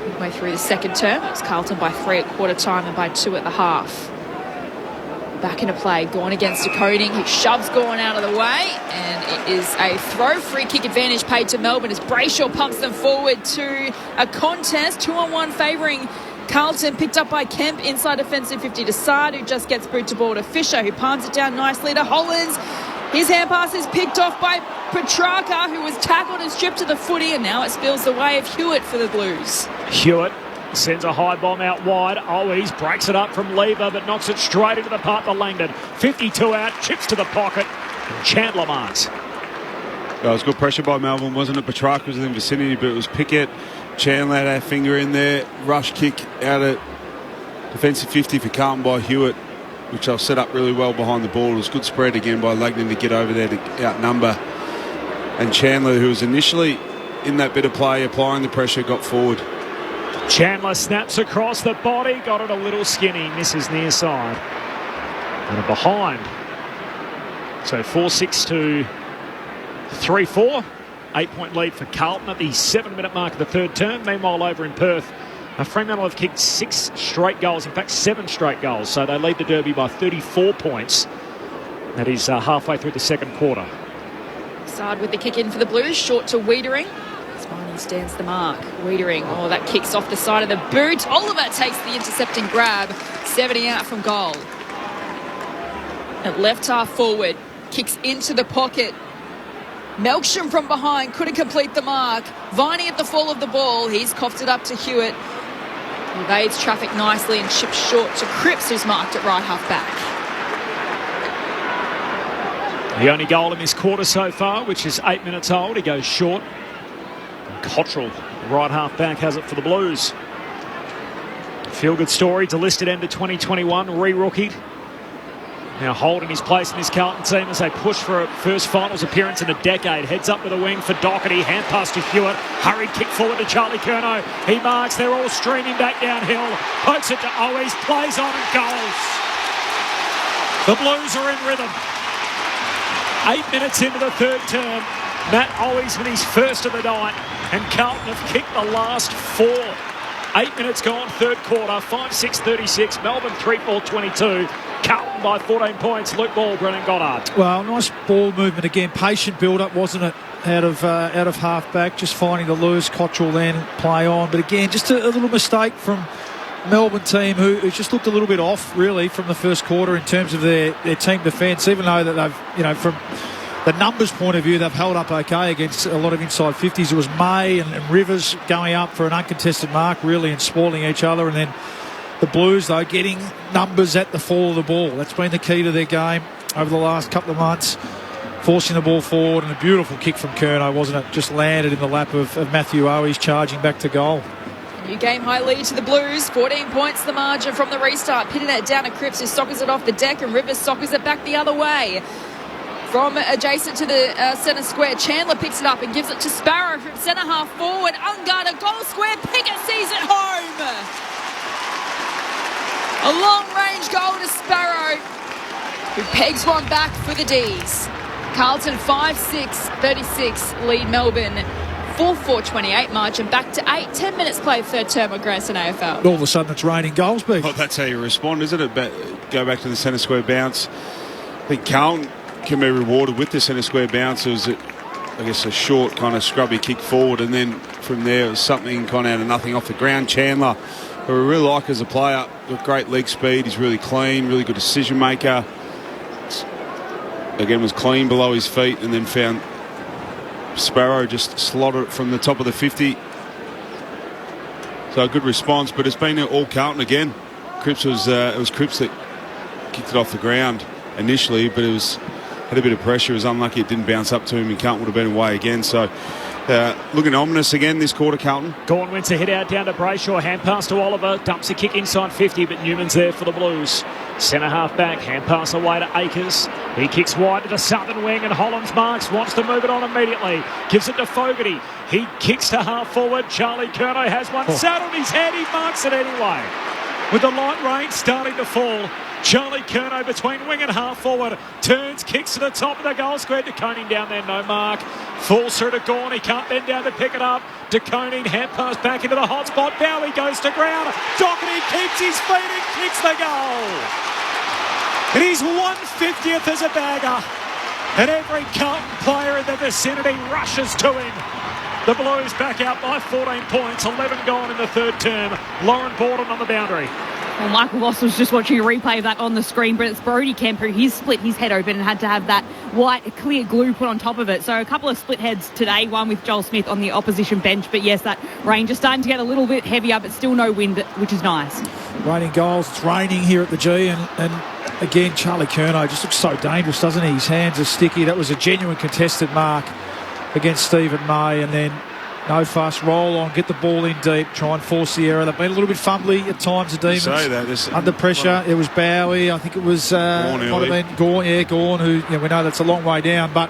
midway through the second term. It was Carlton by 3 at quarter time and by 2 at the half. Back into play, Gawn against De Koning. He shoves Gawn out of the way, and it is a throw. Free kick advantage paid to Melbourne as Brayshaw pumps them forward to a contest. 2-on-1 favouring Carlton, picked up by Kemp inside defensive 50 to Saad, who just gets boot to ball to Fisher, who palms it down nicely to Hollands. His hand pass is picked off by Petrarca, who was tackled and stripped to the footy, and now it spills the way of Hewitt for the Blues. Hewitt sends a high bomb out wide. Owies breaks it up from Lever, but knocks it straight into the path of Langdon. 52 out, chips to the pocket, and Chandler marks. That was good pressure by Melbourne, wasn't it? Petrarca was in the vicinity, but it was Pickett. Chandler had a finger in there. Rush kick out at defensive 50 for Carlton by Hewitt, which they'll set up really well behind the ball. It was good spread again by Langdon to get over there to outnumber. And Chandler, who was initially in that bit of play, applying the pressure, got forward. Chandler snaps across the body, got it a little skinny, misses near side. And a behind. So 4-6 to 3-4. 8-point lead for Carlton at the 7-minute mark of the third term. Meanwhile, over in Perth, Fremantle have kicked 6 straight goals, in fact 7 straight goals. So they lead the Derby by 34 points. That is halfway through the second quarter. Saad with the kick in for the Blues, short to Wiedering. Spiney stands the mark. Wiedering, that kicks off the side of the boot. Oliver takes the intercepting grab. 70 out from goal. At left half forward, kicks into the pocket. Melksham from behind, couldn't complete the mark. Viney at the fall of the ball. He's coughed it up to Hewitt. He evades traffic nicely and chips short to Cripps, who's marked at right half back. The only goal in this quarter so far, which is 8 minutes old. He goes short. And Cottrell, right half back, has it for the Blues. Feel good story. Delisted end of 2021, re-rookied. Now holding his place in this Carlton team as they push for a first finals appearance in a decade. Heads up with a wing for Doherty. Hand pass to Hewitt. Hurried kick forward to Charlie Curnow. He marks. They're all streaming back downhill. Pokes it to Owies. Plays on and goals. The Blues are in rhythm. 8 minutes into the third term. Matt Owies with his first of the night. And Carlton have kicked the last 4. 8 minutes gone, third quarter. 5-6-36. Melbourne 3-4-22. Carlton by 14 points. Luke Ball, Brennan Goddard. Well, nice ball movement again. Patient build-up, wasn't it? Out of half-back, just finding the loose. Cottrell then play on. But again, just a little mistake from Melbourne team who just looked a little bit off, really, from the first quarter in terms of their team defence, even though that they've, from the numbers point of view, they've held up okay against a lot of inside 50s. It was May and Rivers going up for an uncontested mark, really, and spoiling each other. And then the Blues, though, getting numbers at the fall of the ball. That's been the key to their game over the last couple of months. Forcing the ball forward, and a beautiful kick from Curnow, wasn't it? Just landed in the lap of Matthew Owies, charging back to goal. New game high lead to the Blues. 14 points the margin from the restart. Pitting it down to Cripps, who soccers it off the deck, and Rivers soccers it back the other way. From adjacent to the centre square, Chandler picks it up and gives it to Sparrow from centre half forward. Unguarded goal square. Pickett sees it home. A long-range goal to Sparrow, who pegs one back for the D's. Carlton 5-6-36 lead Melbourne. 4-4-28 margin, back to 8. 10 minutes played third term on Grandson AFL. All of a sudden it's raining goals, Big. Well, that's how you respond, isn't it? Go back to the centre square bounce. I think Carlton can be rewarded with the centre square bounce. It was, I guess, a short kind of scrubby kick forward, and then from there it was something kind of out of nothing off the ground. Chandler, who we really like as a player, got great leg speed. He's really clean, really good decision maker. Again, was clean below his feet, and then found Sparrow just slotted it from the top of the 50. So a good response, but it's been all Carlton again. Cripps it was Cripps that kicked it off the ground initially, but had a bit of pressure. It was unlucky it didn't bounce up to him, and Carlton would have been away again. So looking ominous again this quarter, Carlton. Gawn wins a hit out down to Brayshaw. Hand pass to Oliver. Dumps a kick inside 50, but Newman's there for the Blues. Centre half back. Hand pass away to Akers. He kicks wide to the southern wing, and Hollands marks. Wants to move it on immediately. Gives it to Fogarty. He kicks to half forward. Charlie Curnow has one. Sat on his head. He marks it anyway. With the light rain starting to fall, Charlie Curnow between wing and half forward turns, kicks to the top of the goal square. De Koning down there, no mark. Falls through to Gawn. He can't bend down to pick it up. De Koning, hand pass back into the hot spot. Bowie goes to ground. Doherty keeps his feet and kicks the goal. It is 1/50th as a bagger, and every Carlton player in the vicinity rushes to him. The Blues back out by 14 points, 11 gone in the third term. Lauren Borden on the boundary. Well, Michael Ross was just watching a replay of that on the screen, but it's Brody Kemp who he's split his head open and had to have that white clear glue put on top of it. So a couple of split heads today, one with Joel Smith on the opposition bench. But yes, that rain just starting to get a little bit heavier, but still no wind, which is nice. Raining goals. It's raining here at the G, and again, Charlie Curnow just looks so dangerous, doesn't he? His hands are sticky. That was a genuine contested mark against Stephen May, and then no fast roll on, get the ball in deep, try and force the error. They've been a little bit fumbly at times, the Demons. Under pressure. It was Bowie. I think it was might have been Gawn. Yeah, Gawn, who we know that's a long way down. But,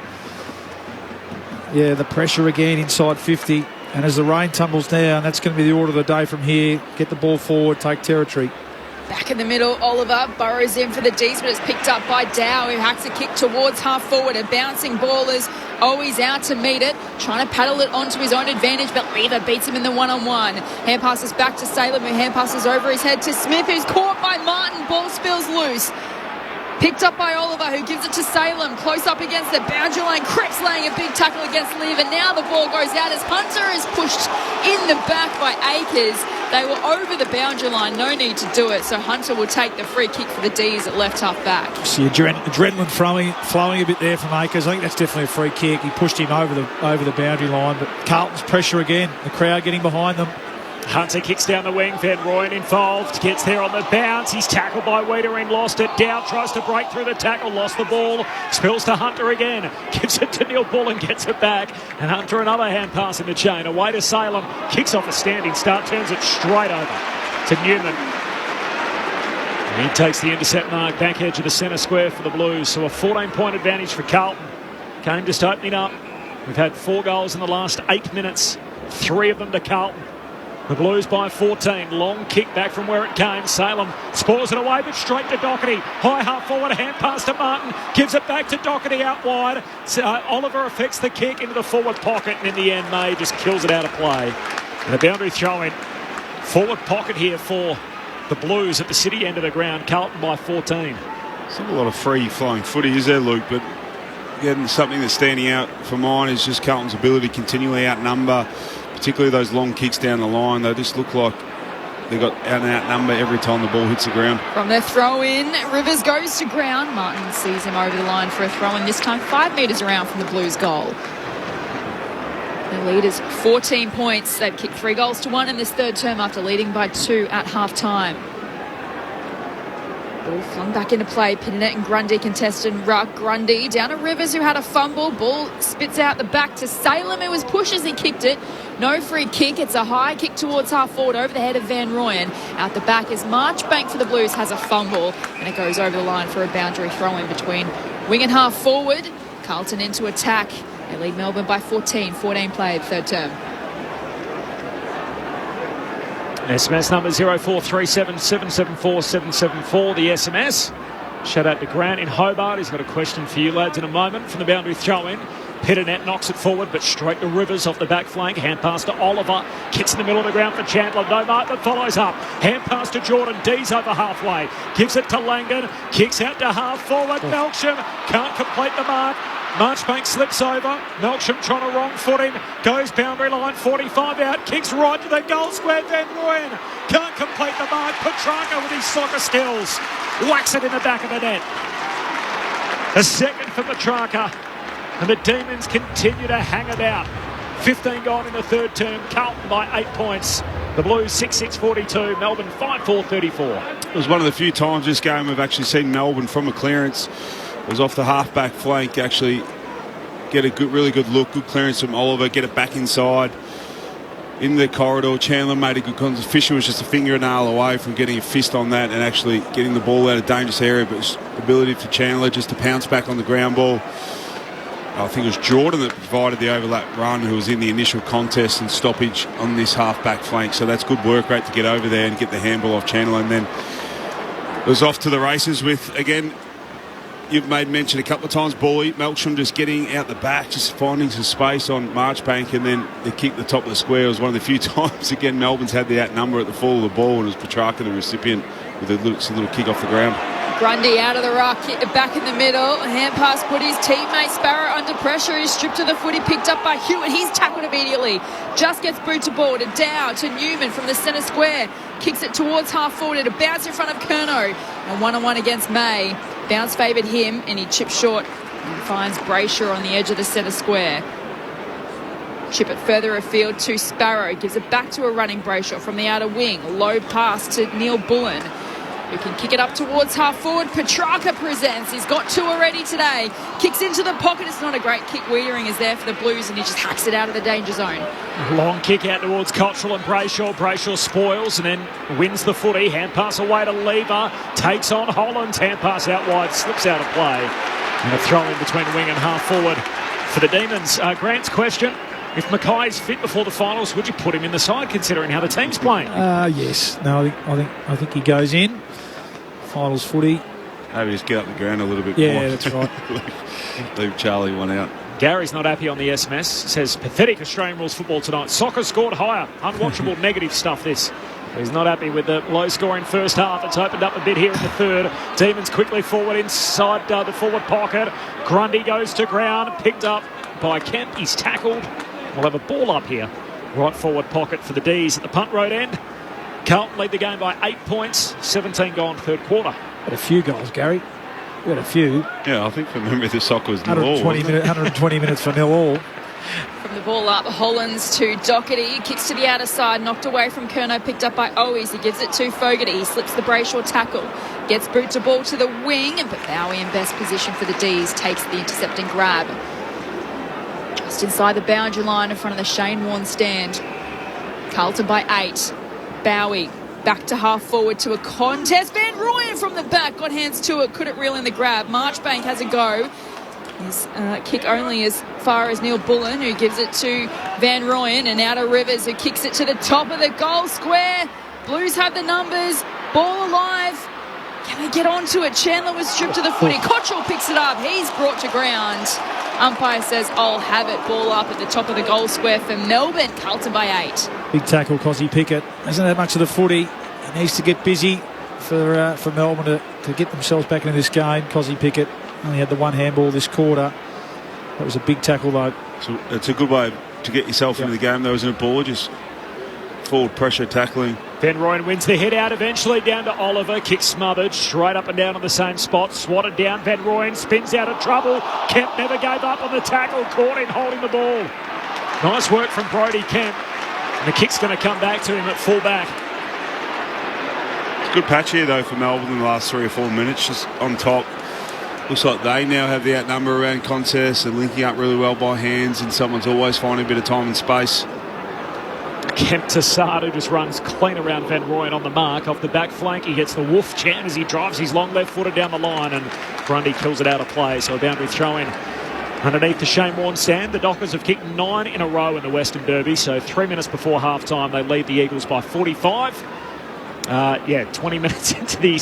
yeah, the pressure again inside 50. And as the rain tumbles down, that's going to be the order of the day from here. Get the ball forward, take territory. Back in the middle, Oliver burrows in for the D's, but it's picked up by Dow, who hacks a kick towards half forward. A bouncing ball is always out to meet it, trying to paddle it onto his own advantage, but Lever beats him in the one-on-one. Hand passes back to Salem, who hand passes over his head to Smith, who's caught by Martin. Ball spills loose. Picked up by Oliver, who gives it to Salem. Close up against the boundary line. Cripps laying a big tackle against Lever. Now the ball goes out as Hunter is pushed in the back by Akers. They were over the boundary line. No need to do it. So Hunter will take the free kick for the D's at left half back. See adrenaline flowing a bit there from Akers. I think that's definitely a free kick. He pushed him over the boundary line. But Carlton's pressure again. The crowd getting behind them. Hunter kicks down the wing, Van Rooyen involved, gets there on the bounce, he's tackled by Wiedering, lost it, Dow tries to break through the tackle, lost the ball, spills to Hunter again, gives it to Neil Bull and gets it back, and Hunter another hand pass in the chain, away to Salem, kicks off a standing start, turns it straight over to Newman. He takes the intercept mark, back edge of the centre square for the Blues. So a 14-point advantage for Carlton. Game just opening up. We've had 4 goals in the last 8 minutes, 3 of them to Carlton. The Blues by 14. Long kick back from where it came. Salem spores it away, but straight to Doherty. High half forward, hand pass to Martin. Gives it back to Doherty out wide. Oliver affects the kick into the forward pocket, and in the end, May just kills it out of play. And a boundary throw in. Forward pocket here for the Blues at the City end of the ground. Carlton by 14. There's not a lot of free flowing footy, is there, Luke? But again, something that's standing out for mine is just Carlton's ability to continually outnumber, particularly those long kicks down the line. They just look like they've got out and outnumber every time the ball hits the ground. From their throw-in, Rivers goes to ground. Martin sees him over the line for a throw-in, this time 5 metres around from the Blues' goal. The lead is 14 points. They've kicked 3 goals to 1 in this third term after leading by 2 at half-time. Ball flung back into play. Pinnet and Grundy contested ruck. Grundy down to Rivers, who had a fumble. Ball spits out the back to Salem, who was pushed as he kicked it. No free kick. It's a high kick towards half forward over the head of Van Rooyen. Out the back is Marchbank for the Blues, has a fumble, and it goes over the line for a boundary throw in between wing and half forward. Carlton into attack. They lead Melbourne by 14. 14 played third term. SMS number 0437 774 774. The SMS. Shout out to Grant in Hobart. He's got a question for you lads in a moment from the boundary throw-in. Pitternet knocks it forward, but straight to Rivers off the back flank. Hand pass to Oliver. Kicks in the middle of the ground for Chandler. No mark that follows up. Hand pass to Jordan. D's over halfway. Gives it to Langan. Kicks out to half forward. Melksham can't complete the mark. Marchbank slips over. Melksham trying to wrong foot him. Goes boundary line, 45 out. Kicks right to the goal square. Van Rooyen can't complete the mark. Petrarca with his soccer skills whacks it in the back of the net. A second for Petrarca. And the Demons continue to hang about. 15 gone in the third term. Carlton by 8 points. The Blues 6-6-42. Melbourne 5-4-34. It was one of the few times this game we've actually seen Melbourne from a clearance. It was off the half-back flank, actually get a really good look, good clearance from Oliver, get it back inside. In the corridor, Chandler made a good contact. Fisher was just a finger and nail away from getting a fist on that and actually getting the ball out of dangerous area, but it's ability for Chandler just to pounce back on the ground ball. I think it was Jordan that provided the overlap run, who was in the initial contest and stoppage on this half-back flank. So that's good work rate to get over there and get the handball off Chandler. And then it was off to the races with, again, you've made mention a couple of times, Bully, Melksham just getting out the back, just finding some space on Marchbank, and then the kick at the top of the square was one of the few times, again, Melbourne's had the outnumber at the fall of the ball, and it was Petrarca the recipient with a little kick off the ground. Grundy out of the ruck, back in the middle, hand pass put his teammate Sparrow under pressure. He's stripped to the footy, picked up by Hewitt. He's tackled immediately. Just gets boot to ball to Dow to Newman from the centre square. Kicks it towards half forward. It bounce in front of Curnow. And 1-on-1 against May. Bounce favoured him and he chips short and finds Brayshaw on the edge of the centre square. Chip it further afield to Sparrow. Gives it back to a running Brayshaw from the outer wing. Low pass to Neil Bullen, who can kick it up towards half forward. Petrarca presents. He's got 2 already today. Kicks into the pocket. It's not a great kick. Wiedering is there for the Blues and he just hacks it out of the danger zone. Long kick out towards Cottrell and Brayshaw. Brayshaw spoils and then wins the footy. Hand pass away to Lever. Takes on Hollands. Hand pass out wide. Slips out of play. And a throw in between wing and half forward for the Demons. Grant's question. If Mackay's fit before the finals, would you put him in the side considering how the team's playing? Yes. No, I think he goes in. Finals footy. Maybe just get up the ground a little bit more. more. Yeah, that's right. Leave Charlie one out. Gary's not happy on the SMS. Says, pathetic Australian rules football tonight. Soccer scored higher. Unwatchable negative stuff, this. He's not happy with the low-scoring first half. It's opened up a bit here in the third. Demons quickly forward inside the forward pocket. Grundy goes to ground. Picked up by Kemp. He's tackled. We'll have a ball up here. Right forward pocket for the D's at the punt road end. Carlton lead the game by 8 points. 17 gone third quarter. Had a few goals, Gary. We had a few. Yeah, I think from memory the soccer was 120 minutes for 0-all. From the ball up, Hollands to Doherty. Kicks to the outer side, knocked away from Curnow, picked up by Owies. He gives it to Fogarty. He slips the Brayshaw tackle. Gets boot to ball to the wing, but Bowie in best position for the D's takes the intercepting grab. Just inside the boundary line in front of the Shane Warne stand. Carlton by 8. Bowie back to half forward to a contest. Van Royen from the back got hands to it, couldn't reel in the grab. Marchbank has a go. His kick only as far as Neil Bullen, who gives it to Van Rooyen, and out of Rivers, who kicks it to the top of the goal square. Blues have the numbers. Ball alive. Can they get onto it? Chandler was stripped to the footy. Cottrell picks it up. He's brought to ground. Umpire says, I'll have it. Ball up at the top of the goal square for Melbourne. Carlton by 8. Big tackle, Cozzy Pickett. Hasn't had much of the footy. He needs to get busy for Melbourne to get themselves back into this game. Cozzy Pickett only had the one handball this quarter. That was a big tackle, though. So it's a good way to get yourself into the game, though, isn't it, Ball? Just forward pressure tackling. Van Rooyen wins the head out eventually down to Oliver. Kick smothered, straight up and down on the same spot. Swatted down, Van Rooyen spins out of trouble. Kemp never gave up on the tackle. Caught him holding the ball. Nice work from Brodie Kemp. And the kick's going to come back to him at full back. Good patch here, though, for Melbourne in the last 3 or 4 minutes. Just on top. Looks like they now have the outnumber around contests and linking up really well by hands, and someone's always finding a bit of time and space. Kemp to Sard, who just runs clean around Van Rooyen on the mark. Off the back flank, he gets the woof chant as he drives his long left footer down the line, and Grundy kills it out of play. So a boundary throw in underneath the Shane Warne stand. The Dockers have kicked 9 in a row in the Western Derby. So 3 minutes before half-time, they lead the Eagles by 45. 20 minutes into the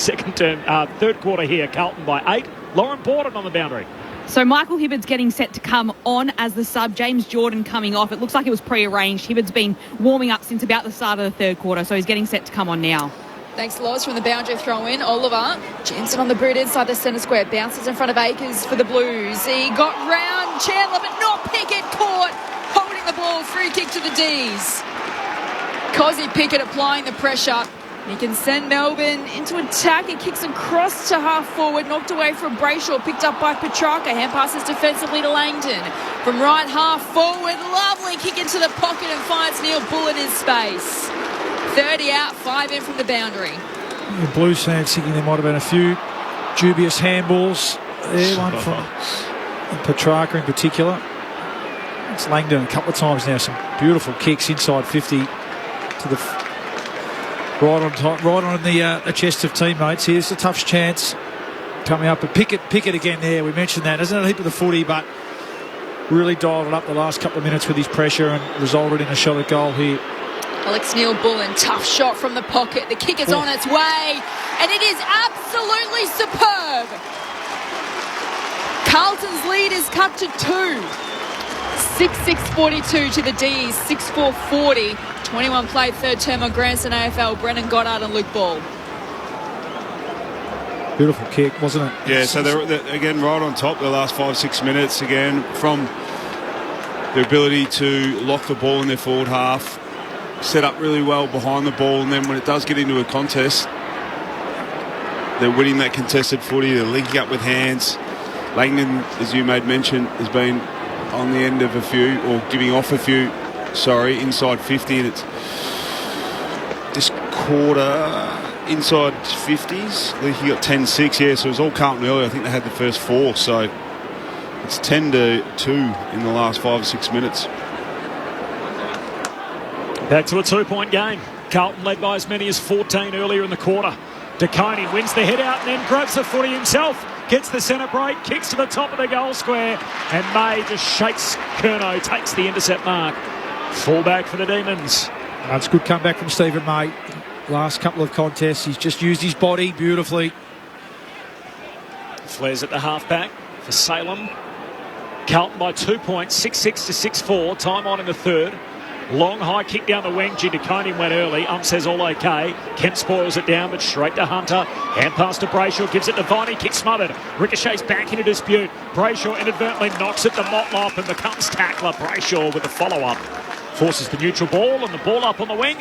third quarter here. Carlton by 8. Lauren Porter on the boundary. So Michael Hibbard's getting set to come on as the sub. James Jordan coming off. It looks like it was pre-arranged. Hibbard's been warming up since about the start of the third quarter, so he's getting set to come on now. Thanks, Loz, from the boundary throw-in. Oliver Jensen on the boot inside the centre square. Bounces in front of Akers for the Blues. He got round Chandler, but not Pickett. Caught. Holding the ball. Free kick to the D's. Cozzy Pickett applying the pressure. He can send Melbourne into attack. He kicks across to half forward, knocked away from Brayshaw, picked up by Petrarca. Hand passes defensively to Langdon. From right half forward, lovely kick into the pocket and finds Neil Bullen in space. 30 out, 5 in from the boundary. The Blues fans thinking there might have been a few dubious handballs there, one from Petrarca in particular. It's Langdon a couple of times now, some beautiful kicks inside 50 to the right on the chest of teammates. Here's the tough chance coming up. But Pickett again there. We mentioned that. Doesn't have a heap of the footy, but really dialed it up the last couple of minutes with his pressure and resulted in a shot at goal here. Alex Neil Bullen, tough shot from the pocket. The kick is on its way, and it is absolutely superb. Carlton's lead is cut to 2. 6-6-42 to the D's, 6-4-40. 21 played third term on Grandson AFL, Brennan Goddard and Luke Ball. Beautiful kick, wasn't it? Yeah, so they're again right on top the last 5-6 minutes again from their ability to lock the ball in their forward half, set up really well behind the ball, and then when it does get into a contest, they're winning that contested footy, they're linking up with hands. Langdon, as you made mention, has been on the end of a few, or giving off a few, inside 50, and it's this quarter inside 50s. I think he got 10-6, so it was all Carlton earlier. I think they had the first 4, so it's 10-2 in the last 5 or 6 minutes. Back to a 2-point game. Carlton led by as many as 14 earlier in the quarter. DeConey wins the head out and then grabs the footy himself. Gets the centre break, kicks to the top of the goal square, and May just shakes Curnow, takes the intercept mark. Full back for the Demons. That's a good comeback from Stephen May. Last couple of contests, he's just used his body beautifully. Flares at the half-back for Salem. Carlton by 2 points, 6-6 to 6-4. Time on in the third. Long high kick down the wing. DeConey went early. Says all okay. Kemp spoils it down, but straight to Hunter. Hand pass to Brayshaw. Gives it to Viney. Kick smothered. Ricochets back into dispute. Brayshaw inadvertently knocks it to Motlop and becomes tackler. Brayshaw with the follow-up. Forces the neutral ball and the ball up on the wing.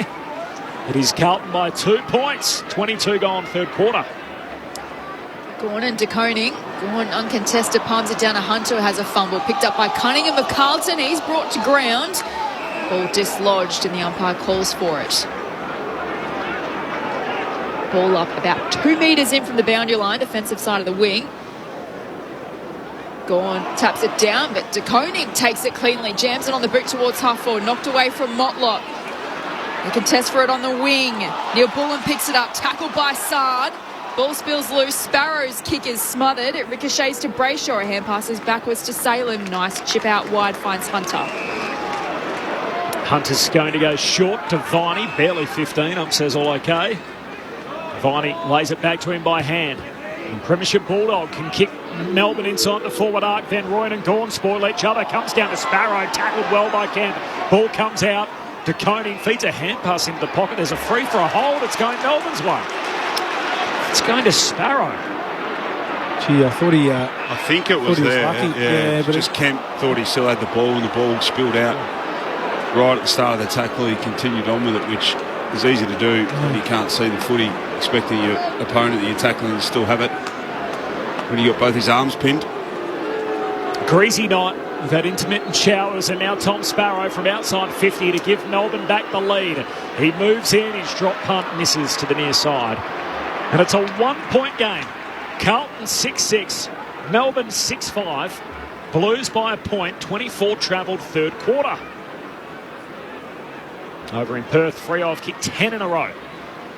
It is Carlton by 2 points. 22 gone third quarter. Gawn and DeConey. Gawn uncontested. Palms it down to Hunter, who has a fumble. Picked up by Cunningham of Carlton. He's brought to ground. Ball dislodged and the umpire calls for it. Ball up about 2 metres in from the boundary line, defensive side of the wing. Gawn taps it down, but DeConey takes it cleanly, jams it on the boot towards half forward, knocked away from Motlop. They contest for it on the wing. Neil Bullen picks it up, tackled by Sard. Ball spills loose. Sparrow's kick is smothered. It ricochets to Brayshaw. A hand passes backwards to Salem. Nice chip out wide, finds Hunter. Hunter's going to go short to Viney. Barely 15. Ump says all okay. Viney lays it back to him by hand. And Premiership Bulldog can kick Melbourne inside the forward arc. Van Rooyen and Gawn spoil each other. Comes down to Sparrow. Tackled well by Kemp. Ball comes out. De Koning feeds a hand pass into the pocket. There's a free for a hold. It's going Melbourne's way. It's going to Sparrow. Gee, I thought he... I think it was there. Yeah, but just Kemp thought he still had the ball and the ball spilled out right at the start of the tackle. He continued on with it, which is easy to do when you can't see the footy, expecting your opponent that you're tackling to still have it when you got both his arms pinned. Greasy night. We've had intermittent showers, and now Tom Sparrow from outside 50 to give Melbourne back the lead. He moves in, his drop punt misses to the near side. And it's a 1-point game. Carlton 6-6, Melbourne 6-5. Blues by a point, 24 travelled third quarter. Over in Perth, Freo kicked 10 in a row.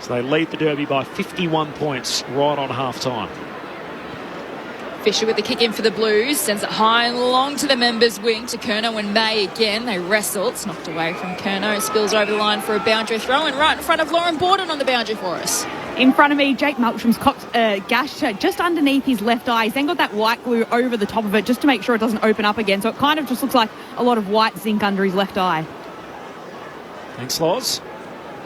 So they lead the Derby by 51 points right on half-time. Fisher with the kick in for the Blues. Sends it high and long to the members' wing to Curnow and May again. They wrestle. It's knocked away from Curnow. Spills over the line for a boundary throw, and right in front of Lauren Borden on the boundary for us. In front of me, Jake Melksham's gashed just underneath his left eye. He's then got that white glue over the top of it just to make sure it doesn't open up again. So it kind of just looks like a lot of white zinc under his left eye. Thanks, Loz.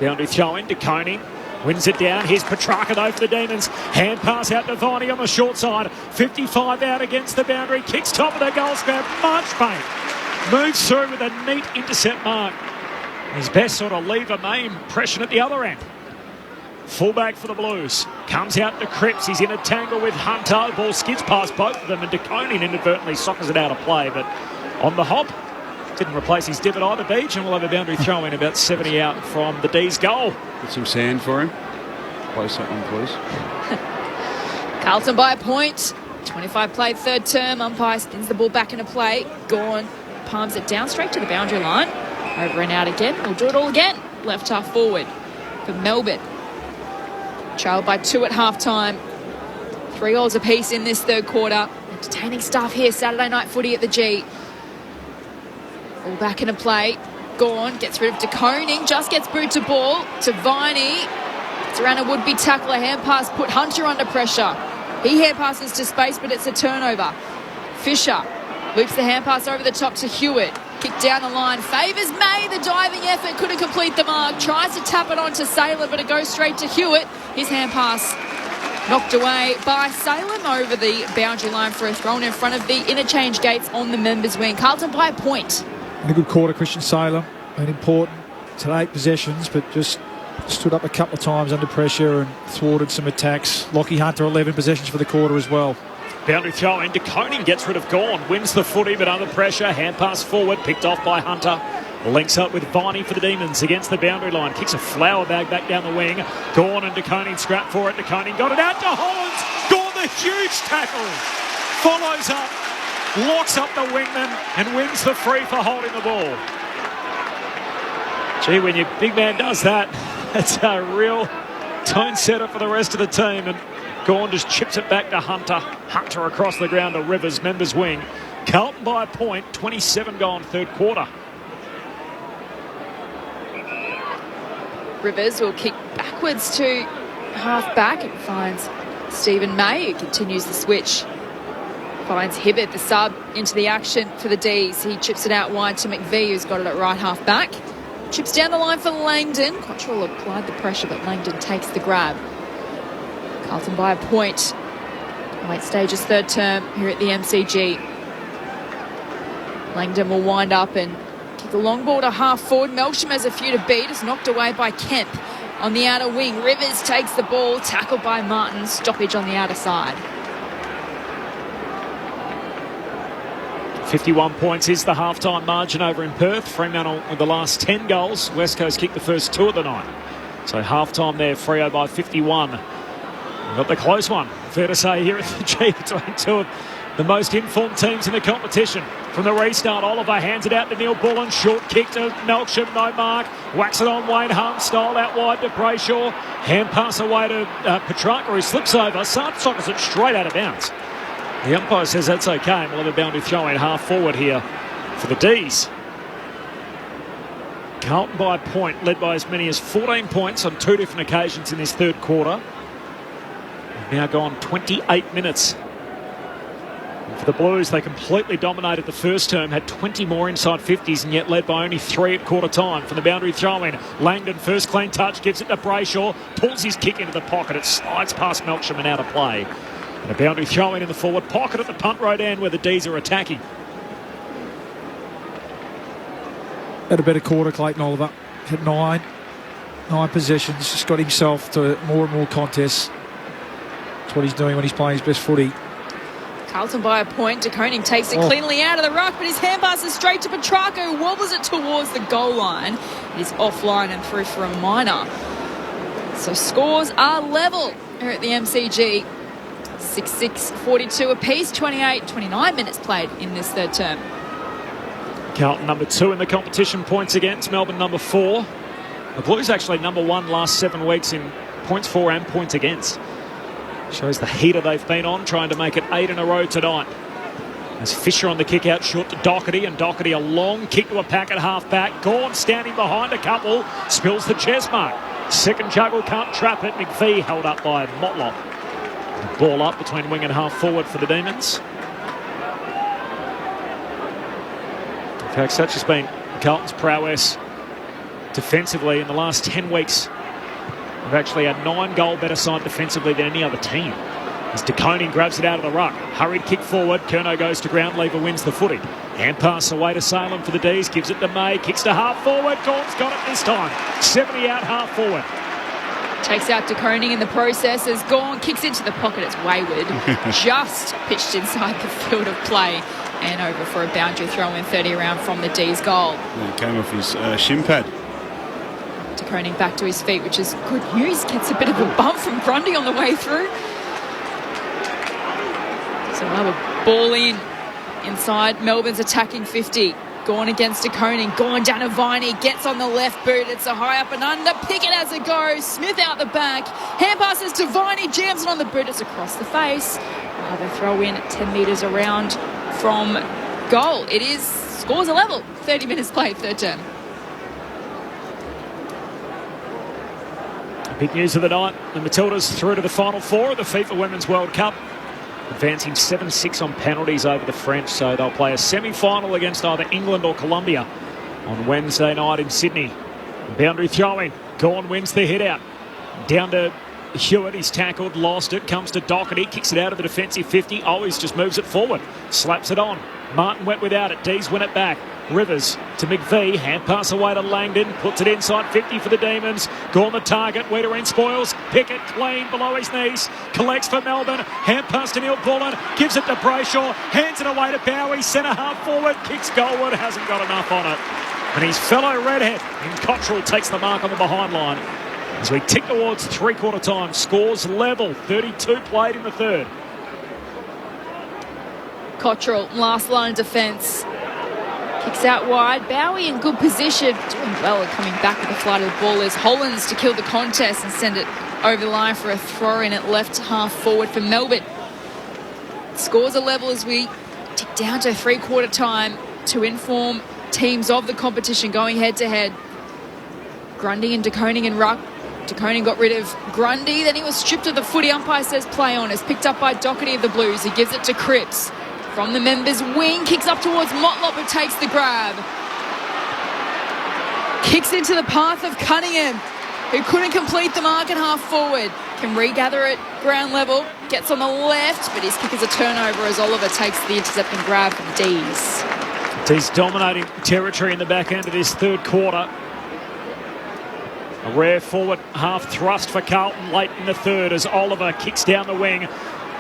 Boundary throw in to Koning. Wins it down. Here's Petrarca though for the Demons. Hand pass out to Viney on the short side. 55 out against the boundary. Kicks top of the goal square. Marchbank moves through with a neat intercept mark. His best sort of lever May impression at the other end. Fullback for the Blues. Comes out to Cripps. He's in a tangle with Hunter. The ball skids past both of them, and De Koning inadvertently soccers it out of play, but on the hop. Didn't replace his divot either, Beach, and we'll have a boundary throw in about 70 out from the D's goal. Put some sand for him. Place that one, please. Carlton by a point. 25 played third term. Umpire spins the ball back into play. Gawn palms it down straight to the boundary line. Over and out again. We'll do it all again. Left half forward for Melbourne. Trailed by 2 at half-time. 3 goals apiece in this third quarter. Entertaining stuff here. Saturday night footy at the G. All back into play. Gawn gets rid of De Koning. Just gets booed to ball to Viney. It's around a would-be tackler. Hand pass put Hunter under pressure. He hand passes to space, but it's a turnover. Fisher loops the hand pass over the top to Hewitt. Kick down the line. Favours May. The diving effort couldn't complete the mark. Tries to tap it onto Sailor, but it goes straight to Hewitt. His hand pass knocked away by Salem over the boundary line for a throw in front of the interchange gates on the members' wing. Carlton by a point. In a good quarter, Christian Salem. Been important to 8 possessions, but just stood up a couple of times under pressure and thwarted some attacks. Lockie Hunter, 11 possessions for the quarter as well. Boundary throw in. De Koning gets rid of Gawn. Wins the footy, but under pressure. Hand pass forward. Picked off by Hunter. Links up with Viney for the Demons against the boundary line. Kicks a flower bag back down the wing. Gawn and De Koning scrap for it. De Koning got it out to Hollands. Gawn the huge tackle. Follows up. Locks up the wingman and wins the free for holding the ball. Gee, when your big man does that, it's a real tone setter for the rest of the team. And Gawn just chips it back to Hunter. Hunter across the ground to Rivers, members wing. Carlton by a point, 27 gone third quarter. Rivers will kick backwards to half back. It finds Stephen May, who continues the switch. Finds Hibbert, the sub, into the action for the D's. He chips it out wide to McVie, who's got it at right half back. Chips down the line for Langdon. Cottrell applied the pressure, but Langdon takes the grab. Carlton by a point. Late stages third term here at the MCG. Langdon will wind up and kick a long ball to half forward. Melksham has a few to beat. It's knocked away by Kemp on the outer wing. Rivers takes the ball, tackled by Martin. Stoppage on the outer side. 51 points is the half-time margin over in Perth. Fremantle with the last 10 goals. West Coast kicked the first 2 of the night. So half-time there, Freo by 51. We've got the close one, fair to say, here at the G between two of the most informed teams in the competition. From the restart, Oliver hands it out to Neil Bullen. Short kick to Melksham, no mark. Whacks it on Wayne Hunt, style out wide to Brayshaw. Hand pass away to Petrarca, who slips over. Sard sockets it straight out of bounds. The umpire says that's okay. We'll have a boundary throw in half forward here for the D's. Carlton by a point, led by as many as 14 points on 2 different occasions in this third quarter. We've now gone 28 minutes. And for the Blues, they completely dominated the first term, had 20 more inside 50s, and yet led by only 3 at quarter time. From the boundary throw-in, Langdon, first clean touch, gives it to Brayshaw, pulls his kick into the pocket. It slides past Melksham and out of play. And a boundary throw-in the forward pocket at the punt road end where the D's are attacking. Had a better quarter, Clayton Oliver. Had nine possessions. Just got himself to more and more contests. That's what he's doing when he's playing his best footy. Carlton by a point. De Koning takes it cleanly out of the ruck, but his hand passes straight to Petrarca, who wobbles it towards the goal line. It is offline and through for a minor. So scores are level here at the MCG. 6-6, 42 apiece, 29 minutes played in this third term. Carlton number 2 in the competition, points against. Melbourne number 4. The Blues actually number 1 last 7 weeks in points for and points against. Shows the heater they've been on, trying to make it 8 in a row tonight. There's Fisher on the kick out short to Doherty, and Doherty a long kick to a pack at half back. Gawn standing behind a couple, spills the chest mark. Second juggle, can't trap it. McVie held up by Motlop. The ball up between wing and half forward for the Demons. In fact, such has been Carlton's prowess defensively in the last 10 weeks. They've actually had 9 goal better side defensively than any other team. As De Koning grabs it out of the ruck. Hurried kick forward. Curnow goes to ground. Lever wins the footy. Hand pass away to Salem for the D's. Gives it to May. Kicks to half forward. Gawn's got it this time. 70 out half forward. Takes out De Koning in the process as Gawn kicks into the pocket. It's wayward. Just pitched inside the field of play. And over for a boundary throw in 30 around from the D's goal. Yeah, came off his shin pad. De Koning back to his feet, which is good news. Gets a bit of a bump from Grundy on the way through. So we'll have a ball inside. Melbourne's attacking 50. Gone against De Koning. Gone down to Viney. Gets on the left boot. It's a high up and under. Pickett as it goes. Smith out the back. Hand passes to Viney. Jams it on the boot. It's across the face. Another throw in at 10 metres around from goal. It is scores a level. 30 minutes played, third term. Big news of the night. The Matildas through to the final 4 of the FIFA Women's World Cup. Advancing 7-6 on penalties over the French. So they'll play a semi-final against either England or Colombia on Wednesday night in Sydney. Boundary throwing. Gawn wins the hit out. Down to Hewitt, he's tackled, lost it, comes to Doherty, kicks it out of the defensive 50. Always just moves it forward, slaps it on. Martin went without it, D's win it back. Rivers to McVie, hand pass away to Langdon, puts it inside 50 for the Demons. Gone the target, Wiedering spoils, Pickett clean below his knees, collects for Melbourne, hand pass to Neil Bullen, gives it to Brayshaw, hands it away to Bowie, centre half forward, kicks goalward, hasn't got enough on it. And his fellow redhead in Cottrell takes the mark on the behind line. As we tick towards three-quarter time, scores level, 32 played in the third. Cottrell, last line of defence. Kicks out wide. Bowie in good position. Doing well at coming back with the flight of the ball. There's Hollands to kill the contest and send it over the line for a throw-in at left half forward for Melbourne. Scores a level as we tick down to three-quarter time to inform teams of the competition going head-to-head. Grundy and De Koning and ruck. De Koning got rid of Grundy, then he was stripped of the footy. Umpire says play on. Is picked up by Doherty of the Blues. He gives it to Cripps. From the members' wing, kicks up towards Motlop, who takes the grab. Kicks into the path of Cunningham, who couldn't complete the mark at half forward. Can regather at ground level, gets on the left, but his kick is a turnover as Oliver takes the intercepting grab for the D's. D's dominating territory in the back end of this third quarter. A rare forward half thrust for Carlton late in the third as Oliver kicks down the wing.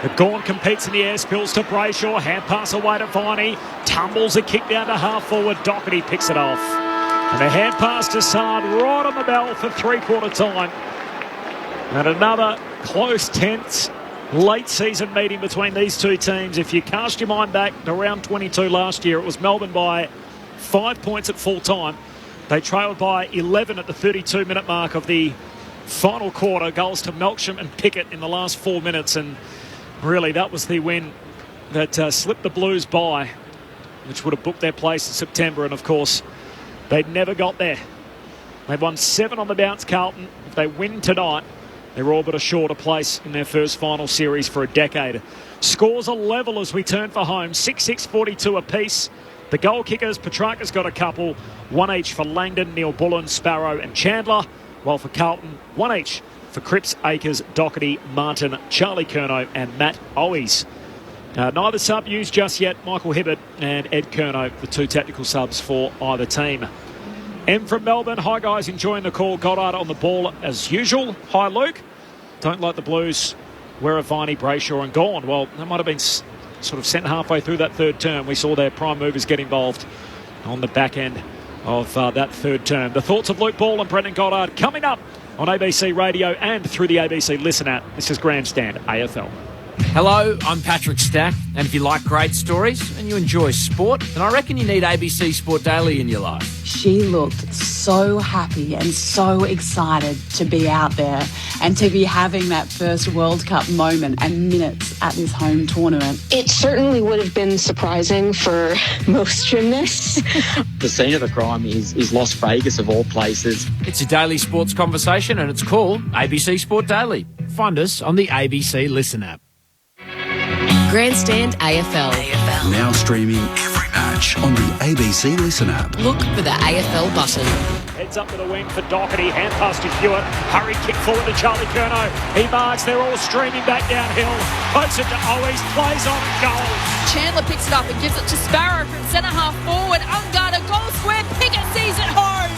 The Gawn competes in the air, spills to Brayshaw, hand pass away to Viney, tumbles a kick down to half forward, Doherty picks it off. And a hand pass to Sard right on the bell for three-quarter time. And another close, tense late season meeting between these two teams. If you cast your mind back to round 22 last year, it was Melbourne by 5 points at full time. They trailed by 11 at the 32-minute mark of the final quarter. Goals to Melksham and Pickett in the last 4 minutes, and really that was the win that slipped the Blues by, which would have booked their place in September. And of course, they never got there. They've won 7 on the bounce, Carlton. If they win tonight, they're all but assured a place in their first final series for a decade. Scores are level as we turn for home, 6-6-42 apiece. The goal kickers, Petrarca's got a couple, 1 each for Langdon, Neil Bullen, Sparrow and Chandler, while for Carlton, 1 each for Cripps, Akers, Doherty, Martin, Charlie Curnow and Matt Owies. Neither sub used just yet. Michael Hibbert and Ed Curnow, the 2 technical subs for either team. M from Melbourne. Hi guys, enjoying the call. Goddard on the ball as usual. Hi Luke. Don't like the Blues. Where are Viney, Brayshaw and Gawn? Well, that might have been sort of sent halfway through that third term. We saw their prime movers get involved on the back end of that third term. The thoughts of Luke Ball and Brendan Goddard coming up on ABC Radio and through the ABC Listen app. This is Grandstand AFL. Hello, I'm Patrick Stack, and if you like great stories and you enjoy sport, then I reckon you need ABC Sport Daily in your life. She looked so happy and so excited to be out there and to be having that first World Cup moment and minutes at this home tournament. It certainly would have been surprising for most gymnasts. The scene of the crime is Las Vegas of all places. It's a daily sports conversation and it's called ABC Sport Daily. Find us on the ABC Listen app. Grandstand AFL. Now streaming every match on the ABC Listen app. Look for the AFL button. Heads up to the wing for Doherty. Hand pass to Hewitt. Hurry kick forward to Charlie Curnow. He marks. They're all streaming back downhill. Puts it to Owies. Plays on and goal. Chandler picks it up and gives it to Sparrow from centre half forward. Unguarded goal square. Pickett sees it home.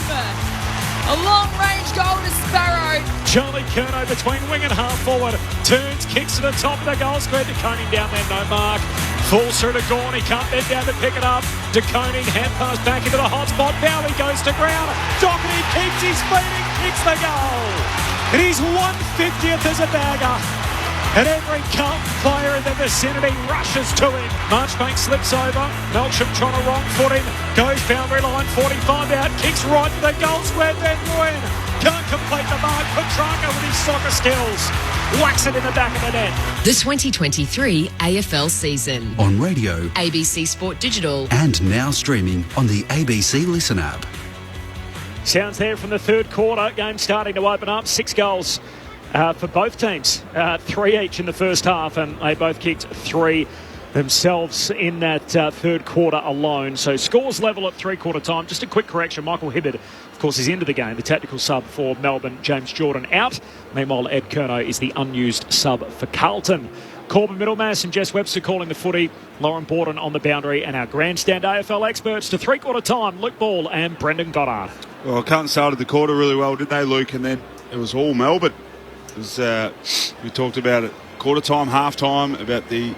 A long-range goal to Sparrow. Charlie Curnow between wing and half forward. Turns, kicks to the top of the goal square. De Koning down there, no mark. Falls through to Gawn. He can't bend down to pick it up. De Koning, hand pass back into the hot spot. Bowley goes to ground. Doherty keeps his feet and kicks the goal. It is 150th as a bagger. And every Carlton player in the vicinity rushes to him. Marchbank slips over. Melksham trying to wrong foot him. Goes boundary line, 45 out. Kicks right to the goal square. Van Rooyen can't complete the mark. Petrarca with his soccer skills whacks it in the back of the net. The 2023 AFL season. On radio, ABC Sport Digital. and now streaming on the ABC Listen app. Sounds there from the third quarter. Game starting to open up. 6 goals for both teams. 3 each in the first half, and they both kicked 3 themselves in that third quarter alone. So scores level at three-quarter time. Just a quick correction. Michael Hibbert, of course, is into the game. The tactical sub for Melbourne. James Jordan out. Meanwhile, Ed Curnow is the unused sub for Carlton. Corbin Middlemass and Jess Webster calling the footy. Lauren Borden on the boundary, and our Grandstand AFL experts to three-quarter time. Luke Ball and Brendan Goddard. Well, Carlton started the quarter really well, didn't they, Luke? And then it was all Melbourne. It was, we talked about it quarter time, half time, about the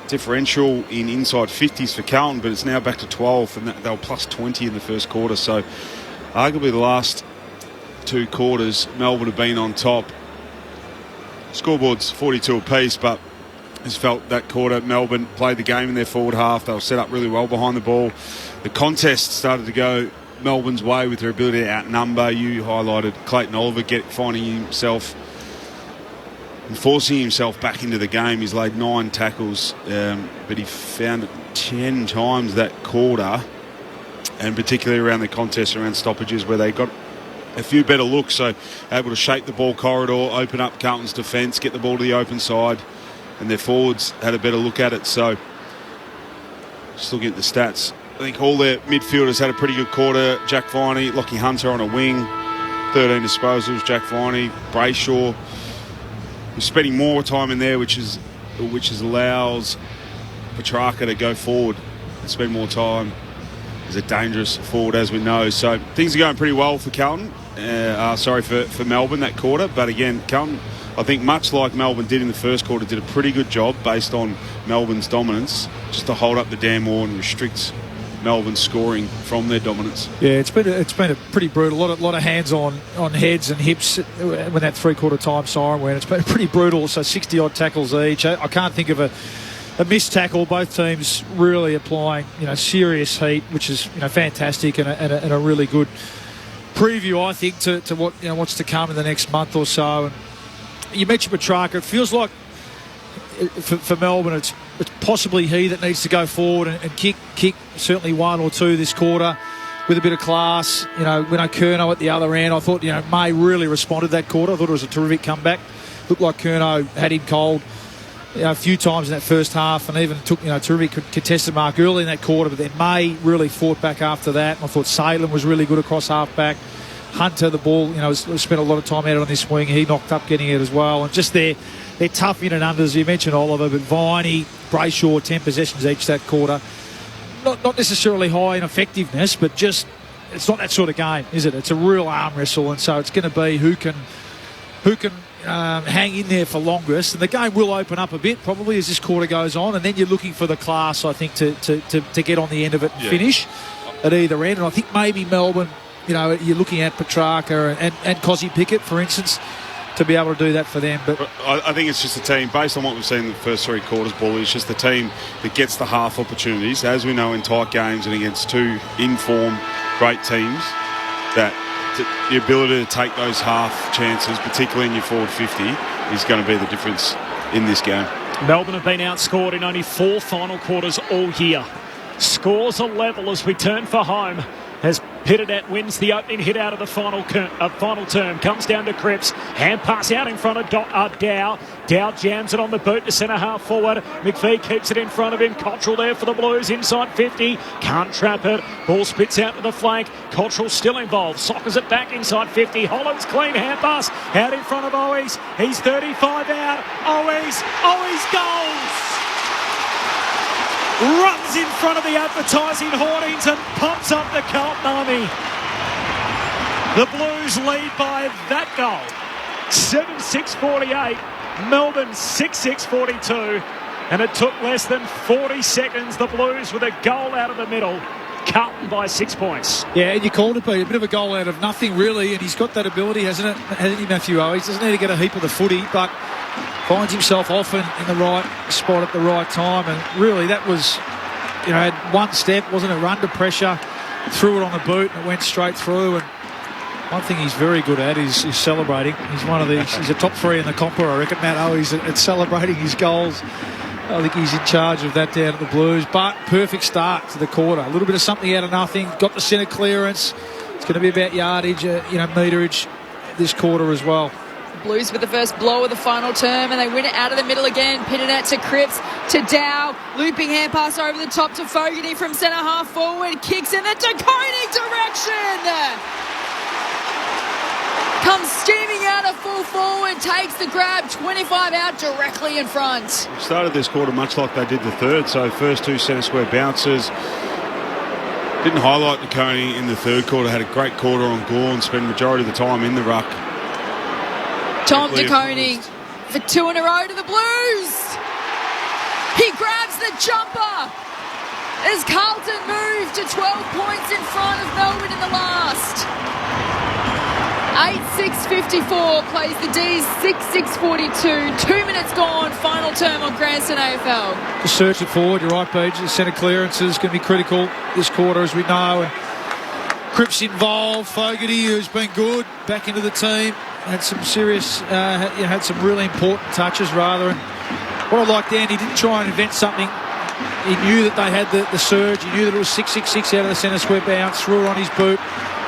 differential in inside 50s for Carlton, but it's now back to 12, and they were plus 20 in the first quarter. So arguably the last 2 quarters, Melbourne have been on top. Scoreboard's 42 apiece, but just felt that quarter Melbourne played the game in their forward half. They were set up really well behind the ball. The contest started to go Melbourne's way with their ability to outnumber. You highlighted Clayton Oliver finding himself and forcing himself back into the game. He's laid 9 tackles, but he found it 10 times that quarter, and particularly around the contest, around stoppages, where they got a few better looks, so able to shape the ball corridor, open up Carlton's defence, get the ball to the open side, and their forwards had a better look at it. So just looking at the stats, I think all their midfielders had a pretty good quarter. Jack Viney, Lockie Hunter on a wing, 13 disposals. Jack Viney, Brayshaw was spending more time in there, which allows Petrarca to go forward and spend more time. He's a dangerous forward, as we know. So things are going pretty well for Carlton. For Melbourne that quarter. But again, Carlton, I think much like Melbourne did in the first quarter, did a pretty good job based on Melbourne's dominance, just to hold up the damn wall and restrict Melbourne scoring from their dominance. Yeah, it's been a pretty brutal. A lot of hands on heads and hips when that three-quarter time siren went. It's been pretty brutal. So 60-odd tackles each. I can't think of a missed tackle. Both teams really applying serious heat, which is fantastic and a really good preview, I think, to what what's to come in the next month or so. And you mentioned Petrarca. It feels like for Melbourne, it's possibly he that needs to go forward and kick certainly one or two this quarter with a bit of class. When Curnow at the other end, I thought May really responded that quarter. I thought it was a terrific comeback. Looked like Curnow had him cold a few times in that first half, and even took terrific contested mark early in that quarter. But then May really fought back after that. I thought Salem was really good across half back. Hunter, the ball, spent a lot of time out on this wing. He knocked up getting it as well. And just their tough in and unders. You mentioned Oliver, but Viney, Brayshaw, 10 possessions each that quarter. Not necessarily high in effectiveness, but just it's not that sort of game, is it? It's a real arm wrestle, and so it's going to be who can hang in there for longest. And the game will open up a bit probably as this quarter goes on, and then you're looking for the class, I think, to get on the end of it and finish at either end. And I think maybe Melbourne, you're looking at Petrarca and Cozzy Pickett, for instance, to be able to do that for them. But I think it's just a team, based on what we've seen in the first three quarters, Bully, it's just the team that gets the half opportunities, as we know in tight games and against two in-form great teams, that the ability to take those half chances, particularly in your forward 50, is going to be the difference in this game. Melbourne have been outscored in only 4 final quarters all year. Scores are level as we turn for home, as Pitternet wins the opening hit out of the final term. Comes down to Cripps. Hand pass out in front of Dow. Dow jams it on the boot to centre half forward. McVie keeps it in front of him. Cottrell there for the Blues inside 50. Can't trap it. Ball spits out to the flank. Cottrell still involved. Sockers it back inside 50. Holland's clean hand pass out in front of Owies. He's 35 out. Owies goals! Runs in front of the advertising hoardings and pumps up the Carlton army. The Blues lead by that goal. 7-6-48. Melbourne 6-6-42. And it took less than 40 seconds. The Blues with a goal out of the middle. Carlton by 6 points. Yeah, and you called it, Pete. A bit of a goal out of nothing, really. And he's got that ability, hasn't he, Matthew Owies? Doesn't need to get a heap of the footy, but finds himself often in the right spot at the right time. And really, that was, had one step, wasn't it? Run to pressure, threw it on the boot, and it went straight through. And one thing he's very good at is celebrating. He's one of these. He's a top 3 in the compo, I reckon. Matt Owies at celebrating his goals. I think he's in charge of that down at the Blues. But perfect start to the quarter. A little bit of something out of nothing. Got the centre clearance. It's going to be about yardage, meterage this quarter as well. Blues with the first blow of the final term, and they win it out of the middle again. Pitternet to Cripps to Dow. Looping hand pass over the top to Fogarty from centre half forward. Kicks in the Koenig direction. Comes steaming out of full forward, takes the grab, 25 out directly in front. Started this quarter much like they did the third, so first 2 centre square bounces. Didn't highlight the Coney in the third quarter, had a great quarter on Gawn, spent the majority of the time in the ruck. Tom de Koning for 2 in a row to the Blues. He grabs the jumper as Carlton move to 12 points in front of Melbourne in the last. 8-6-54 plays the D's 6-6-42. 2 minutes gone, final term on Grandson AFL. Just search it forward, you're right, Paige. The centre clearance is going to be critical this quarter, as we know. And Cripps involved. Fogarty, who's been good, back into the team. Had some serious, had some really important touches, rather. And what I liked, Dan, he didn't try and invent something. He knew that they had the surge. He knew that it was 6-6-6 out of the centre square bounce. Threw it on his boot,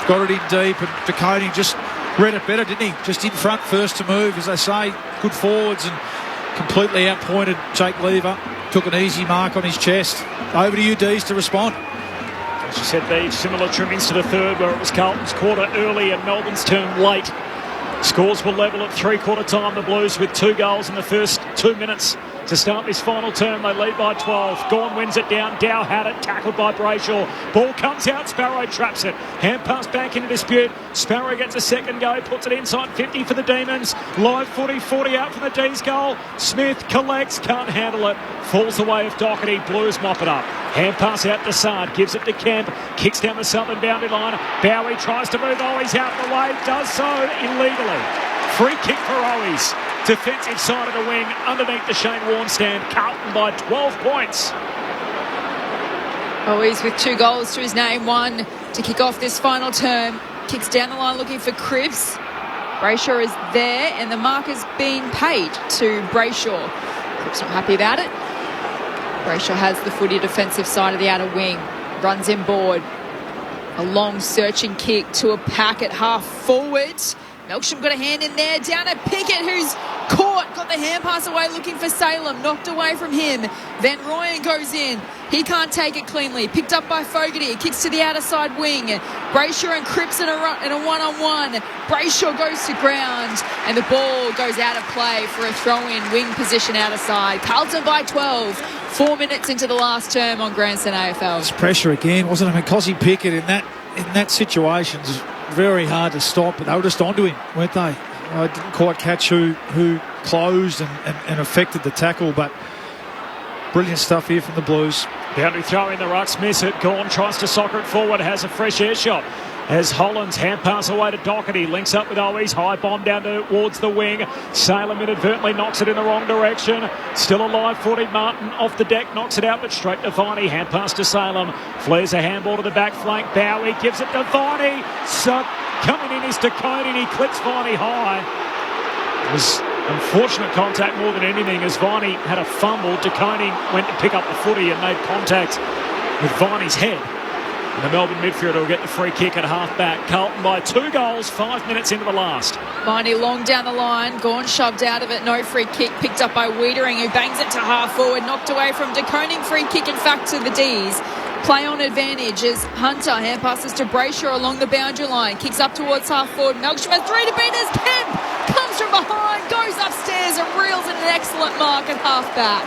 got it in deep, and de Koning just read it better, didn't he? Just in front, first to move, as they say. Good forwards, and completely outpointed Jake Lever. Took an easy mark on his chest. Over to you, Dees, to respond. As you said, Beach, similar trimmings to the third, where it was Carlton's quarter early and Melbourne's turn late. Scores were level at three-quarter time. The Blues with 2 goals in the first 2 minutes to start this final term. They lead by 12. Gawn wins it down. Dow had it, tackled by Brayshaw. Ball comes out, Sparrow traps it. Hand pass back into dispute. Sparrow gets a second go, puts it inside 50 for the Demons. Live footy, 40 out from the D's goal. Smith collects, can't handle it. Falls away of Doherty. Blues mop it up. Hand pass out to Sard, gives it to Kemp. Kicks down the southern boundary line. Bowie tries to move Owies out of the way. Does so illegally. Free kick for Owies. Defensive side of the wing, underneath the Shane Warne stand. Carlton by 12 points. Owies with 2 goals to his name, 1 to kick off this final term. Kicks down the line looking for Cripps. Brayshaw is there, and the mark has been paid to Brayshaw. Cripps not happy about it. Brayshaw has the footy defensive side of the outer wing. Runs inboard. A long searching kick to a pack at half forward. Melksham got a hand in there, down at Pickett, who's caught, got the hand pass away looking for Salem, knocked away from him. Van Rooyen goes in, he can't take it cleanly, picked up by Fogarty, kicks to the outer side wing. Brayshaw and Cripps in a one-on-one. Brayshaw goes to ground, and the ball goes out of play for a throw-in wing position outer side. Carlton by 12, 4 minutes into the last term on Grandstand AFL. It's pressure again, wasn't it? Because Pickett in that situation is very hard to stop, but they were just onto him, weren't they? I didn't quite catch who closed and affected the tackle, but brilliant stuff here from the Blues. Boundary throw in the rucks, miss it. Gawn tries to soccer it forward, has a fresh air shot. As Hollands hand pass away to Doherty, links up with Owies, high bomb down towards the wing. Salem inadvertently knocks it in the wrong direction. Still alive, 40. Martin off the deck, knocks it out, but straight to Viney. Hand pass to Salem. Flares a handball to the back flank. Bowie gives it to Viney. Coming in is DeCone, and he clips Viney high. It was unfortunate contact more than anything, as Viney had a fumble. DeCone went to pick up the footy and made contact with Viney's head. And the Melbourne midfielder will get the free kick at half-back. Carlton by 2 goals, 5 minutes into the last. Viney long down the line, Gawn shoved out of it, no free kick, picked up by Wiedering, who bangs it to half-forward, knocked away from DeConing, free kick in fact to the D's. Play on advantage as Hunter hand passes to Brayshaw along the boundary line, kicks up towards half-forward. Melksham has 3 to beat as Kemp comes from behind, goes upstairs and reels in an excellent mark at half-back.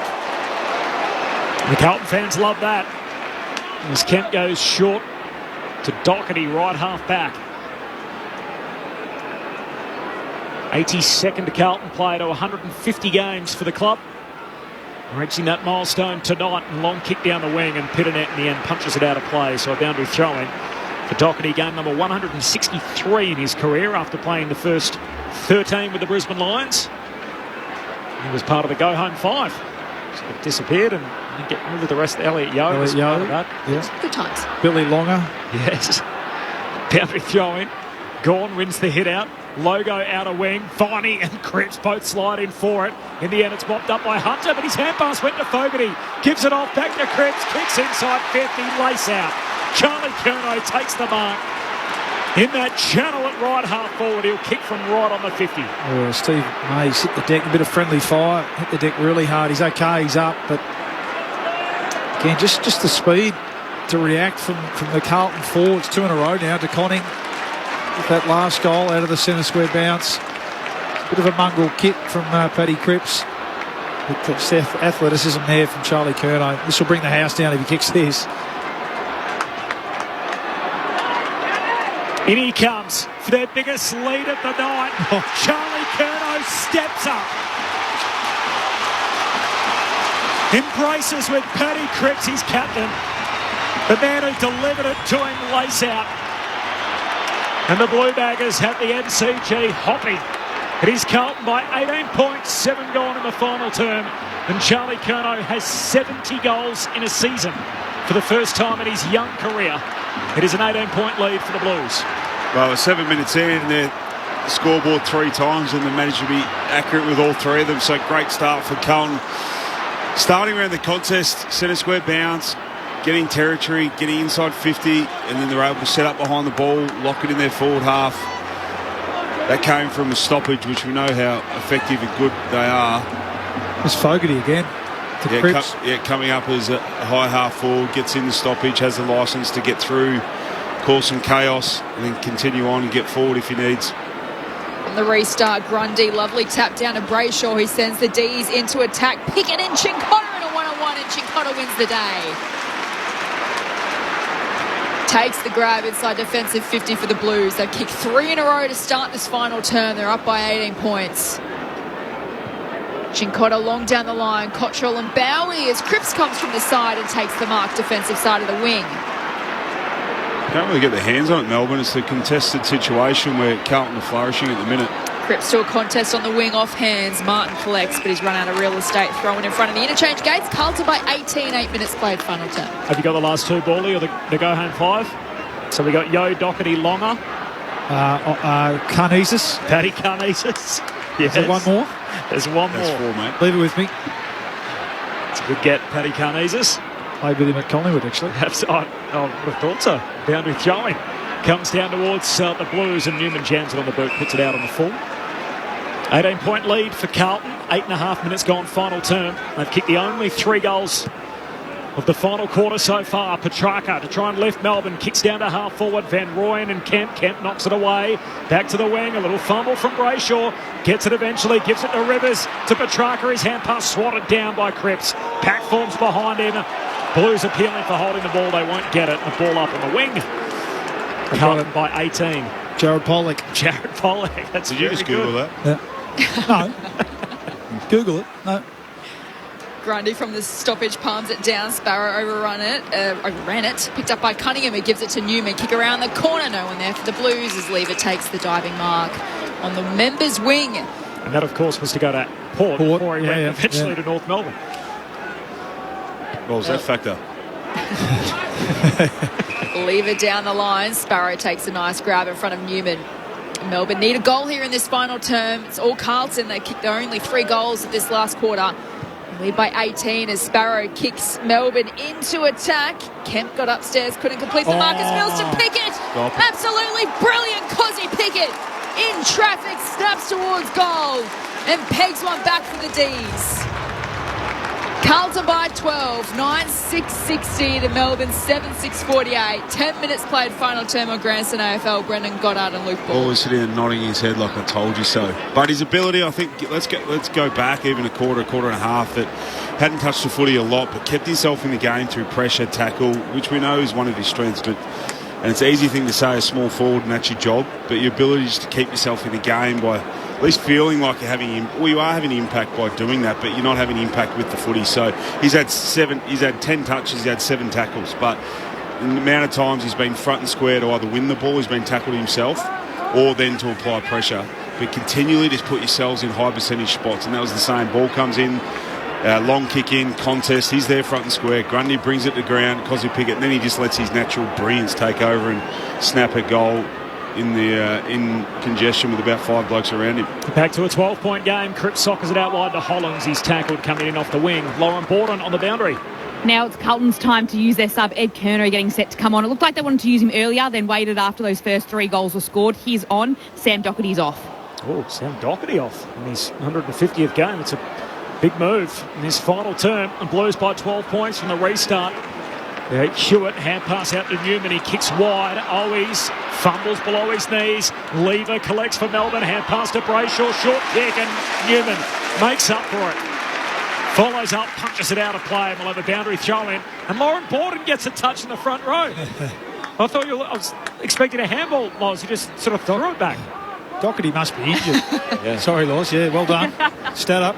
The Carlton fans love that. As Kemp goes short to Doherty, right half back. 82nd to Carlton play to 150 games for the club. Reaching that milestone tonight, and long kick down the wing, and Pitternet in the end punches it out of play. So a boundary throw-in for Doherty, game number 163 in his career after playing the first 13 with the Brisbane Lions. He was part of the go-home 5. Sort of disappeared and didn't get rid of the rest of Elliot Yeo. Yeah. Good times. Billy Longer. Yes. Boundary throw-in. Gawn wins the hit out. Logo outer wing. Viney and Cripps both slide in for it. In the end, it's mopped up by Hunter, but his hand pass went to Fogarty. Gives it off back to Cripps. Kicks inside 50. Lace out. Charlie Curnow takes the mark. In that channel at right half forward, he'll kick from right on the 50. Oh, Steve May's hit the deck, a bit of friendly fire. Hit the deck really hard. He's okay, he's up, but again, just the speed to react from the Carlton forwards. 2 in a row now. DeConning with that last goal out of the centre square bounce. Bit of a mongrel kit from Paddy Cripps. But athleticism there from Charlie Curnow. This will bring the house down if he kicks this. In he comes for their biggest lead of the night. Charlie Curnow steps up. Embraces with Paddy Cripps, his captain. The man who delivered it to him, lace out. And the Blue Baggers have the MCG hopping. It is Carlton by 18 points, 7 gone in the final term. And Charlie Curnow has 70 goals in a season for the first time in his young career. It is an 18-point lead for the Blues. Well, we're 7 minutes in, and they're scoreboard 3 times, and they managed to be accurate with all 3 of them. So great start for Carlton. Starting around the contest, centre square bounce, getting territory, getting inside 50, and then they're able to set up behind the ball, lock it in their forward half. That came from a stoppage, which we know how effective and good they are. It's Fogarty again. Coming up as a high half forward, gets in the stoppage, has the licence to get through, cause some chaos, and then continue on and get forward if he needs. On the restart, Grundy, lovely tap down to Brayshaw, who sends the D's into attack. Pickett and Chincotta in a one-on-one, and Chincotta wins the day. Takes the grab inside defensive 50 for the Blues. They've kicked 3 in a row to start this final term. They're up by 18 points. Chincotta long down the line. Cottrell and Bowie as Cripps comes from the side and takes the mark defensive side of the wing. Can't really get their hands on it, Melbourne. It's a contested situation where Carlton are flourishing at the minute. Cripps to a contest on the wing off hands. Martin collects, but he's run out of real estate. Throwing in front of the interchange gates. Carlton by 18, 8 minutes played final term. Have you got the last two, Bally, or the go-home 5? So we got Yo, Doherty, Longer. Carnesis. Paddy Carnesis. Yes. Is there one more? There's one That's more. 4, mate. Leave it with me. It's a good get, Paddy Carnesis. Played with him at Collingwood, actually. I would have thought so. Boundary throwing. Comes down towards the Blues, and Newman jams it on the boot, puts it out on the full. 18-point lead for Carlton. 8.5 minutes gone final term. They've kicked the only 3 goals of the final quarter so far. Petrarca to try and lift Melbourne. Kicks down to half forward. Van Rooyen and Kemp. Kemp knocks it away. Back to the wing. A little fumble from Brayshaw. Gets it eventually. Gives it to Rivers. To Petrarca. His hand pass swatted down by Cripps. Pack forms behind him. Blues appealing for holding the ball. They won't get it. The ball up on the wing. Carlton by 18. Jared Pollock. Jared Pollock. That's Did you just Google that? Yeah. No. Google it. No. Grundy from the stoppage palms it down. Sparrow overran it. Picked up by Cunningham, who gives it to Newman. Kick around the corner. No one there for the Blues as Lever takes the diving mark on the members' wing. And that, of course, was to go to Port before he went eventually to North Melbourne. What was that factor? Lever down the line. Sparrow takes a nice grab in front of Newman. Melbourne need a goal here in this final term. It's all Carlton. They kicked their only 3 goals of this last quarter. Lead by 18 as Sparrow kicks Melbourne into attack. Kemp got upstairs, couldn't complete the Marcus Mills to Pickett. Absolutely brilliant, Cozzy Pickett. In traffic, snaps towards goal and pegs one back for the D's. Carlton by 12, 9-6-60 to Melbourne, 7-6-48. 10 minutes played final term on Grandson AFL. Brendan Goddard and Luke Ball. Always sitting and nodding his head like I told you so. But his ability, I think, let's go back even a quarter and a half, that hadn't touched the footy a lot, but kept himself in the game through pressure, tackle, which we know is one of his strengths. And it's an easy thing to say, a small forward, and that's your job. But your ability is to keep yourself in the game by at least feeling like you're you are having impact by doing that, but you're not having impact with the footy. So he's had 10 touches, he's had 7 tackles, but in the amount of times he's been front and square to either win the ball, he's been tackled himself, or then to apply pressure. But continually just put yourselves in high percentage spots, and that was the same. Ball comes in, long kick in, contest, he's there front and square. Grundy brings it to ground, Cozzy Pickett, and then he just lets his natural brilliance take over and snap a goal in congestion with about 5 blokes around him. Back to a 12-point game. Cripps sockers it out wide to Hollins. He's tackled coming in off the wing. Lauren Borden on the boundary. Now it's Carlton's time to use their sub. Ed Kerner getting set to come on. It looked like they wanted to use him earlier, then waited after those first 3 goals were scored. He's on. Sam Doherty's off. Oh, Sam Doherty off in his 150th game. It's a big move in his final term. And Blues by 12 points from the restart. Hewitt, hand pass out to Newman. He kicks wide. Owies fumbles below his knees. Lever collects for Melbourne. Hand pass to Brayshaw. Short kick, and Newman makes up for it. Follows up, punches it out of play, and we'll have a boundary throw in. And Lauren Borden gets a touch in the front row. I was expecting a handball, Loz. You just sort of threw it back. Doherty must be injured. Sorry, Loz. Yeah, well done. Stat up.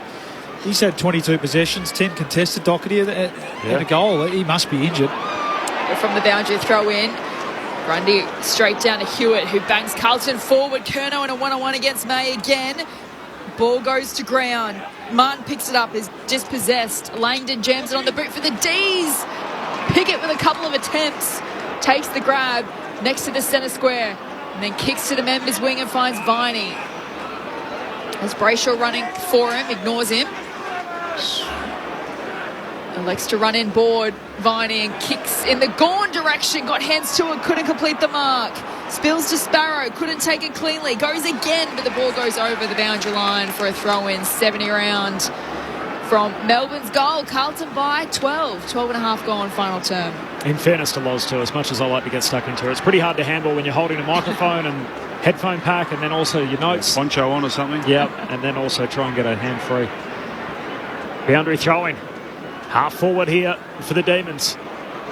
He's had 22 possessions, 10 contested. Doherty and a goal. He must be injured. From the boundary throw in, Grundy straight down to Hewitt, who bangs Carlton forward. Curnow in a one-on-one against May again. Ball goes to ground. Martin picks it up, is dispossessed. Langdon jams it on the boot for the D's. Pickett with a couple of attempts. Takes the grab next to the centre square. And then kicks to the members' wing and finds Viney. As Brayshaw running for him, ignores him. Elects to run in board. Viney and kicks in the Gawn direction. Got hands to it, couldn't complete the mark. Spills to Sparrow, couldn't take it cleanly. Goes again, but the ball goes over the boundary line for a throw-in. 70 round. from Melbourne's goal. Carlton by 12 and a half gone final term. In fairness to Loz too, as much as I like to get stuck into it, it's pretty hard to handle when you're holding a microphone and headphone pack and then also your notes. Poncho on or something. Yeah, and then also try and get a hand free. Boundary throwing. Half forward here for the Demons.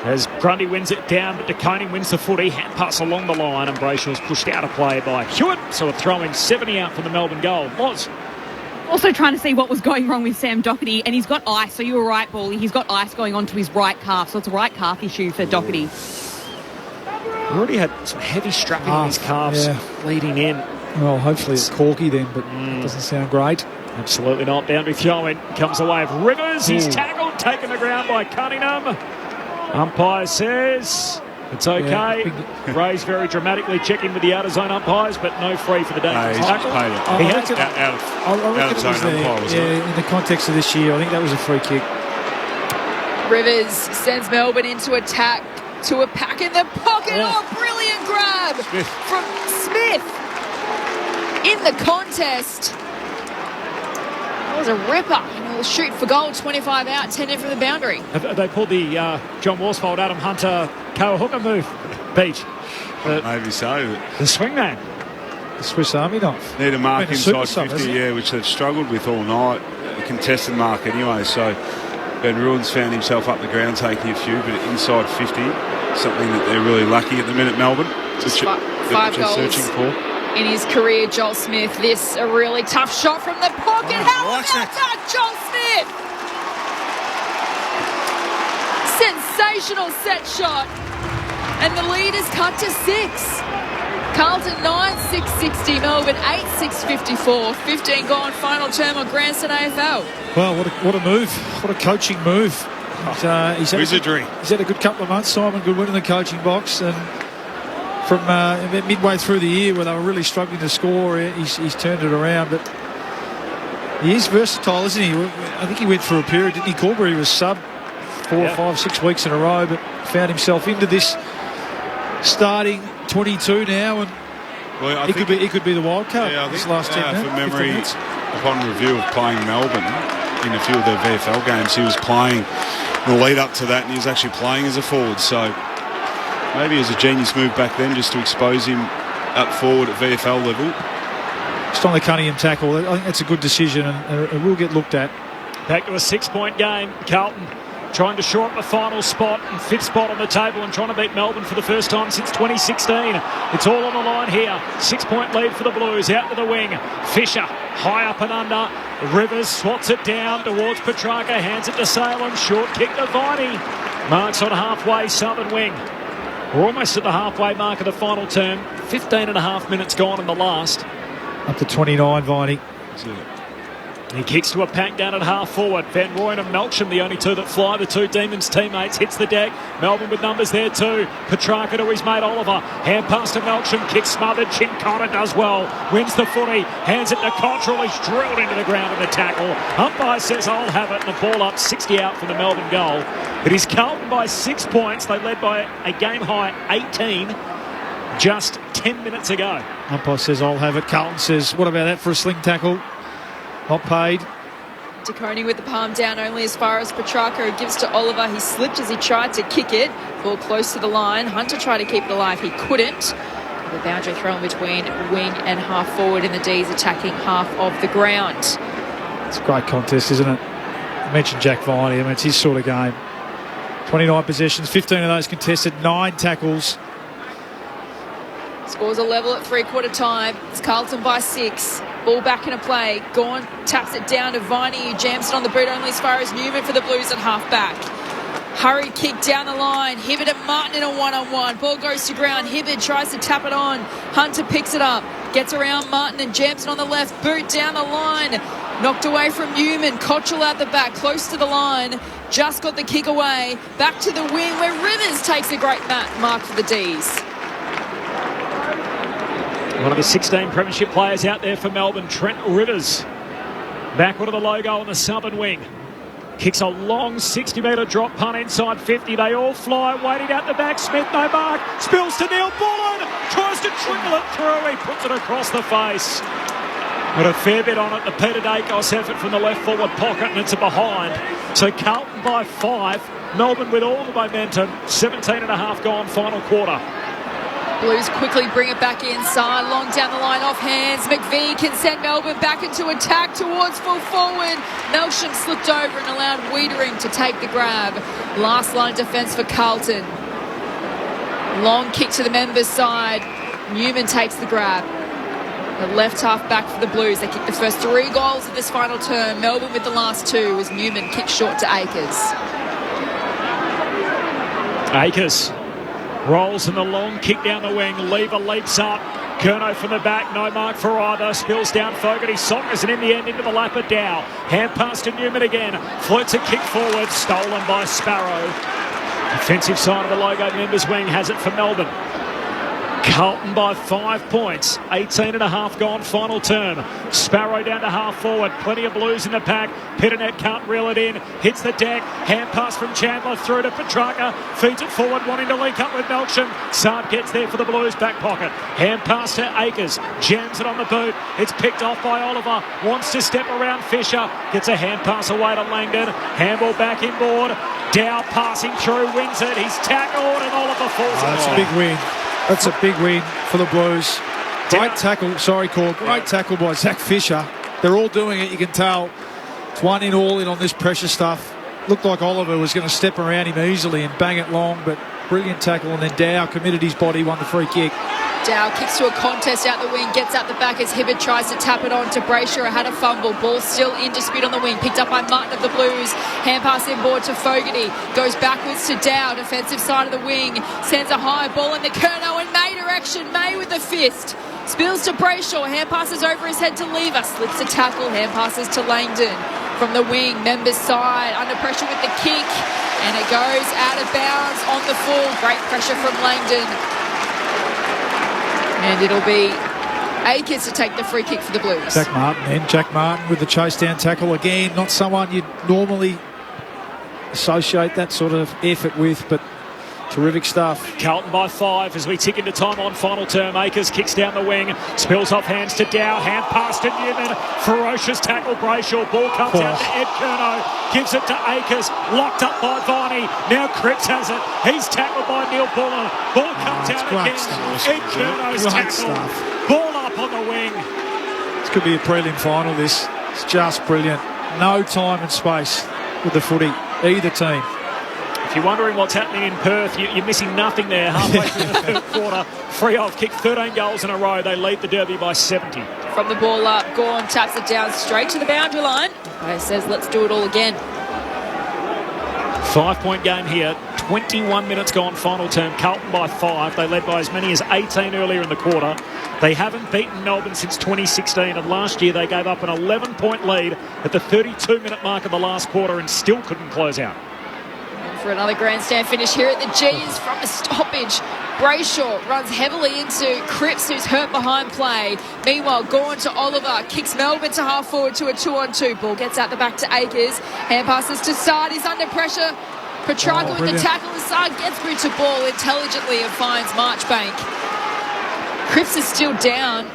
As Grundy wins it down, but DeConing wins the footy. Hand pass along the line, and Brayshaw's pushed out of play by Hewitt. So a throw-in, 70 out for the Melbourne goal. Loz. Also trying to see what was going wrong with Sam Doherty, and he's got ice, so you were right, Bally. He's got ice going onto his right calf, so it's a right calf issue for Doherty. He already had some heavy strapping on his calves leading in. Well, hopefully it's corky then, but it doesn't sound great. Absolutely not. Boundary throw-in. Comes away of Rivers. He's tackled, taken the ground by Cunningham. Umpire says it's okay. Ray's very dramatically checking with the out-of-zone umpires, but no free for the Demons. He's paid it. He has out of zone umpire, was it? In the context of this year, I think that was a free kick. Rivers sends Melbourne into attack to a pack in the pocket. Oh, brilliant grab from Smith in the contest. That was a ripper. He'll shoot for goal, 25 out, 10 in from the boundary. Have they pulled the John Worsfold, Adam Hunter, Koa Hooker move? Beach. Maybe so. The swingman. The Swiss Army knife. Need a mark inside 50, hasn't which they've struggled with all night. A contested mark anyway, so Ben Ruin's found himself up the ground taking a few, but inside 50, something that they're really lucky at the minute, Melbourne. Just five goals searching for. In his career, Joel Smith. This a really tough shot from the pocket. How about that, Joel Smith? Sensational set shot. And the lead is cut to 6. Carlton 9-6-60, Melbourne 8-6-54. 15 gone, final term on Grandstand AFL. Well, what a move. What a coaching move. Wizardry. He's had a good couple of months. Simon Goodwin in the coaching box, and from midway through the year where they were really struggling to score, he's turned it around. But he is versatile, isn't he? I think he went through a period, didn't he, Corbury was sub 4 or 5, 6 weeks in a row, but found himself into this starting 22 now, and well, he could be the wild card this last 10 minutes. From memory, upon review of playing Melbourne in a few of their VFL games, he was playing the lead up to that, and he was actually playing as a forward. So maybe it was a genius move back then just to expose him up forward at VFL level. Just on the Cunningham tackle, I think that's a good decision, and it will get looked at. Back to a 6-point game. Carlton trying to shore up the final spot and 5th spot on the table and trying to beat Melbourne for the first time since 2016. It's all on the line here. 6-point lead for the Blues. Out to the wing. Fisher high up and under. Rivers swats it down towards Petrarca. Hands it to Salem. Short kick to Viney. Marks on halfway southern wing. We're almost at the halfway mark of the final term. 15 and a half minutes gone in the last. Up to 29, Viney. He kicks to a pack down at half forward. Van Rooyen and Melksham, the only two that fly. The two Demons teammates, hits the deck. Melbourne with numbers there too. Petrarca to his mate Oliver. Hand pass to Melksham. Kick smothered. Chincotta does well. Wins the footy. Hands it to Cottrell. He's drilled into the ground in the tackle. Umpire says I'll have it. And the ball up 60 out for the Melbourne goal. It is Carlton by 6 points. They led by a game high 18 just 10 minutes ago. Umpire says I'll have it. Carlton says what about that for a sling tackle? Not paid. DeConing with the palm down only as far as Petrarca, who gives to Oliver. He slipped as he tried to kick it. Ball close to the line. Hunter tried to keep it alive. He couldn't. The boundary thrown between wing and half forward, in the D's attacking half of the ground. It's a great contest, isn't it? I mentioned Jack Viney. I mean, it's his sort of game. 29 possessions, 15 of those contested, 9 tackles. Scores a level at three-quarter time. It's Carlton by 6. Ball back in a play. Gawn taps it down to Viney, who jams it on the boot only as far as Newman for the Blues at half-back. Hurried kick down the line. Hibberd and Martin in a one-on-one. Ball goes to ground. Hibberd tries to tap it on. Hunter picks it up. Gets around Martin and jams it on the left. Boot down the line. Knocked away from Newman. Cottrell out the back, close to the line. Just got the kick away. Back to the wing where Rivers takes a great mark for the D's. One of the 16 premiership players out there for Melbourne, Trent Rivers. Backward of the logo on the southern wing. Kicks a long 60-metre drop punt inside 50. They all fly, waiting out the back. Smith, no mark. Spills to Neil Bullen. Tries to trickle it through. He puts it across the face. Got a fair bit on it. The Peter Dacos effort from the left forward pocket, and it's a behind. So Carlton by 5. Melbourne with all the momentum. 17.5 gone, final quarter. Blues quickly bring it back inside, long down the line, off hands. McVie can send Melbourne back into attack towards full forward. Melsham slipped over and allowed Wiedering to take the grab. Last line of defence for Carlton. Long kick to the members' side. Newman takes the grab. The left half back for the Blues. They kicked the first 3 goals of this final term. Melbourne with the last 2 as Newman kicked short to Akers. Akers rolls in the long kick down the wing. Lever leaps up. Curnow from the back. No mark for either. Spills down Fogarty. Sockers and in the end into the lap of Dow. Hand pass to Newman again. Floats a kick forward. Stolen by Sparrow. Defensive side of the logo members' wing has it for Melbourne. Carlton by 5 points. 18.5 gone, final term. Sparrow down to half forward. Plenty of Blues in the pack. Pitternet can't reel it in. Hits the deck. Hand pass from Chandler through to Petrarca. Feeds it forward, wanting to link up with Melksham. Saab gets there for the Blues back pocket. Hand pass to Akers. Jams it on the boot. It's picked off by Oliver. Wants to step around Fisher. Gets a hand pass away to Langdon. Handball back inboard. Dow passing through, wins it. He's tackled and Oliver falls. That's a big win. That's a big win for the Blues. Great tackle, great tackle by Zach Fisher. They're all doing it, you can tell. It's one in, all in on this pressure stuff. Looked like Oliver was going to step around him easily and bang it long, but brilliant tackle. And then Dow committed his body, won the free kick. Dow kicks to a contest out the wing, gets out the back as Hibbert tries to tap it on to Brayshaw. Had a fumble. Ball still in dispute on the wing. Picked up by Martin of the Blues. Hand pass inboard to Fogarty. Goes backwards to Dow. Defensive side of the wing. Sends a high ball in the Curnow and May direction. May with the fist. Spills to Brayshaw. Hand passes over his head to Lever. Slips a tackle. Hand passes to Langdon. From the wing, members side. Under pressure with the kick. And it goes out of bounds on the full. Great pressure from Langdon. And it'll be Akers to take the free kick for the Blues. Jack Martin with the chase down tackle again. Not someone you'd normally associate that sort of effort with, but terrific stuff. Carlton by 5 as we tick into time on final term. Akers kicks down the wing, spills off hands to Dow, hand pass to Newman, ferocious tackle Brayshaw, ball comes out to Ed Curnow, gives it to Akers, locked up by Viney, now Cripps has it, he's tackled by Neil Bullen, ball comes out again, Ed Curnow's tackled, ball up on the wing. This could be a prelim final, this. It's just brilliant. No time and space with the footy, either team. If you're wondering what's happening in Perth, you're missing nothing there. Halfway through the third quarter, Freehold kicked 13 goals in a row. They lead the Derby by 70. From the ball up, Gorn taps it down straight to the boundary line. He says, let's do it all again. 5-point game here. 21 minutes gone, final term. Carlton by 5. They led by as many as 18 earlier in the quarter. They haven't beaten Melbourne since 2016, and last year they gave up an 11-point lead at the 32-minute mark of the last quarter and still couldn't close out. For another grandstand finish here at the G's from a stoppage. Brayshaw runs heavily into Cripps, who's hurt behind play. Meanwhile, Gorn to Oliver, kicks Melbourne to half forward to a 2-on-2. Ball gets out the back to Akers. Hand passes to Saad. He's under pressure. Petrarca with the tackle. Saad gets through to ball intelligently and finds Marchbank. Cripps is still down.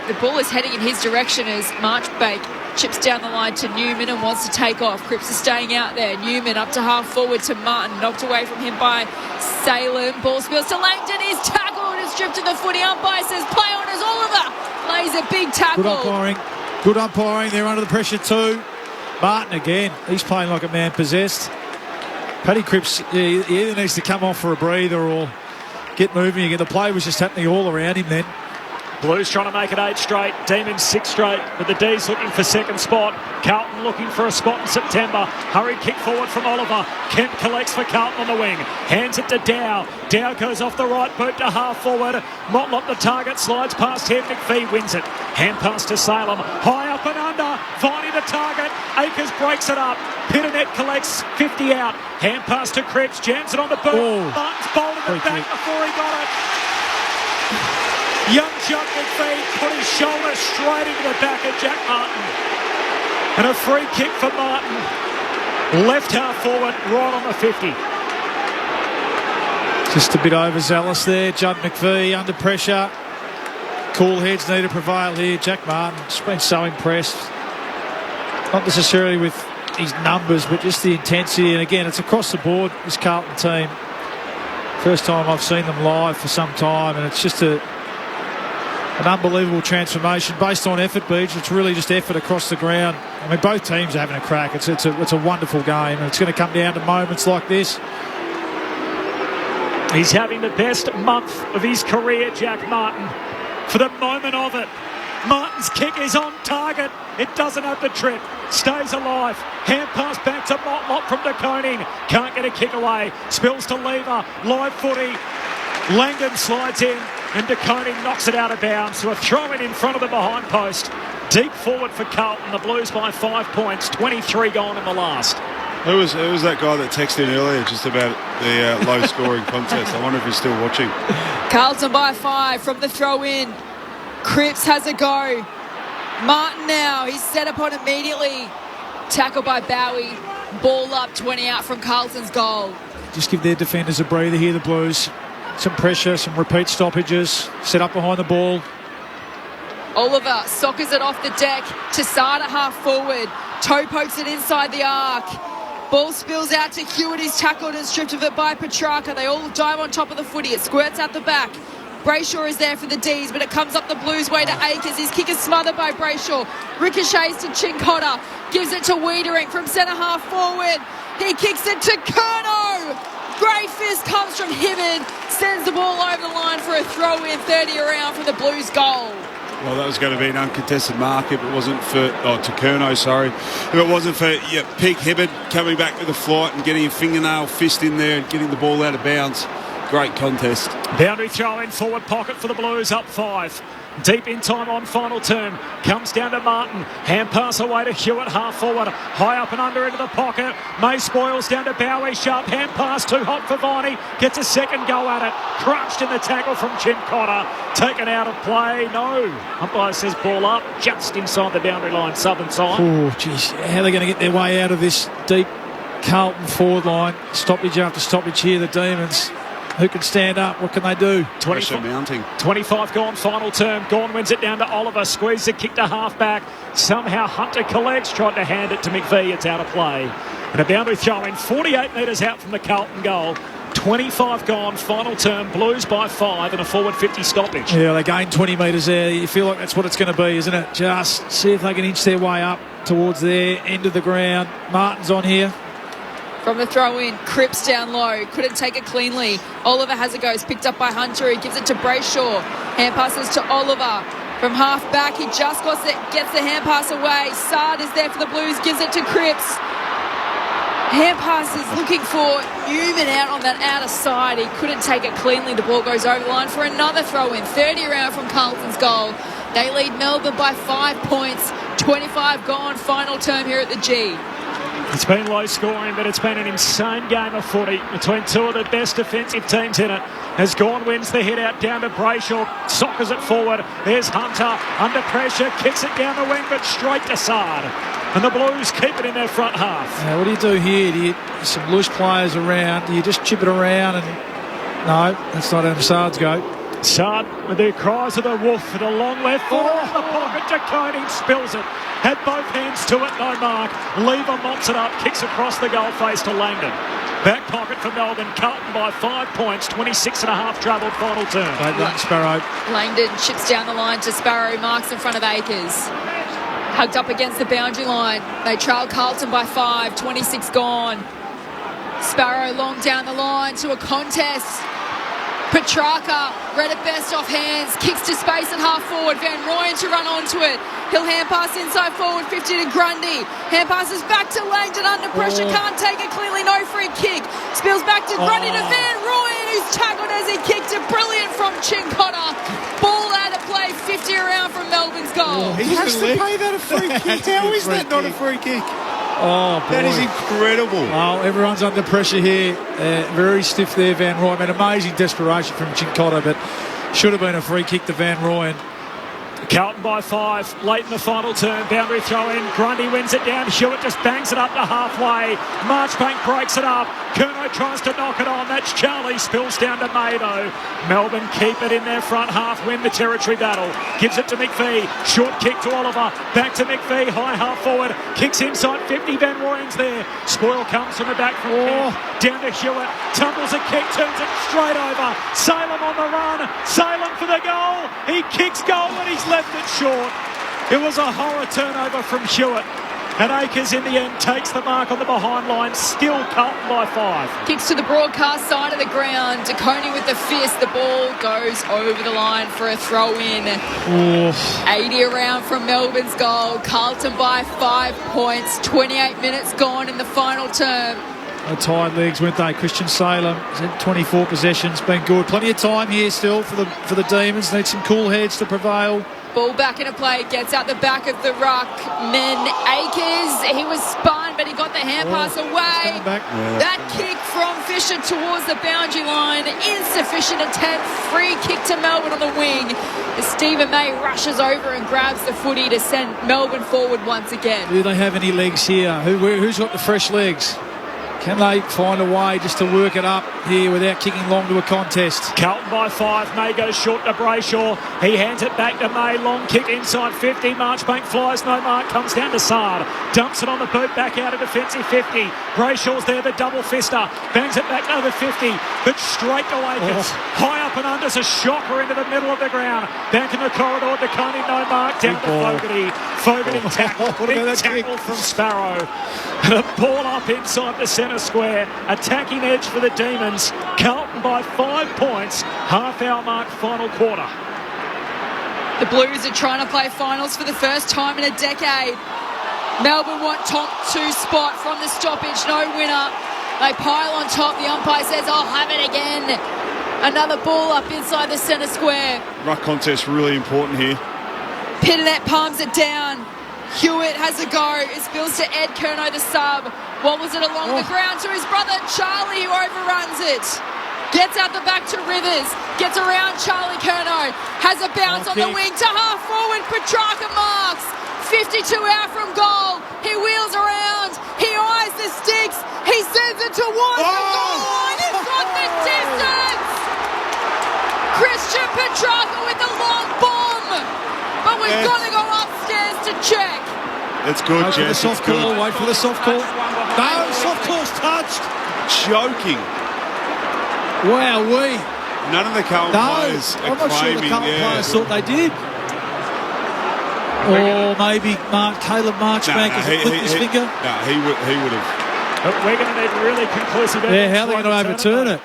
The ball is heading in his direction as Marchbank chips down the line to Newman and wants to take off. Cripps is staying out there. Newman up to half forward to Martin. Knocked away from him by Salem. Ball spills to Langdon. He's tackled and stripped to the footy. Umpire says play on as Oliver lays a big tackle. Good umpiring. They're under the pressure too. Martin again. He's playing like a man possessed. Paddy Cripps, he either needs to come off for a breather or get moving again. The play was just happening all around him then. Blues trying to make it 8 straight. Demons 6 straight. But the D's looking for second spot. Carlton looking for a spot in September. Hurried kick forward from Oliver. Kemp collects for Carlton on the wing. Hands it to Dow. Dow goes off the right boot to half forward. Motlop the target. Slides past him. McPhee wins it. Hand pass to Salem. High up and under. Viney the target. Akers breaks it up. Pitternet collects 50 out. Hand pass to Cripps. Jams it on the boot. Martin's bowled in the back before he got it. Young John McPhee put his shoulder straight into the back of Jack Martin. And a free kick for Martin. Left half forward, right on the 50. Just a bit overzealous there. Judd McVie under pressure. Cool heads need to prevail here. Jack Martin's been so impressed. Not necessarily with his numbers, but just the intensity. And again, it's across the board, this Carlton team. First time I've seen them live for some time, and it's just an unbelievable transformation based on effort, Beach. It's really just effort across the ground. I mean, both teams are having a crack. It's a wonderful game, and it's going to come down to moments like this. He's having the best month of his career, Jack Martin. For the moment of it, Martin's kick is on target. It doesn't have the trip. Stays alive. Hand pass back to Motlop from De Koning. Can't get a kick away. Spills to Lever. Live footy. Langdon slides in, and De Koning knocks it out of bounds. So a throw in front of the behind post. Deep forward for Carlton. The Blues by 5 points. 23 gone in the last. Who was that guy that texted in earlier just about the low-scoring contest? I wonder if he's still watching. Carlton by 5 from the throw-in. Cripps has a go. Martin now. He's set upon immediately. Tackle by Bowie. Ball up, 20 out from Carlton's goal. Just give their defenders a breather here, the Blues. Some pressure, some repeat stoppages. Set up behind the ball. Oliver soccers it off the deck to Sada half forward. Toe pokes it inside the arc. Ball spills out to Hewitt. He's tackled and stripped of it by Petrarca. They all dive on top of the footy. It squirts out the back. Brayshaw is there for the D's, but it comes up the Blues' way to Akers. His kick is smothered by Brayshaw. Ricochets to Chincotta. Gives it to Wiedering from centre half forward. He kicks it to Curnow. Great fist comes from Hibbard. Sends the ball over the line for a throw-in, 30 around from the Blues' goal. Well, that was going to be an uncontested mark if it wasn't for... to Curnow, sorry. If it wasn't for Peak Hibbard coming back with a flight and getting a fingernail fist in there and getting the ball out of bounds. Great contest. Boundary throw in forward pocket for the Blues, up 5. Deep in time on final term. Comes down to Martin. Hand pass away to Hewitt, half forward. High up and under into the pocket. May spoils down to Bowie. Sharp hand pass, too hot for Viney. Gets a second go at it. Crunched in the tackle from Chincotta. Taken out of play. No. Umpire says ball up. Just inside the boundary line, southern side. Oh, geez. How are they going to get their way out of this deep Carlton forward line? Stoppage after stoppage here, the Demons. Who can stand up? What can they do? 25 gone, final term. Gawn wins it down to Oliver. Squeezes a kick to half-back. Somehow Hunter collects. Tried to hand it to McVie. It's out of play. And a boundary throw in 48 metres out from the Carlton goal. 25 gone, final term. Blues by 5 and a forward 50 stoppage. Yeah, they gained 20 metres there. You feel like that's what it's going to be, isn't it? Just see if they can inch their way up towards their end of the ground. Martin's on here. From the throw-in, Cripps down low. Couldn't take it cleanly. Oliver has a go. It's picked up by Hunter. He gives it to Brayshaw. Hand passes to Oliver. From half-back, he just gets the hand pass away. Sard is there for the Blues. Gives it to Cripps. Hand pass is looking for Newman out on that outer side. He couldn't take it cleanly. The ball goes over the line for another throw-in. 30 around from Carlton's goal. They lead Melbourne by 5 points. 25 gone. Final term here at the G. It's been low scoring, but it's been an insane game of footy between two of the best defensive teams in it. As Gawn wins the hit out down to Brayshaw, soccers it forward. There's Hunter under pressure, kicks it down the wing, but straight to Sard. And the Blues keep it in their front half. Now, what do you do here? Do you some loose players around? Do you just chip it around? And no, that's not how Sard's go. Sard with the cries of the wolf for the long left foot off the pocket. De Koning spills it. Had both hands to it, no mark. Lever mops it up, kicks across the goal face to Langdon. Back pocket for Melbourne. Carlton by 5 points, 26 and a half travelled final term. Sparrow. Langdon chips down the line to Sparrow, marks in front of Akers. Hugged up against the boundary line. They trail Carlton by 5, 26 gone. Sparrow long down the line to a contest. Petrarca, read it best off hands, kicks to space at half forward. Van Rooyen to run onto it. He'll hand pass inside forward, 50 to Grundy. Hand passes back to Langdon under pressure, can't take it cleanly, no free kick. Spills back to Grundy to Van Rooyen, who's tackled as he kicked it. Brilliant from Chincotta. Ball out of play, 50 around from Melbourne's goal. He has to pay that a free kick. How is that not a free kick? Oh, boy. That is incredible. Well, everyone's under pressure here. Very stiff there, Van Rooyen. Amazing desperation from Chincotta, but should have been a free kick to Van Rooyen. Carlton by 5, late in the final term. Boundary throw in. Grundy wins it down. Hewitt just bangs it up to halfway. Marchbank breaks it up. Curnow tries to knock it on. That's Charlie. Spills down to Mado. Melbourne keep it in their front half. Win the territory battle. Gives it to McVie. Short kick to Oliver. Back to McVie. High half forward. Kicks inside 50. Van Rooyen's there. Spoil comes from the back from Kemp. Down to Hewitt. Tumbles a kick. Turns it straight over. Salem on the run. Salem for the goal. He kicks goal and he's left it short. It was a horror turnover from Hewitt. And Akers in the end takes the mark on the behind line. Still Carlton by 5. Kicks to the broadcast side of the ground. DeConey with the fist. The ball goes over the line for a throw in. 80 around from Melbourne's goal. Carlton by 5 points. 28 minutes gone in the final term. Tired legs, weren't they? Christian Salem had 24 possessions, been good. Plenty of time here still for the Demons. Need some cool heads to prevail. Ball back into play, gets out the back of the ruck. Then Akers, he was spun, but he got the hand pass away. That kick from Fisher towards the boundary line, insufficient intent. Free kick to Melbourne on the wing. As Stephen May rushes over and grabs the footy to send Melbourne forward once again. Do they have any legs here? Who's got the fresh legs? Can they find a way just to work it up here without kicking long to a contest? Carlton by 5. May goes short to Brayshaw. He hands it back to May. Long kick inside 50. Marchbank flies. No mark. Comes down to Sard. Dumps it on the boot. Back out of defensive 50. Brayshaw's there. The double fister. Bangs it back over 50. But straight to Akers. High up and under. A shocker into the middle of the ground. Back in the corridor. DeConey. No mark. Down to Fogarty. Fogarty tackle. Big tackle from Sparrow. The ball up inside the centre square. Attacking edge for the Demons. Carlton by 5 points. Half-hour mark, final quarter. The Blues are trying to play finals for the first time in a decade. Melbourne want top 2 spot from the stoppage. No winner. They pile on top. The umpire says, I'll have it again. Another ball up inside the centre square. Ruck contest really important here. Pittonet palms it down. Hewitt has a go. It spills to Ed Curnow, the sub. Wobbles it along the ground to his brother Charlie, who overruns it. Gets out the back to Rivers. Gets around Charlie Curnow. Has a bounce on the wing to half forward. Petrarca marks. 52 out from goal. He wheels around. He eyes the sticks. He sends it towards the goal line. He's got the distance. Christian Petrarca with the long bomb. But we've got to go upstairs to check. It's good, Jess. It's soft good. call. Wait for the soft call. No, soft call's touched. Joking. Wow, none of the Carlton players are I'm not sure the Carlton players thought they did. Or maybe Caleb Marchbank has flicked his finger. No, he would have. But we're going to need really conclusive evidence. Yeah, how are they going to overturn it?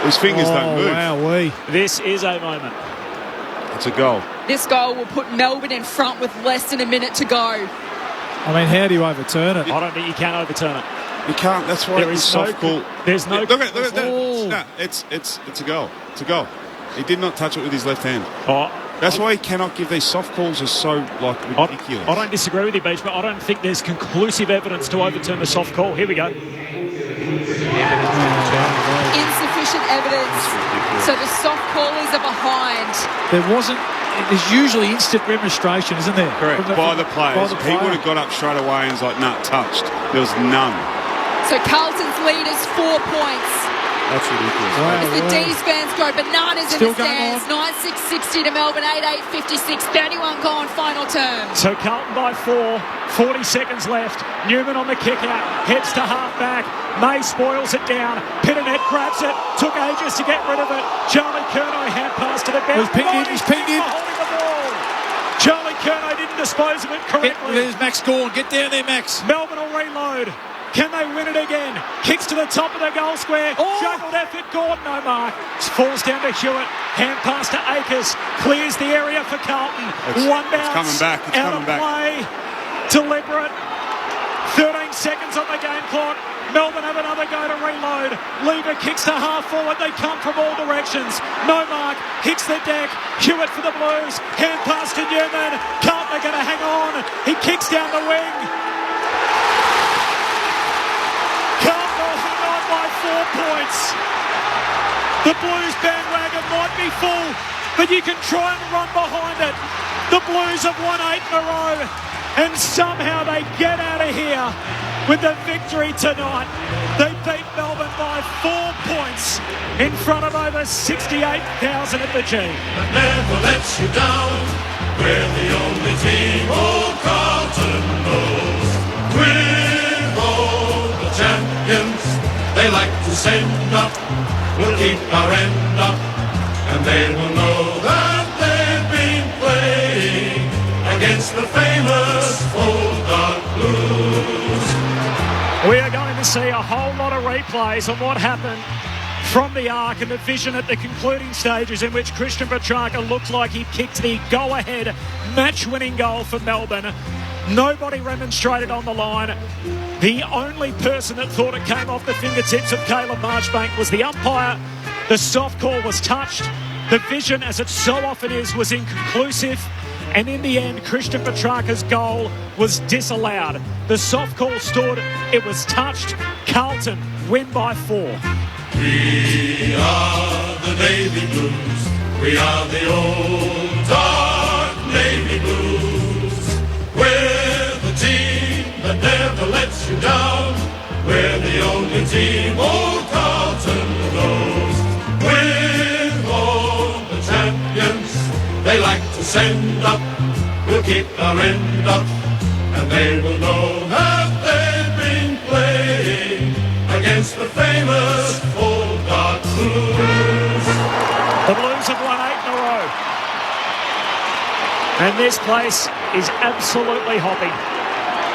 His fingers don't move. Wow, This is a moment. It's a goal. This goal will put Melbourne in front with less than a minute to go. I mean, how do you overturn it? I don't think you can overturn it. You can't. That's why there is soft call. There's no. Look at that. No, it's a goal. It's a goal. He did not touch it with his left hand. That's why he cannot give these soft calls. Are so ridiculous. I don't disagree with you, Beach, but I don't think there's conclusive evidence to overturn the soft call. Here we go. Insufficient evidence. So the soft callers are behind. There's usually instant remonstration, isn't there? Correct. By the players. He would have got up straight away and was like, nah, touched. There was none. So Carlton's lead is 4 points. That's ridiculous. As the D's fans go bananas in the stands. 9-6-60 to Melbourne, 8-8-56, 31 gone, final term. So Carlton by 4, 40 seconds left. Newman on the kick out, heads to half back. May spoils it down. Pittonet grabs it, took ages to get rid of it. Charlie Curnow hand pass to the bench. He's pinned in. Holding the ball. Charlie Curnow didn't dispose of it correctly. There's Max Gawn. Get down there, Max. Melbourne will reload. Can they win it again? Kicks to the top of the goal square. Juggled effort. Gordon, no mark. Falls down to Hewitt. Hand pass to Akers. Clears the area for Carlton. One bounce. It's coming back. It's out coming of back. play. Deliberate. 13 seconds on the game clock. Melbourne have another go to reload. Lever kicks to half forward. They come from all directions. No mark. Hits the deck. Hewitt for the Blues. Hand pass to Newman. Carlton are going to hang on. He kicks down the wing. Carlton will hang on by 4 points. The Blues bandwagon might be full, but you can try and run behind it. The Blues have won 8 in a row, and somehow they get out of here with the victory tonight. They beat Melbourne by 4 points in front of over 68,000 at the G. Never lets you down. We're the only team old Carlton knows. We're all the champions. They like to send up. We'll keep our end up, and they will know that they've been playing against the famous Old Dark Blues. We are going to see a whole lot of replays on what happened from the arc and the vision at the concluding stages, in which Christian Petrarca looked like he kicked the go-ahead match-winning goal for Melbourne. Nobody remonstrated on the line. The only person that thought it came off the fingertips of Caleb Marchbank was the umpire. The soft call was touched. The vision, as it so often is, was inconclusive. And in the end, Christian Petrarca's goal was disallowed. The soft call stood. It was touched. Carlton win by 4. We are the Navy Blues. We are the old dark Navy Blues. We're the team that never lets you down. We're the only team old Carlton knows. With all the champions they like to send up, we'll keep our end up, and they will know that they've been playing against the famous Old Dark Blues. The Blues have won 8 in a row. And this place is absolutely hopping.